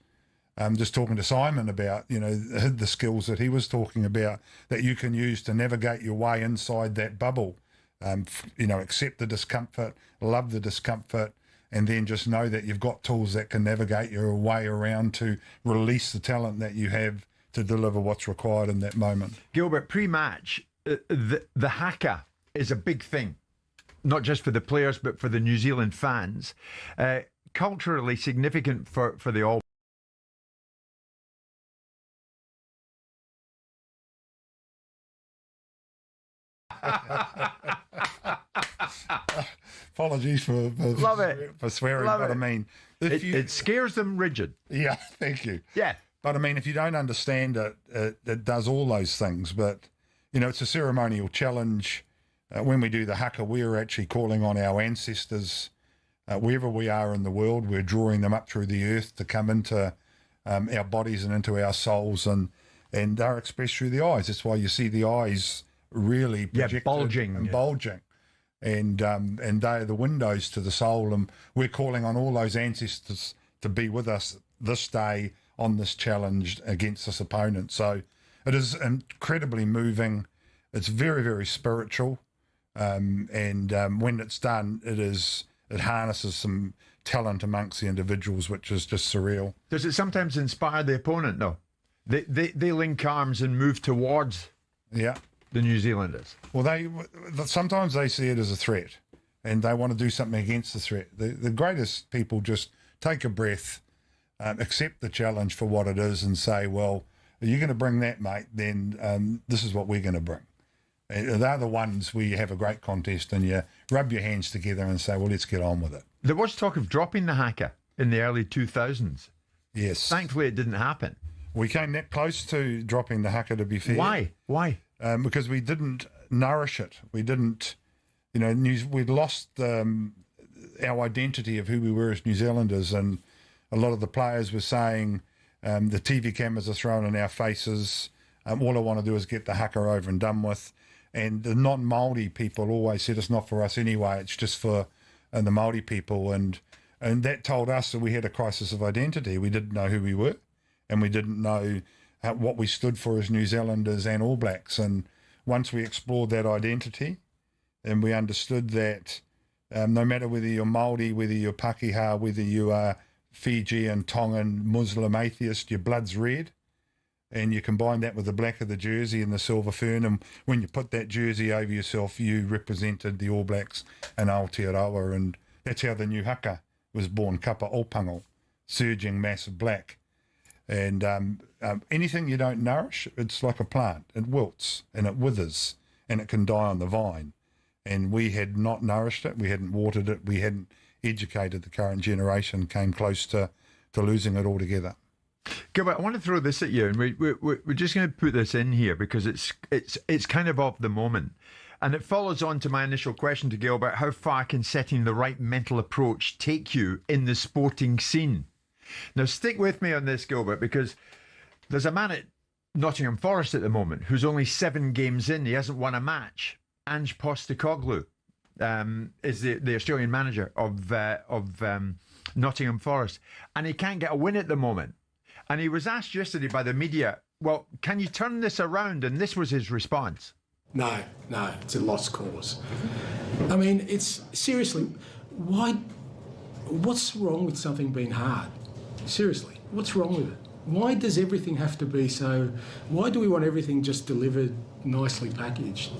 Just talking to Simon about, the skills that he was talking about that you can use to navigate your way inside that bubble. Accept the discomfort, love the discomfort, and then just know that you've got tools that can navigate your way around to release the talent that you have to deliver what's required in that moment. Gilbert, pre-match, the haka is a big thing, not just for the players, but for the New Zealand fans. Culturally significant for the All. Apologies for swearing, Love but it. I mean, it scares them rigid. Yeah, thank you. Yeah, but I mean, if you don't understand it, it does all those things. But it's a ceremonial challenge. When we do the haka, we're actually calling on our ancestors wherever we are in the world. We're drawing them up through the earth to come into our bodies and into our souls, and they're expressed through the eyes. That's why you see the eyes really projected bulging. And they're the windows to the soul, and we're calling on all those ancestors to be with us this day on this challenge against this opponent. So it is incredibly moving. It's very, very spiritual, and when it's done, it harnesses some talent amongst the individuals, which is just surreal. Does it sometimes inspire the opponent, though? They link arms and move towards the New Zealanders. Well, sometimes they see it as a threat, and they want to do something against the threat. The greatest people just take a breath, accept the challenge for what it is, and say, well, are you going to bring that, mate? Then this is what we're going to bring. They're the ones where you have a great contest and you rub your hands together and say, well, let's get on with it. There was talk of dropping the haka in the early 2000s. Yes. Thankfully, it didn't happen. We came that close to dropping the haka, to be fair. Why? Because we didn't nourish it. We didn't, we'd lost our identity of who we were as New Zealanders, and a lot of the players were saying, the TV cameras are thrown in our faces. All I want to do is get the haka over and done with. And the non-Māori people always said it's not for us anyway. It's just for the Māori people. And that told us that we had a crisis of identity. We didn't know who we were, and we didn't know what we stood for as New Zealanders and All Blacks. And once we explored that identity, and we understood that no matter whether you're Māori, whether you're Pākehā, whether you are Fijian, Tongan, Muslim, atheist, your blood's red. and you combine that with the black of the jersey and the silver fern, and when you put that jersey over yourself, you represented the All Blacks in Aotearoa, and that's how the new haka was born, Kapa Opango, surging massive black. And anything you don't nourish, it's like a plant. It wilts and it withers and it can die on the vine. And we had not nourished it, we hadn't watered it, we hadn't educated the current generation, came close to losing it altogether. Gilbert, I want to throw this at you, and we're just going to put this in here because it's kind of the moment. And it follows on to my initial question to Gilbert: how far can setting the right mental approach take you in the sporting scene? Now, stick with me on this, Gilbert, because there's a man at Nottingham Forest at the moment who's only 7 games in. He hasn't won a match. Ange Postecoglou is the Australian manager of Nottingham Forest, and he can't get a win at the moment. And he was asked yesterday by the media, well, can you turn this around? And this was his response. No, it's a lost cause. I mean, it's seriously, what's wrong with something being hard? Seriously, what's wrong with it? Why does everything have to be so, why do we want everything just delivered, nicely packaged?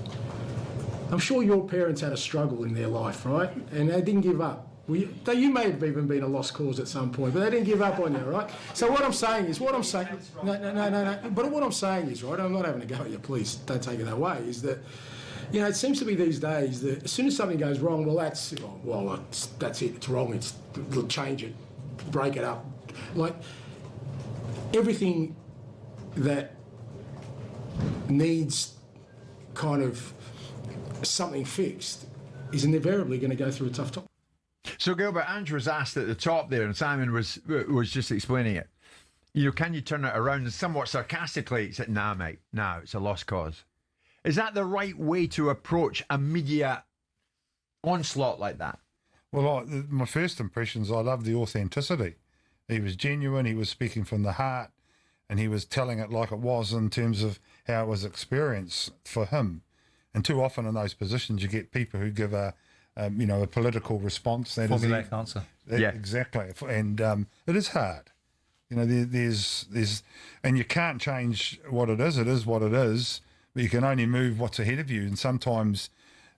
I'm sure your parents had a struggle in their life, right? And they didn't give up. You may have even been a lost cause at some point, but they didn't give up on you, right? So what I'm saying is, no. But what I'm saying is, right, I'm not having a go at you, please don't take it that way, is that, you know, it seems to be these days that as soon as something goes wrong, that's it, it's wrong, we'll change it, break it up. Like, everything that needs kind of something fixed is invariably going to go through a tough time. So, Gilbert, Andrew was asked at the top there, and Simon was just explaining it. You know, can you turn it around? And somewhat sarcastically, he said, nah, mate, no, it's a lost cause. Is that the right way to approach a media onslaught like that? Well, my first impressions, I love the authenticity. He was genuine, he was speaking from the heart, and he was telling it like it was in terms of how it was experienced for him. And too often in those positions, you get people who give a political response. That formulaic answer. Yeah, exactly. And it is hard. You know, there's, and you can't change what it is. It is what it is. But you can only move what's ahead of you. And sometimes,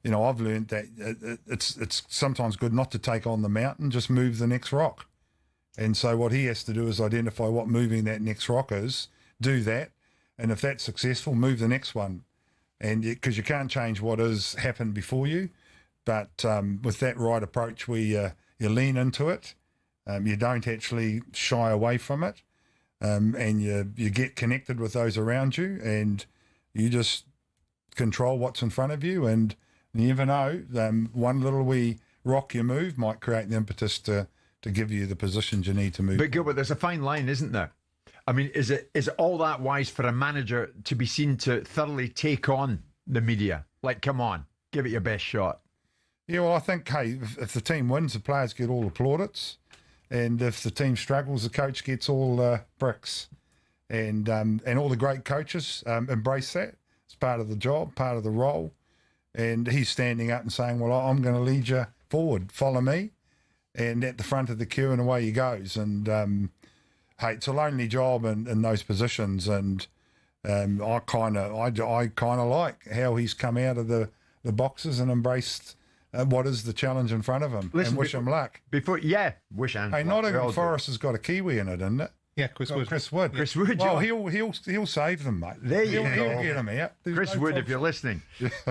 you know, I've learned that it's sometimes good not to take on the mountain, just move the next rock. And so what he has to do is identify what moving that next rock is, do that, and if that's successful, move the next one. And because you can't change what has happened before you, but with that right approach where you lean into it, you don't actually shy away from it, and you get connected with those around you, and you just control what's in front of you, and you never know, one little wee rock you move might create the impetus to give you the positions you need to move. But Gilbert, there's a fine line, isn't there? I mean, is it all that wise for a manager to be seen to thoroughly take on the media? Like, come on, give it your best shot. Yeah, well, I think, hey, if the team wins, the players get all the plaudits. And if the team struggles, the coach gets all bricks. And all the great coaches embrace that. It's part of the job, part of the role. And he's standing up and saying, well, I'm going to lead you forward. Follow me. And at the front of the queue, and away he goes. And, hey, it's a lonely job in those positions. And I kind of like how he's come out of the boxes and embraced what is the challenge in front of him. Listen, and wish him luck. Wish him luck. Hey, Nottingham Forest has got a Kiwi in it, isn't it? Yeah, Chris Wood. Chris Wood. Chris Wood. Well, he'll save them, mate. There you go. He'll get them out. Chris Wood, if you're listening.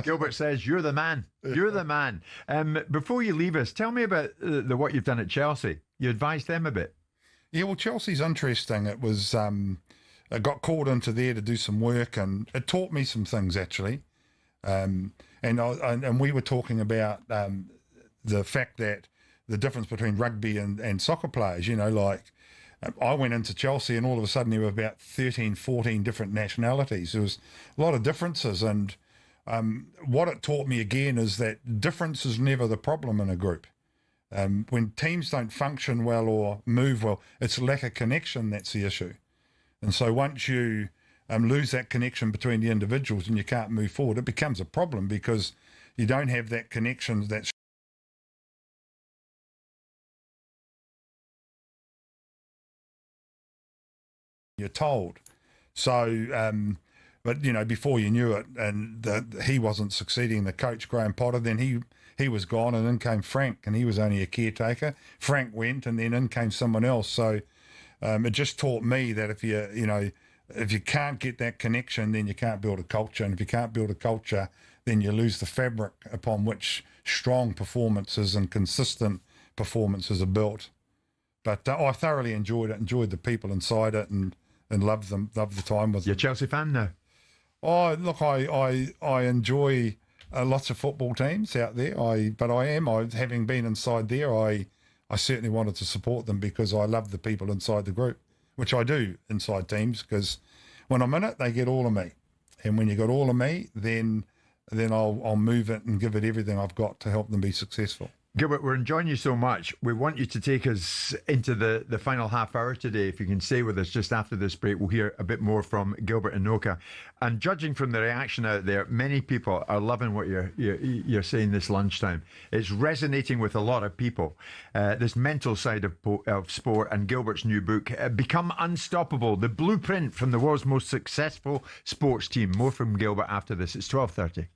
Gilbert says, you're the man. You're the man. Before you leave us, tell me about what you've done at Chelsea. You advised them a bit. Yeah, well, Chelsea's interesting. It was, I got called into there to do some work, and it taught me some things, actually. And we were talking about the fact that the difference between rugby and soccer players, you know, like I went into Chelsea and all of a sudden there were about 13, 14 different nationalities. There was a lot of differences, and what it taught me again is that difference is never the problem in a group. When teams don't function well or move well, it's lack of connection that's the issue. And so once you lose that connection between the individuals and you can't move forward, it becomes a problem because you don't have that connection that's you're told. So, but you know, before you knew it, and he wasn't succeeding the coach Graham Potter, then he was gone, and in came Frank, and he was only a caretaker. Frank went, and then in came someone else. So it just taught me that if you can't get that connection, then you can't build a culture, and if you can't build a culture, then you lose the fabric upon which strong performances and consistent performances are built. But I thoroughly enjoyed it, enjoyed the people inside it, and loved them, loved the time with them. You're a Chelsea fan now? Oh, look, I enjoy lots of football teams out there. Having been inside there, I certainly wanted to support them because I love the people inside the group, which I do inside teams, because when I'm in it, they get all of me. And when you got all of me, then I'll move it and give it everything I've got to help them be successful. Gilbert, we're enjoying you so much. We want you to take us into the final half hour today. If you can stay with us just after this break, we'll hear a bit more from Gilbert Enoka. And judging from the reaction out there, many people are loving what you're saying this lunchtime. It's resonating with a lot of people. This mental side of sport, and Gilbert's new book, Become Unstoppable, the blueprint from the world's most successful sports team. More from Gilbert after this. It's 12:30.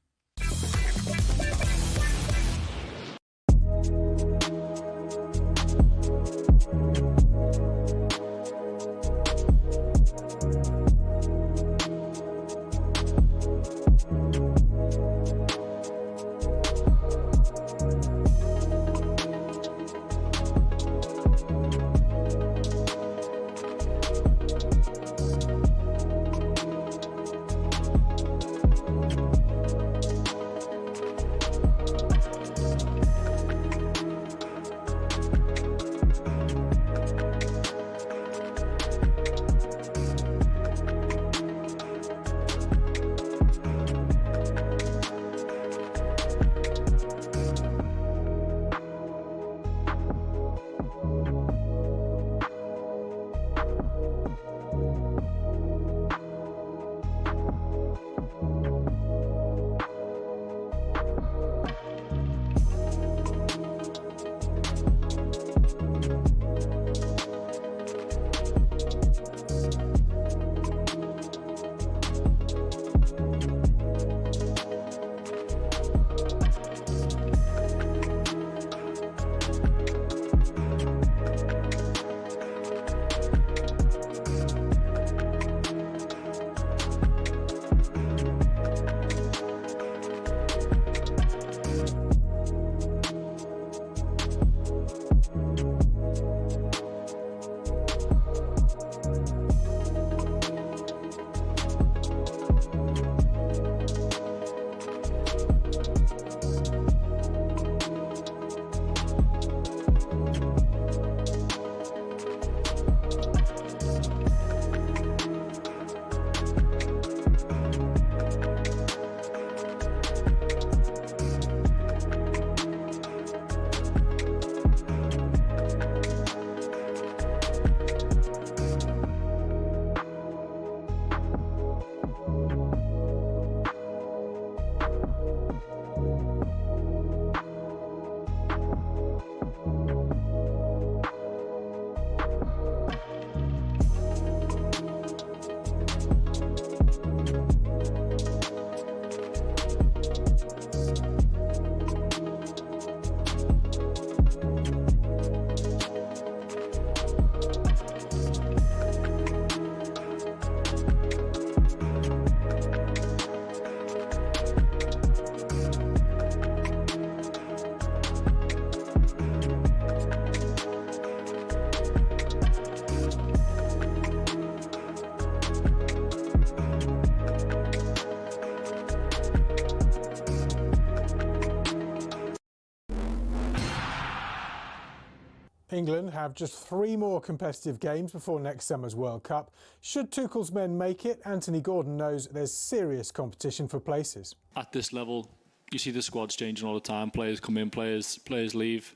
England have just 3 more competitive games before next summer's World Cup. Should Tuchel's men make it, Anthony Gordon knows there's serious competition for places. At this level, you see the squads changing all the time. Players come in, players leave.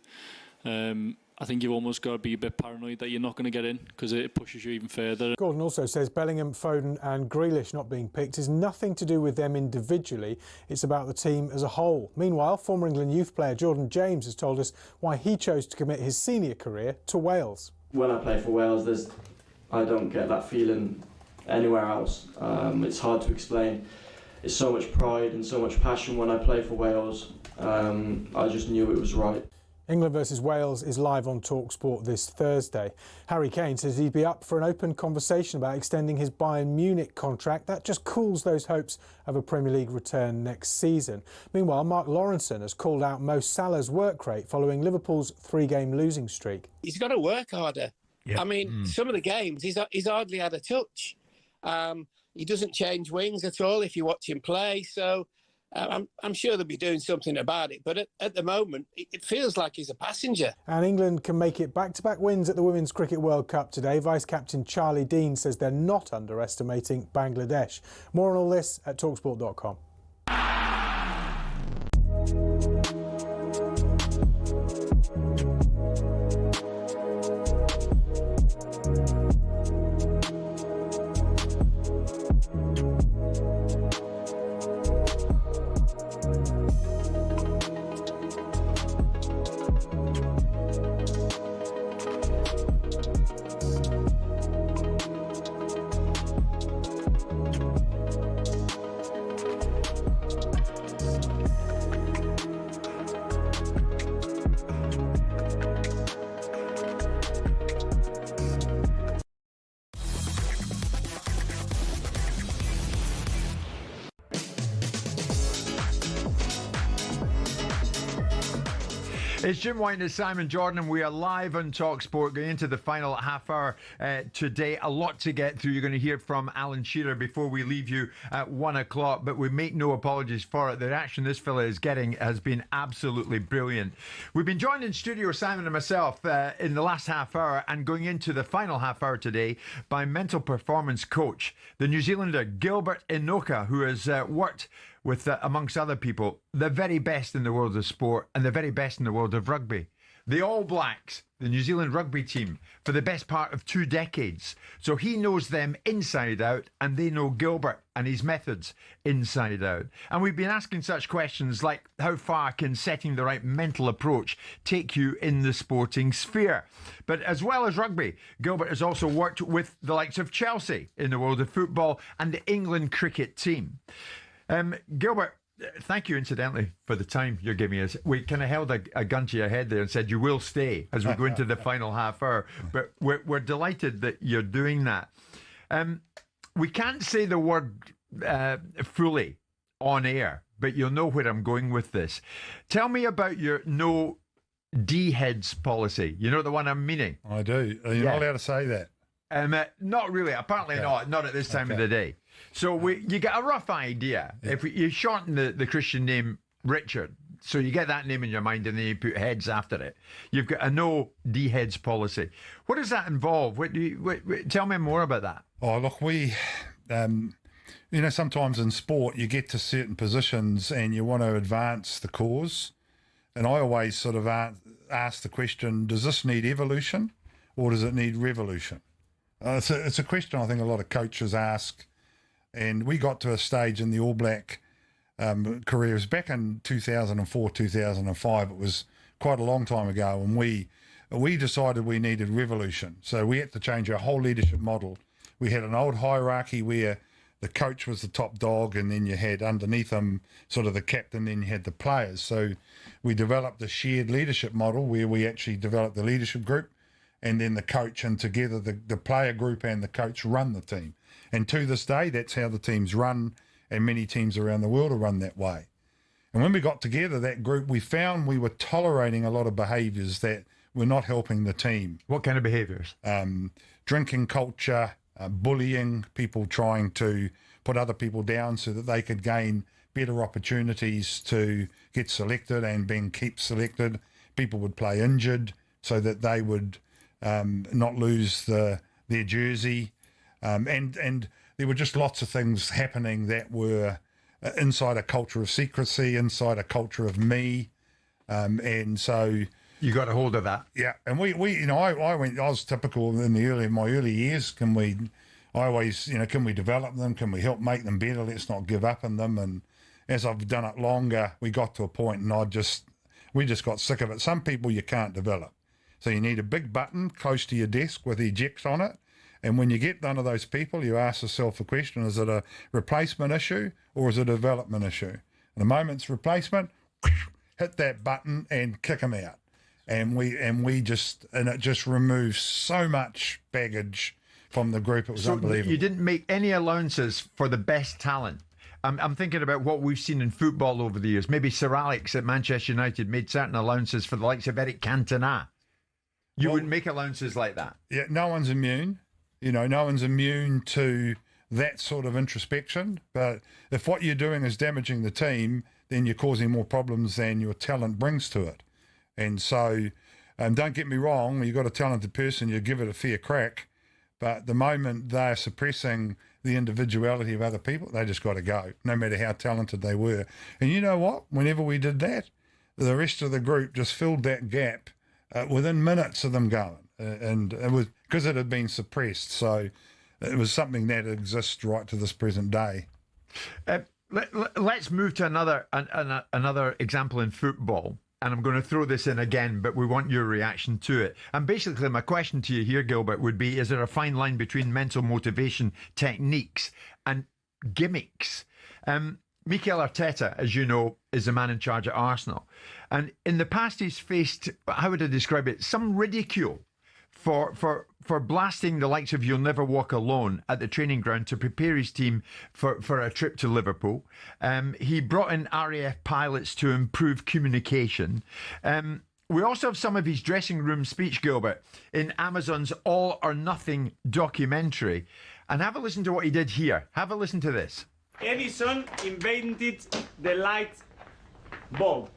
I think you've almost got to be a bit paranoid that you're not going to get in because it pushes you even further. Gordon also says Bellingham, Foden and Grealish not being picked is nothing to do with them individually. It's about the team as a whole. Meanwhile, former England youth player Jordan James has told us why he chose to commit his senior career to Wales. When I play for Wales, I don't get that feeling anywhere else. It's hard to explain. It's so much pride and so much passion when I play for Wales. I just knew it was right. England versus Wales is live on talkSPORT this Thursday. Harry Kane says he'd be up for an open conversation about extending his Bayern Munich contract. That just cools those hopes of a Premier League return next season. Meanwhile, Mark Lawrenson has called out Mo Salah's work rate following Liverpool's 3-game losing streak. He's got to work harder. Yep. I mean, some of the games, he's hardly had a touch. He doesn't change wings at all if you watch him play. So I'm sure they'll be doing something about it. But at the moment, it feels like he's a passenger. And England can make it back-to-back wins at the Women's Cricket World Cup today. Vice-Captain Charlie Dean says they're not underestimating Bangladesh. More on all this at talksport.com. It's Jim White and Simon Jordan, and we are live on talkSPORT going into the final half hour today. A lot to get through. You're going to hear from Alan Shearer before we leave you at 1 o'clock, but we make no apologies for it. The reaction this fella is getting has been absolutely brilliant. We've been joined in studio, Simon and myself, in the last half hour and going into the final half hour today by mental performance coach, the New Zealander Gilbert Enoka, who has worked with, amongst other people, the very best in the world of sport and the very best in the world of rugby. The All Blacks, the New Zealand rugby team, for the best part of 2 decades. So he knows them inside out, and they know Gilbert and his methods inside out. And we've been asking such questions like, how far can setting the right mental approach take you in the sporting sphere? But as well as rugby, Gilbert has also worked with the likes of Chelsea in the world of football and the England cricket team. Gilbert, thank you, incidentally, for the time you're giving us. We kind of held a gun to your head there and said you will stay as we go into the final half hour. But we're delighted that you're doing that. We can't say the word fully on air, but you'll know where I'm going with this. Tell me about your no D-heads policy. You know the one I'm meaning? I do. Are you not allowed to say that? Not really. Apparently not at this time of the day. So you get a rough idea. Yeah. If you shorten the Christian name Richard, so you get that name in your mind and then you put heads after it, you've got a no D-heads policy. What does that involve? Tell me more about that. Oh, look, sometimes in sport you get to certain positions and you want to advance the cause. And I always sort of ask the question, does this need evolution or does it need revolution? It's a question I think a lot of coaches ask. And we got to a stage in the All Black careers back in 2004, 2005. It was quite a long time ago, and we decided we needed revolution. So we had to change our whole leadership model. We had an old hierarchy where the coach was the top dog, and then you had underneath him sort of the captain, then you had the players. So we developed a shared leadership model where we actually developed the leadership group and then the coach, and together the player group and the coach run the team. And to this day, that's how the teams run, and many teams around the world are run that way. And when we got together, that group, we found we were tolerating a lot of behaviours that were not helping the team. What kind of behaviours? Drinking culture, bullying, people trying to put other people down so that they could gain better opportunities to get selected and being kept selected. People would play injured so that they would not lose their jersey. And there were just lots of things happening that were inside a culture of secrecy, inside a culture of me. And so you got a hold of that. Yeah. And I was typical in my early years. Can we develop them? Can we help make them better? Let's not give up on them. And as I've done it longer, we got to a point and we just got sick of it. Some people you can't develop. So you need a big button close to your desk with eject on it. And when you get none of those people, you ask yourself a question: is it a replacement issue or is it a development issue? And the moment it's replacement, hit that button and kick them out. And it just removes so much baggage from the group. It was unbelievable. You didn't make any allowances for the best talent. I'm thinking about what we've seen in football over the years. Maybe Sir Alex at Manchester United made certain allowances for the likes of Eric Cantona. You wouldn't make allowances like that. Yeah, no one's immune. No one's immune to that sort of introspection. But if what you're doing is damaging the team, then you're causing more problems than your talent brings to it. And so, don't get me wrong, you've got a talented person, you give it a fair crack. But the moment they're suppressing the individuality of other people, they just got to go, no matter how talented they were. And you know what? Whenever we did that, the rest of the group just filled that gap within minutes of them going. And it was because it had been suppressed. So it was something that exists right to this present day. Let's move to another example in football. And I'm going to throw this in again, but we want your reaction to it. And basically, my question to you here, Gilbert, would be, is there a fine line between mental motivation techniques and gimmicks? Mikel Arteta, as you know, is the man in charge at Arsenal. And in the past, he's faced, how would I describe it, some ridicule for blasting the likes of You'll Never Walk Alone at the training ground to prepare his team for a trip to Liverpool. He brought in RAF pilots to improve communication. We also have some of his dressing room speech, Gilbert, in Amazon's All or Nothing documentary. And have a listen to what he did here. Have a listen to this. Edison invented the light bulb.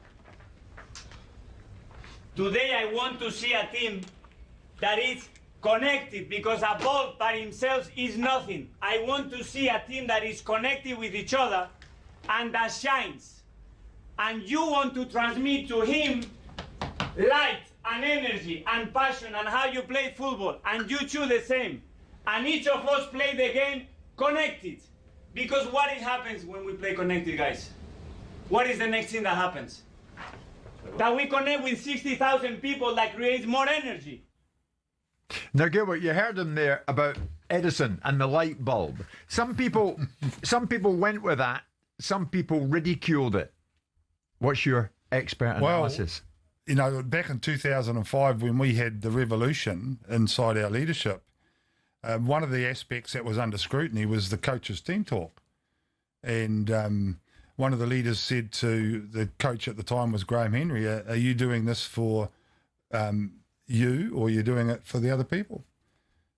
Today I want to see a team that is connected, because a bulb by himself is nothing. I want to see a team that is connected with each other and that shines. And you want to transmit to him light and energy and passion and how you play football, and you too the same. And each of us play the game connected. Because what happens when we play connected, guys? What is the next thing that happens? That we connect with 60,000 people that creates more energy. Now, Gilbert, you heard him there about Edison and the light bulb. Some people went with that. Some people ridiculed it. What's your expert analysis? Well, back in 2005, when we had the revolution inside our leadership, one of the aspects that was under scrutiny was the coach's team talk. And one of the leaders said to the coach at the time was Graham Henry, are you doing this for you, or you're doing it for the other people?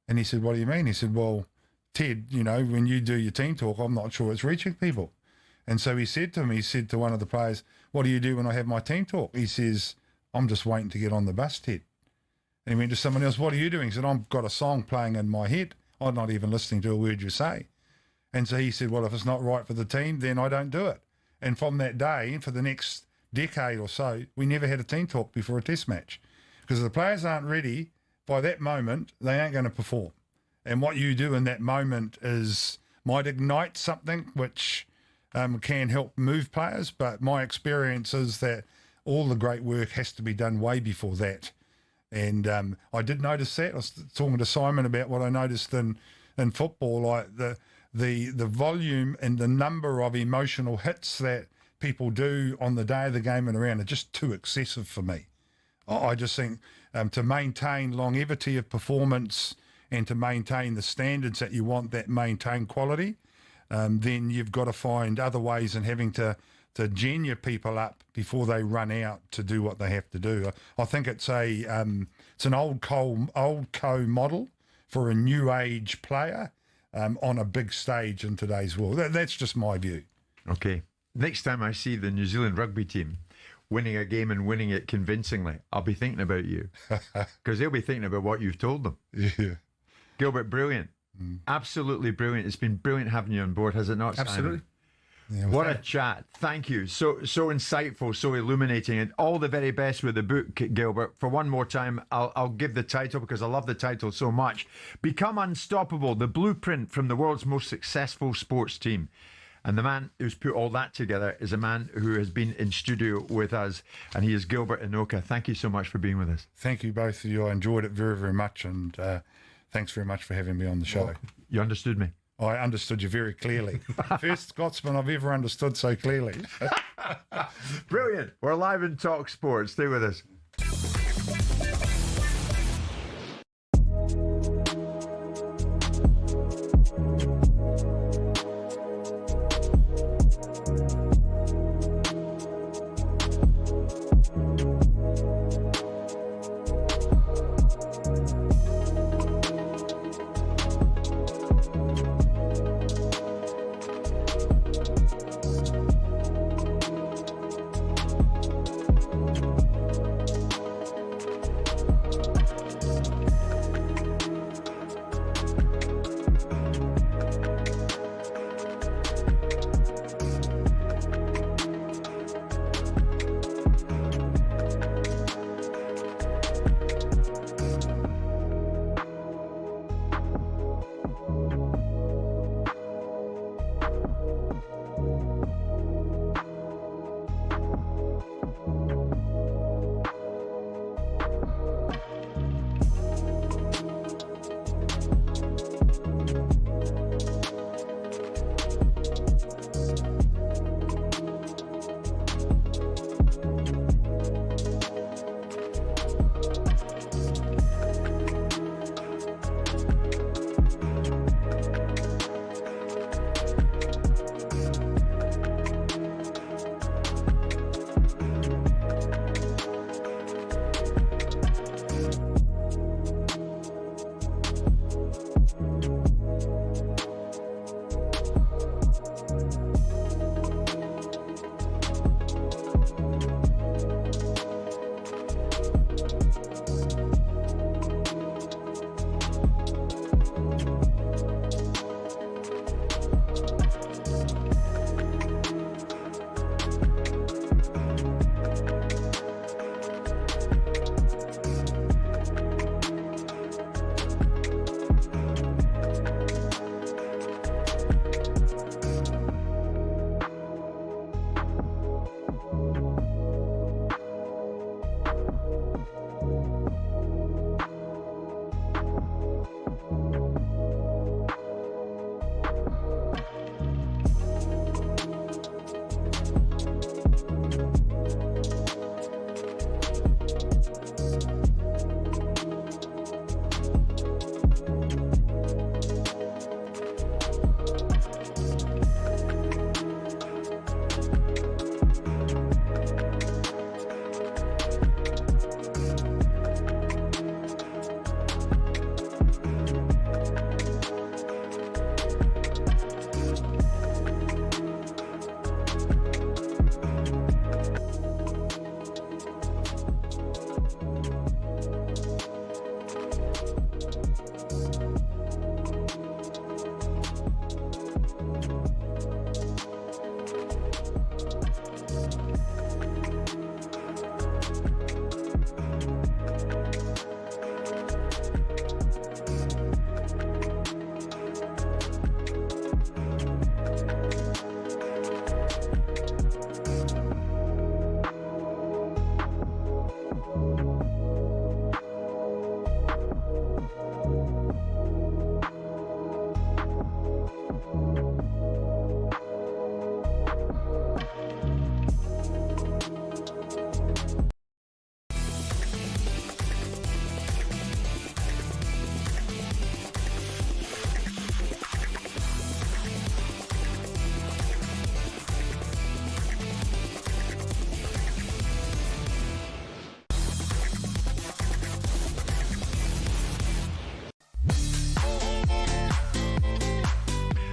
And he said, what do you mean? He said, well, Ted, when you do your team talk, I'm not sure it's reaching people. And so he said to one of the players, what do you do when I have my team talk? He says, I'm just waiting to get on the bus, Ted. And he went to someone else, what are you doing? He said, I've got a song playing in my head. I'm not even listening to a word you say. And so he said, well, if it's not right for the team, then I don't do it. And from that day, for the next decade or so, we never had a team talk before a test match. Because if the players aren't ready, by that moment, they ain't going to perform. And what you do in that moment might ignite something which can help move players. But my experience is that all the great work has to be done way before that. And I did notice that. I was talking to Simon about what I noticed in football, like the volume and the number of emotional hits that people do on the day of the game and around are just too excessive for me. I just think to maintain longevity of performance and to maintain the standards that you want that maintain quality, then you've got to find other ways in having to gen your people up before they run out to do what they have to do. I think it's an old co model for a new age player on a big stage in today's world. That's just my view. Okay. Next time I see the New Zealand rugby team winning a game and winning it convincingly, I'll be thinking about you, because they'll be thinking about what you've told them. Yeah. Gilbert, brilliant. Absolutely brilliant. It's been brilliant having you on board, has it not, Simon? Absolutely. Yeah, what a chat. Thank you. So insightful, so illuminating, and all the very best with the book, Gilbert. For one more time, I'll give the title because I love the title so much. Become Unstoppable, the blueprint from the world's most successful sports team. And the man who's put all that together is a man who has been in studio with us, and he is Gilbert Enoka. Thank you so much for being with us. Thank you, both of you. I enjoyed it very, very much, and thanks very much for having me on the show. Well, you understood me. I understood you very clearly. First Scotsman I've ever understood so clearly. Brilliant. We're live in Talk Sport. Stay with us.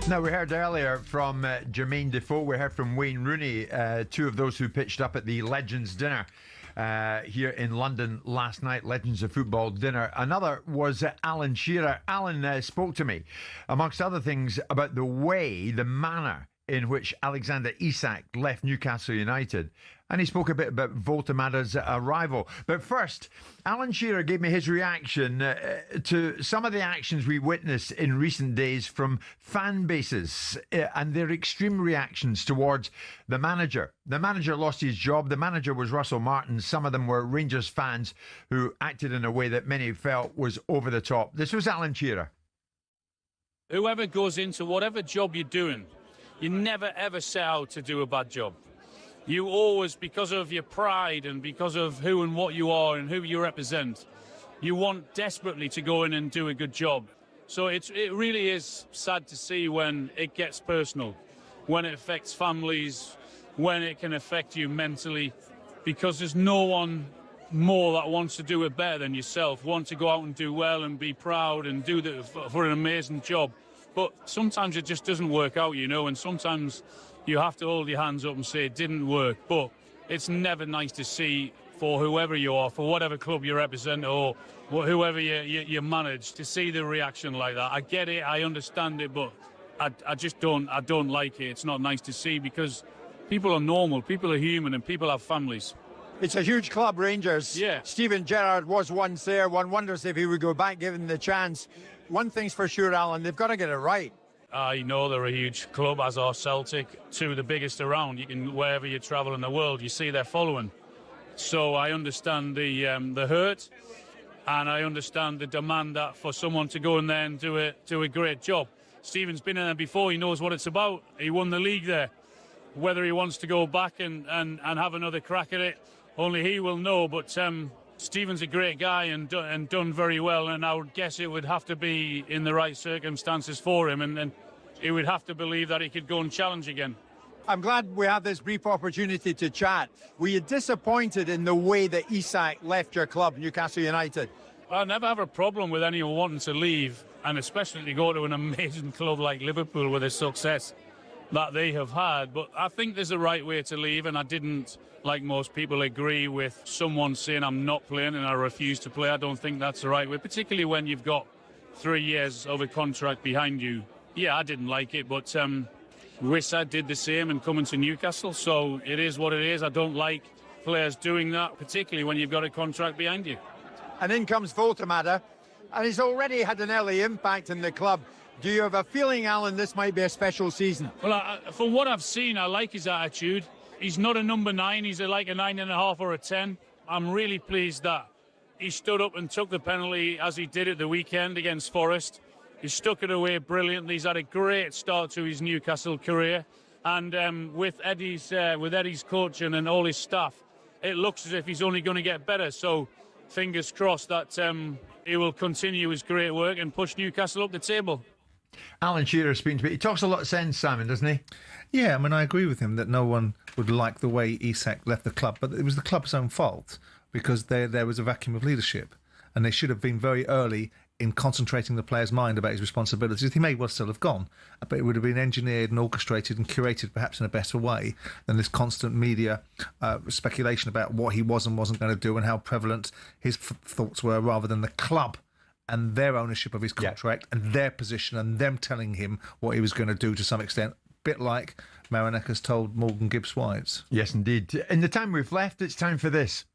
Now, we heard earlier from Jermaine Defoe, we heard from Wayne Rooney, two of those who pitched up at the Legends dinner here in London last night, Legends of Football dinner. Another was Alan Shearer. Alan spoke to me, amongst other things, about the way, the manner in which Alexander Isak left Newcastle United. And he spoke a bit about Voltemada's arrival. But first, Alan Shearer gave me his reaction to some of the actions we witnessed in recent days from fan bases and their extreme reactions towards the manager. The manager lost his job. The manager was Russell Martin. Some of them were Rangers fans who acted in a way that many felt was over the top. This was Alan Shearer. Whoever goes into whatever job you're doing, you never ever set out to do a bad job. You always, because of your pride and because of who and what you are and who you represent, you want desperately to go in and do a good job. So it really is sad to see when it gets personal, when it affects families, when it can affect you mentally, because there's no one more that wants to do it better than yourself, want to go out and do well and be proud and do that for an amazing job. But sometimes it just doesn't work out, you know, and sometimes you have to hold your hands up and say it didn't work. But it's never nice to see, for whoever you are, for whatever club you represent or whoever you manage, to see the reaction like that. I get it, I understand it, but I just don't like it. It's not nice to see, because people are normal, people are human, and people have families. It's a huge club, Rangers. Yeah. Steven Gerrard was once there. One wonders if he would go back given the chance. One thing's for sure, Alan, they've got to get it right. I know they're a huge club, as are Celtic, two of the biggest around. You can, wherever you travel in the world, you see their following. So I understand the hurt, and I understand the demand that for someone to go in there and do a great job. Stephen's been in there before, he knows what it's about. He won the league there. Whether he wants to go back and have another crack at it, only he will know. But Stephen's a great guy and done very well, and I would guess it would have to be in the right circumstances for him, and he would have to believe that he could go and challenge again. I'm glad we have this brief opportunity to chat. Were you disappointed in the way that Isak left your club, Newcastle United? I never have a problem with anyone wanting to leave, and especially to go to an amazing club like Liverpool with the success that they have had. But I think there's a right way to leave, and I didn't, like most people, agree with someone saying I'm not playing and I refuse to play. I don't think that's the right way, particularly when you've got 3 years of a contract behind you. Yeah, I didn't like it, but Wissa did the same and coming to Newcastle, so it is what it is. I don't like players doing that, particularly when you've got a contract behind you. And in comes Voltemada, and he's already had an early impact in the club. Do you have a feeling, Alan, this might be a special season? Well, from what I've seen, I like his attitude. He's not a number 9, he's like a 9.5 or a 10. I'm really pleased that he stood up and took the penalty as he did at the weekend against Forest. He stuck it away brilliantly. He's had a great start to his Newcastle career. And with Eddie's coaching and all his staff, it looks as if he's only going to get better. So fingers crossed that he will continue his great work and push Newcastle up the table. Alan Shearer speaking to me. He talks a lot of sense, Simon, doesn't he? Yeah, I mean, I agree with him that no one would like the way Isak left the club, but it was the club's own fault because there was a vacuum of leadership, and they should have been very early in concentrating the player's mind about his responsibilities. He may well still have gone, but it would have been engineered and orchestrated and curated perhaps in a better way than this constant media speculation about what he was and wasn't going to do and how prevalent his thoughts were, rather than the club and their ownership of his contract and their position and them telling him what he was going to do to some extent. Bit like Marinakis told Morgan Gibbs-White. Yes, indeed. In the time we've left, it's time for this.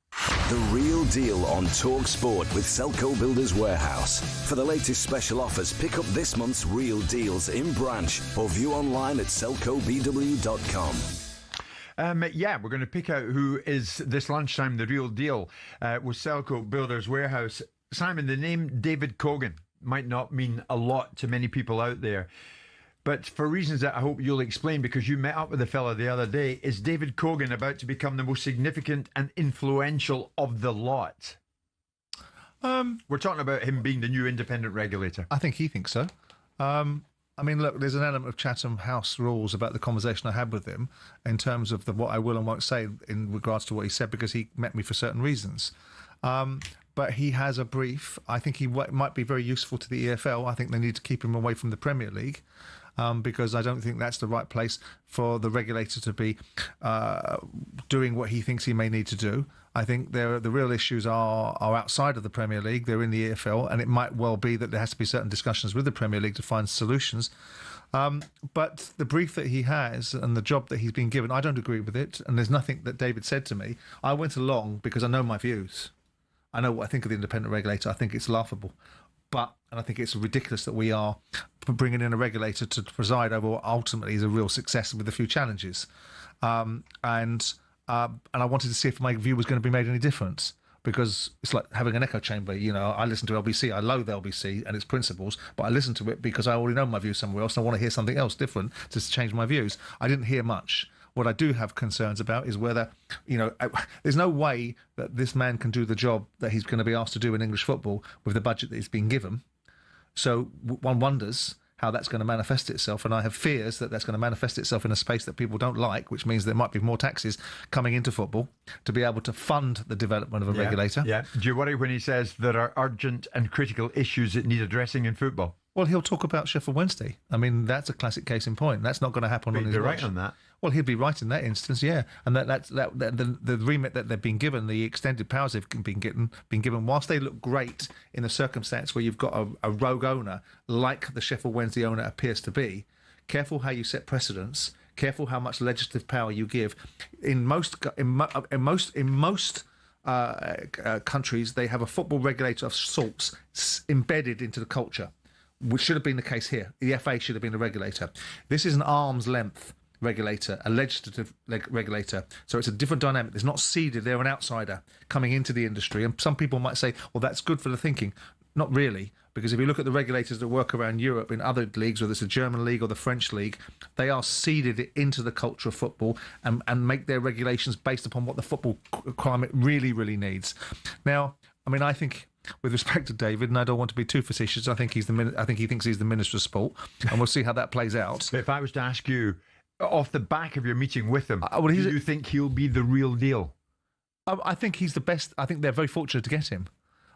The Real Deal on talkSPORT with Selco Builders Warehouse. For the latest special offers, pick up this month's Real Deals in branch or view online at selcobw.com. We're going to pick out who is this lunchtime the real deal with Selco Builders Warehouse. Simon, the name David Cogan might not mean a lot to many people out there, but for reasons that I hope you'll explain, because you met up with the fella the other day, is David Cogan about to become the most significant and influential of the lot? We're talking about him being the new independent regulator. I think he thinks so. I mean, look, there's an element of Chatham House rules about the conversation I had with him in terms of what I will and won't say in regards to what he said, because he met me for certain reasons. But he has a brief. I think he might be very useful to the EFL. I think they need to keep him away from the Premier League. Because I don't think that's the right place for the regulator to be doing what he thinks he may need to do. I think the real issues are outside of the Premier League. They're in the EFL, and it might well be that there has to be certain discussions with the Premier League to find solutions. But the brief that he has and the job that he's been given, I don't agree with it. And there's nothing that David said to me. I went along because I know my views. I know what I think of the independent regulator. I think it's laughable. And I think it's ridiculous that we are bringing in a regulator to preside over what ultimately is a real success with a few challenges. And I wanted to see if my view was going to be made any difference, because it's like having an echo chamber. You know, I listen to LBC, I loathe LBC and its principles, but I listen to it because I already know my view somewhere else and I want to hear something else different to change my views. I didn't hear much. What I do have concerns about is whether, there's no way that this man can do the job that he's going to be asked to do in English football with the budget that he's been given. So one wonders how that's going to manifest itself, and I have fears that that's going to manifest itself in a space that people don't like, which means there might be more taxes coming into football to be able to fund the development of a regulator. Yeah. Do you worry when he says there are urgent and critical issues that need addressing in football? Well, he'll talk about Sheffield Wednesday. I mean, that's a classic case in point. That's not going to happen on his watch. Right on that. Well, he'd be right in that instance, yeah. And the remit that they've been given, the extended powers they've been given, whilst they look great in the circumstance where you've got a rogue owner like the Sheffield Wednesday owner appears to be, careful how you set precedents, careful how much legislative power you give. In most countries, they have a football regulator of sorts embedded into the culture, which should have been the case here. The FA should have been the regulator. This is an arm's length regulator, a legislative regulator. So it's a different dynamic. It's not seeded. They're an outsider coming into the industry. And some people might say, well, that's good for the thinking. Not really, because if you look at the regulators that work around Europe in other leagues, whether it's the German league or the French league, they are seeded into the culture of football and make their regulations based upon what the football climate really, really needs. Now, I mean, I think, with respect to David, and I don't want to be too facetious, I think he thinks he's the Minister of Sport, and we'll see how that plays out. If I was to ask you, off the back of your meeting with him, do you think he'll be the real deal? I think he's the best. I think they're very fortunate to get him,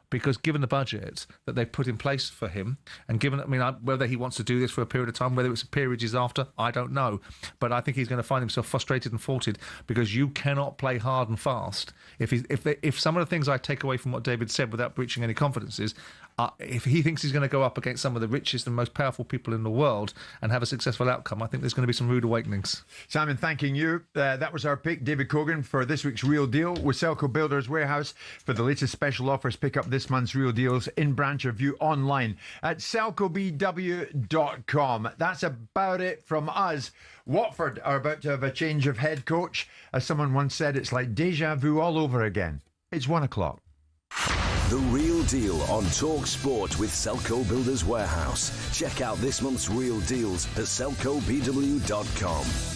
because given the budget that they've put in place for him, and given, whether he wants to do this for a period of time, whether it's a period he's after, I don't know. But I think he's going to find himself frustrated and faulted, because you cannot play hard and fast. If some of the things I take away from what David said without breaching any confidences, if he thinks he's going to go up against some of the richest and most powerful people in the world and have a successful outcome, I think there's going to be some rude awakenings. Simon, thanking you. That was our pick, David Cogan, for this week's Real Deal with Selco Builders Warehouse. For the latest special offers, pick up this month's Real Deals in branch or view online at selcobw.com. That's about it from us. Watford are about to have a change of head coach. As someone once said, it's like deja vu all over again. It's 1 o'clock. The Real Deal on talkSPORT with Selco Builders Warehouse. Check out this month's Real Deals at selcobw.com.